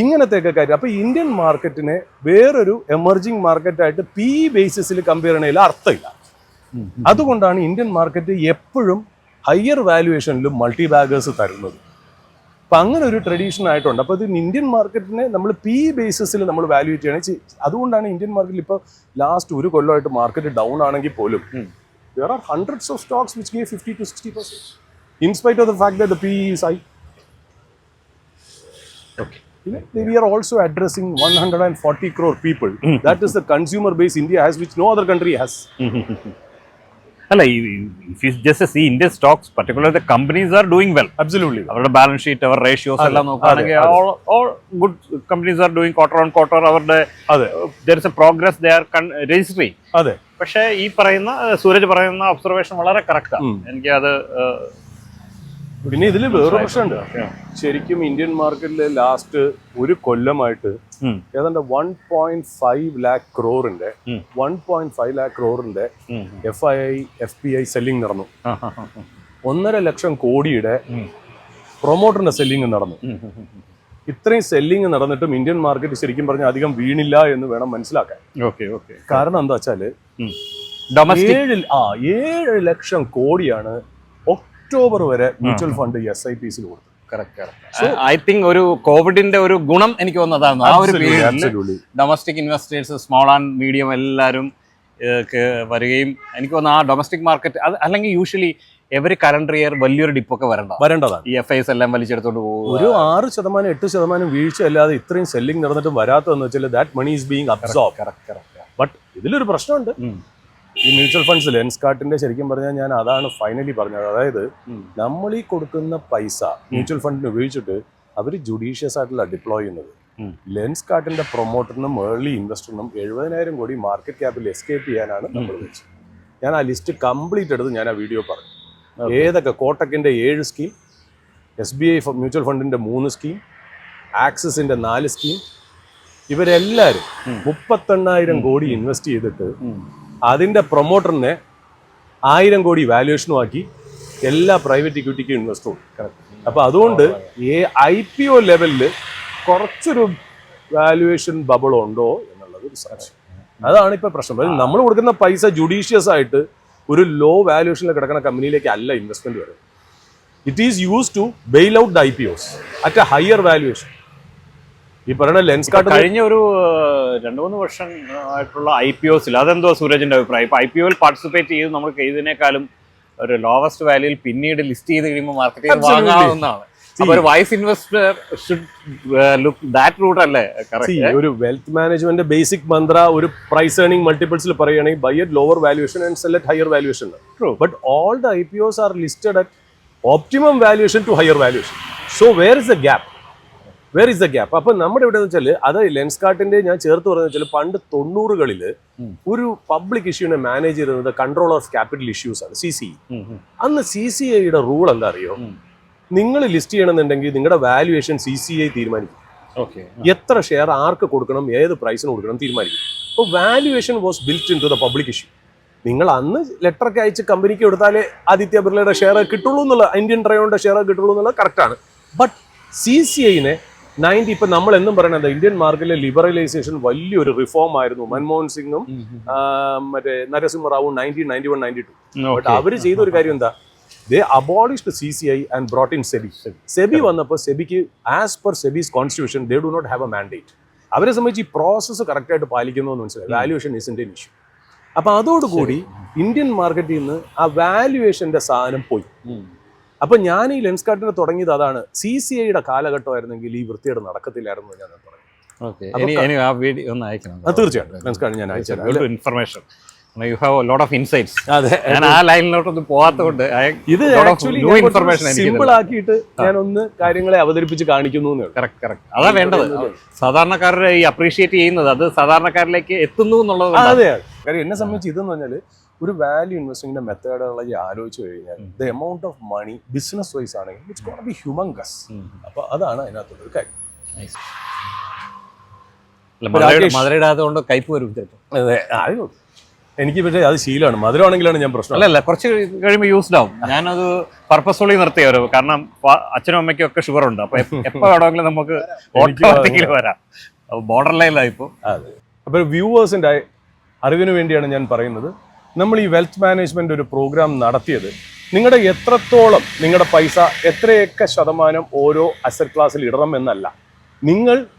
ഇങ്ങനത്തെ ഒക്കെ കാര്യം. അപ്പൊ ഇന്ത്യൻ മാർക്കറ്റിനെ വേറൊരു എമർജിംഗ് മാർക്കറ്റായിട്ട് PE ബേസിസിൽ കമ്പയർ ചെയ്യണതിൽ അർത്ഥമില്ല. അതുകൊണ്ടാണ് ഇന്ത്യൻ മാർക്കറ്റ് എപ്പോഴും ഹയർ വാല്യുവേഷനിലും മൾട്ടി ബാഗേഴ്സ് തരുന്നത്. അപ്പം അങ്ങനെ ഒരു ട്രഡീഷൻ ആയിട്ടുണ്ട്. അപ്പോൾ ഇത് ഇന്ത്യൻ മാർക്കറ്റിനെ നമ്മൾ പി ബേസിസിൽ നമ്മൾ വാല്യൂറ്റ് ചെയ്യണം. അതുകൊണ്ടാണ് ഇന്ത്യൻ മാർക്കറ്റിൽ ഇപ്പോൾ ലാസ്റ്റ് ഒരു കൊല്ലമായിട്ട് മാർക്കറ്റ് ഡൗൺ ആണെങ്കിൽ പോലും there are hundreds of stocks which gave 50 to 60% in spite of the fact that the PE is high. Okay. We are also addressing 140 crore people. That is the consumer base India has, which no other country has. അല്ല, if you just see Indian stocks, particularly the companies are doing well. Absolutely. അവരുടെ balance sheet, അവർ ratios എല്ലാം നോക്കുകയാണെങ്കിൽ all good companies are doing quarter on quarter. അവരുടെ there is a progress they are registering. അതെ. പക്ഷേ ഈ പറയുന്ന സൂരജ് പറയുന്ന observation വളരെ കറക്റ്റാണ്. എനിക്ക് അത് പിന്നെ ഇതിൽ വേറെ പ്രശ്നമുണ്ട്. ശരിക്കും ഇന്ത്യൻ മാർക്കറ്റിലെ ലാസ്റ്റ് ഒരു കൊല്ലമായിട്ട് ഏതാണ്ട് 1.5 lakh crore-ന്റെ 1.5 lakh crore-ന്റെ FII FPI selling നടന്നു. 1.5 ലക്ഷം കോടിയുടെ പ്രൊമോട്ടറിന്റെ സെല്ലിംഗ് നടന്നു. ഇത്രയും സെല്ലിംഗ് നടന്നിട്ടും ഇന്ത്യൻ മാർക്കറ്റ് ശരിക്കും പറഞ്ഞാൽ അധികം വീണില്ല എന്ന് വേണം മനസ്സിലാക്കാൻ. കാരണം എന്താ വെച്ചാല് 7 ലക്ഷം കോടിയാണ് ഒക്ടോബർ വരെ മ്യൂച്വൽ ഫണ്ട് SIPs കൊടുത്തു. ഐ തിങ്ക് ഒരു കോവിഡിന്റെ ഒരു ഗുണം എനിക്ക് തോന്നുന്നതാണ്. ആ ഒരു പീരീഡിൽ domestic investors, small and medium എല്ലാവരും വരികയും എനിക്ക് തോന്നുന്നു ആ ഡൊമസ്റ്റിക് മാർക്കറ്റ് അത് അല്ലെങ്കിൽ യൂഷ്വലി എവറി കലണ്ടർ ഇയർ വലിയൊരു ഡിപ്പൊക്കെ വരേണ്ടതാണ്. ഈ FIs എല്ലാം വലിച്ചെടുത്തോണ്ട് പോകും. ഒരു 6%, 8% വീഴ്ച അല്ലാതെ ഇത്രയും സെല്ലിംഗ് നടന്നിട്ട് വരാത്തതെന്ന് വെച്ചാൽ that money is being absorb. ബട്ട് ഇതിലൊരു പ്രശ്നമുണ്ട്. ഈ മ്യൂച്വൽ ഫണ്ട്സ് ലെൻസ്കാർട്ടിന്റെ ശരിക്കും പറഞ്ഞാൽ ഞാൻ അതാണ് ഫൈനലി പറഞ്ഞത്. അതായത് നമ്മൾ ഈ കൊടുക്കുന്ന പൈസ മ്യൂച്വൽ ഫണ്ടിന് ഉപയോഗിച്ചിട്ട് അവർ ജുഡീഷ്യസ് ആയിട്ടുള്ള ഡിപ്ലോയ് ചെയ്യുന്നത്. ലെൻസ്കാർട്ടിന്റെ പ്രൊമോട്ടറിനും ഏർലി ഇൻവെസ്റ്ററിനും 70,000 കോടി മാർക്കറ്റ് ക്യാപിൽ എസ്കേപ്പ് ചെയ്യാനാണ് നമ്മൾ വെച്ചത്. ഞാൻ ആ ലിസ്റ്റ് കംപ്ലീറ്റ് എടുത്ത് ഞാൻ ആ വീഡിയോ പറഞ്ഞു. ഏതൊക്കെ കോട്ടക്കിന്റെ 7 സ്കീം, SBI മ്യൂച്വൽ ഫണ്ടിന്റെ 3 സ്കീം, ആക്സിസിന്റെ 4 സ്കീം, ഇവരെല്ലാവരും 38,000 കോടി ഇൻവെസ്റ്റ് ചെയ്തിട്ട് അതിന്റെ പ്രൊമോട്ടറിനെ 1000 കോടി വാല്യുവേഷനും ആക്കി എല്ലാ പ്രൈവറ്റ് ഇക്വിറ്റിക്കും ഇൻവെസ്റ്റ് കൊടുക്കും. അപ്പൊ അതുകൊണ്ട് IPO ലെവലിൽ കുറച്ചൊരു വാല്യുവേഷൻ ബബിൾ ഉണ്ടോ എന്നുള്ളത് ഒരു സംശയം. അതാണ് ഇപ്പൊ പ്രശ്നം. നമ്മൾ കൊടുക്കുന്ന പൈസ ജുഡീഷ്യസ് ആയിട്ട് ഒരു ലോ വാല്യുവേഷനിൽ കിടക്കുന്ന കമ്പനിയിലേക്ക് അല്ല ഇൻവെസ്റ്റ്മെന്റ് വരുന്നത്. It is use to bail out the IPOs at a higher valuation. ഈ പറയുന്ന ലെൻസ്കാർട്ട് കഴിഞ്ഞ ഒരു 2-3 വർഷം ആയിട്ടുള്ള IPOs അതെന്തോ സൂരജിന്റെ അഭിപ്രായം? ഇപ്പൊ IPO പാർട്ടിസിപ്പേറ്റ് ചെയ്ത് നമുക്ക് ഇതിനേക്കാളും ഒരു ലോവസ്റ്റ് വാല്യൂയിൽ പിന്നീട് ലിസ്റ്റ് ചെയ്ത് കഴിയുമ്പോൾ മാർക്കറ്റിൽ വാങ്ങാവുന്നതാണ്. ഒരു wise investor should look that route അല്ലേ? ഒരു വെൽത്ത് മാനേജ്മെന്റ് ബേസിക് മന്ത്ര ഒരു പ്രൈസ് ഏർണിംഗ് മൾട്ടിപ്പിൾസിൽ പറയുകയാണെങ്കിൽ buy at lower valuation and sell at higher valuation. But all the IPOs are listed at optimum valuation to higher valuation. So where is the gap? അപ്പൊ നമ്മുടെ ഇവിടെ വെച്ചാൽ അത് ലെൻസ്കാർട്ടിന്റെ ഞാൻ ചേർത്ത് പറയുന്നത് വെച്ചാൽ പണ്ട് 90കളിൽ ഒരു പബ്ലിക് ഇഷ്യൂനെ മാനേജ് ചെയ്യുന്നത് കൺട്രോൾ ഓഫ് ക്യാപിറ്റൽ ഇഷ്യൂസ് ആണ്, CCE. അന്ന് CCIയുടെ റൂൾ എന്താ അറിയോ? നിങ്ങൾ ലിസ്റ്റ് ചെയ്യണമെന്നുണ്ടെങ്കിൽ നിങ്ങളുടെ വാല്യുവേഷൻ CCI തീരുമാനിക്കും. എത്ര ഷെയർ ആർക്ക് കൊടുക്കണം, ഏത് പ്രൈസിന് കൊടുക്കണം തീരുമാനിക്കും. അപ്പോൾ valuation was built in to the public issue. നിങ്ങൾ അന്ന് ലെറ്ററൊക്കെ അയച്ച് കമ്പനിക്ക് കൊടുത്താലേ ആദിത്യ ബിർളയുടെ ഷെയർ കിട്ടുള്ളൂ എന്നുള്ള, ഇന്ത്യൻ ട്രയോണിന്റെ ഷെയർ കിട്ടുള്ളൂ എന്നുള്ളത് കറക്റ്റാണ്. ബട്ട് CCIനെ ഇപ്പൊ നമ്മൾ എന്നും പറയുന്നത് ഇന്ത്യൻ മാർക്കറ്റിലെ ലിബറലൈസേഷൻ വലിയൊരു റിഫോം ആയിരുന്നു. മൻമോഹൻ സിംഗും മറ്റേ നരസിംഹറാവും 1991-92. ബട്ട് അവര് ചെയ്ത ഒരു കാര്യം എന്താ? They abolished the CCI and brought in SEBI. SEBI വന്നപ്പോൾ സെബിക്ക് as per SEBI's constitution they do not have a mandate. അവരെ സംബന്ധിച്ച് ഈ പ്രോസസ്സ് കറക്റ്റായിട്ട് പാലിക്കുന്നു എന്ന് മനസ്സിലായി. Valuation is Indian issue. അപ്പൊ അതോടുകൂടി ഇന്ത്യൻ മാർക്കറ്റിൽ നിന്ന് ആ വാല്യുവേഷന്റെ സാധനം പോയി. അപ്പൊ ഞാൻ ഈ ലെൻസ്കാർട്ടിനെ തുടങ്ങിയത് അതാണ്. CCIയുടെ കാലഘട്ടമായിരുന്നെങ്കിൽ ഈ വൃത്തിയോട് നടക്കത്തില്ലായിരുന്നു ഞാൻ പറഞ്ഞു. തീർച്ചയായിട്ടും ലെൻസ്കാർട്ട് ഞാൻ അയച്ചു information. You have a lot of insights. ഞാൻ ആ ലൈനിലോട്ടൊന്നും പോകാത്തതുകൊണ്ട് ഇത് ആക്ച്വലി സിമ്പിൾ ആക്കിയിട്ട് ഞാൻ ഒന്ന് കാര്യങ്ങളെ അവതരിപ്പിച്ച് കാണിക്കുന്നു. അതാ വേണ്ടത്. സാധാരണക്കാരുടെ ഈ അപ്രീഷിയേറ്റ് ചെയ്യുന്നത് അത് സാധാരണക്കാരിലേക്ക് എത്തുന്നു എന്നുള്ളത്. അതെ, കാര്യം എന്നെ സംബന്ധിച്ച് ഇതെന്ന് പറഞ്ഞാൽ ഒരു വാല്യൂ ഇൻവെസ്റ്റിംഗിന്റെ മെത്തേഡുകളൊക്കെ ആലോചിച്ച് കഴിഞ്ഞാൽ the amount of money business wise ആണെങ്കിൽ ഇറ്റ്സ് ഗോണ ബി ഹ്യൂമങ്കസ്. അപ്പൊ അതാണ് അതിനകത്തുള്ളൊരു കാര്യം. മധുരയിടാത്തതുകൊണ്ട് കയ്പ് വരും. അതെ, എനിക്ക് പക്ഷേ അത് ശീലമാണ്. മധുരമാണെങ്കിലാണ് ഞാൻ പ്രശ്നം. അല്ലല്ല, കുറച്ച് കഴിയുമ്പോൾ യൂസ്ഡ് ആവും. ഞാനത് പർപ്പസ്ഫുള്ളി നിർത്തിയവരോ, കാരണം അച്ഛനും അമ്മയ്ക്കും ഒക്കെ ഷുഗർ ഉണ്ട്. അപ്പൊ എപ്പോ വേണമെങ്കിലും നമുക്ക് ഓട്ടോമാറ്റിക്കലി വരാം. ബോർഡർ ലൈനിലായിപ്പോ. അതെ. അപ്പൊ വ്യൂവേഴ്സിന്റെ അറിവിന് വേണ്ടിയാണ് ഞാൻ പറയുന്നത്. നമ്മൾ ഈ വെൽത്ത് മാനേജ്മെന്റ് ഒരു പ്രോഗ്രാം നടത്തിയത് നിങ്ങളുടെ എത്രത്തോളം നിങ്ങളുടെ പൈസ എത്രയൊക്കെ ശതമാനം ഓരോ അസറ്റ് ക്ലാസ്സിൽ ഇടണം എന്നല്ല,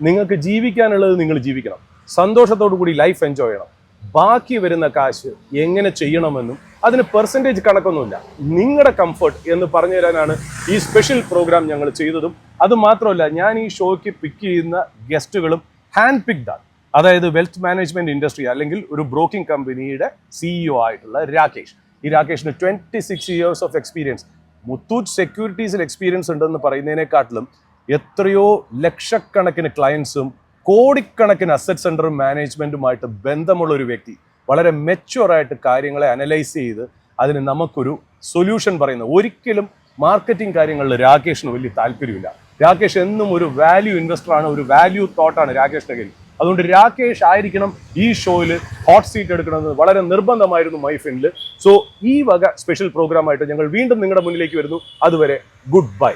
നിങ്ങൾക്ക് ജീവിക്കാനുള്ളത് നിങ്ങൾ ജീവിക്കണം, സന്തോഷത്തോടു കൂടി ലൈഫ് എൻജോയ് ചെയ്യണം. ബാക്കി വരുന്ന കാശ് എങ്ങനെ ചെയ്യണമെന്നും അതിന് പെർസെൻറ്റേജ് കണക്കൊന്നുമില്ല, നിങ്ങളുടെ കംഫർട്ട് എന്ന് പറഞ്ഞു തരാനാണ് ഈ സ്പെഷ്യൽ പ്രോഗ്രാം ഞങ്ങൾ ചെയ്തതും. അത് മാത്രമല്ല, ഞാൻ ഈ ഷോയ്ക്ക് പിക്ക് ചെയ്യുന്ന ഗസ്റ്റുകളും ഹാൻഡ് പിക്ഡ് ആണ്. അതായത് വെൽത്ത് മാനേജ്മെന്റ് ഇൻഡസ്ട്രി അല്ലെങ്കിൽ ഒരു ബ്രോക്കിംഗ് കമ്പനിയുടെ CEO ആയിട്ടുള്ള രാകേഷ്. ഈ രാകേഷിന് 26 years ഓഫ് എക്സ്പീരിയൻസ്. മുത്തൂറ്റ് സെക്യൂരിറ്റീസിൽ എക്സ്പീരിയൻസ് ഉണ്ടെന്ന് പറയുന്നതിനെക്കാട്ടിലും എത്രയോ ലക്ഷക്കണക്കിന് ക്ലയൻസും കോടിക്കണക്കിന് അസറ്റ് സെന്റർ മാനേജ്മെന്റുമായിട്ട് ബന്ധമുള്ള ഒരു വ്യക്തി, വളരെ മെച്യൂറായിട്ട് കാര്യങ്ങളെ അനലൈസ് ചെയ്ത് അതിന് നമുക്കൊരു സൊല്യൂഷൻ പറയുന്നത്. ഒരിക്കലും മാർക്കറ്റിംഗ് കാര്യങ്ങളിൽ രാകേഷിന് വലിയ താല്പര്യമില്ല. രാകേഷ് എന്നും ഒരു വാല്യൂ ഇൻവെസ്റ്ററാണ്, ഒരു വാല്യൂ തോട്ടാണ് രാകേഷിന്റെ കയ്യിൽ. അതുകൊണ്ട് രാകേഷ് ആയിരിക്കണം ഈ ഷോയിൽ ഹോട്ട് സീറ്റ് എടുക്കണമെന്ന് വളരെ നിർബന്ധമായിരുന്നു മൈഫിനിൽ. സോ ഈ വക സ്പെഷ്യൽ പ്രോഗ്രാമായിട്ട് ഞങ്ങൾ വീണ്ടും നിങ്ങളുടെ മുന്നിലേക്ക് വരുന്നു. അതുവരെ ഗുഡ് ബൈ.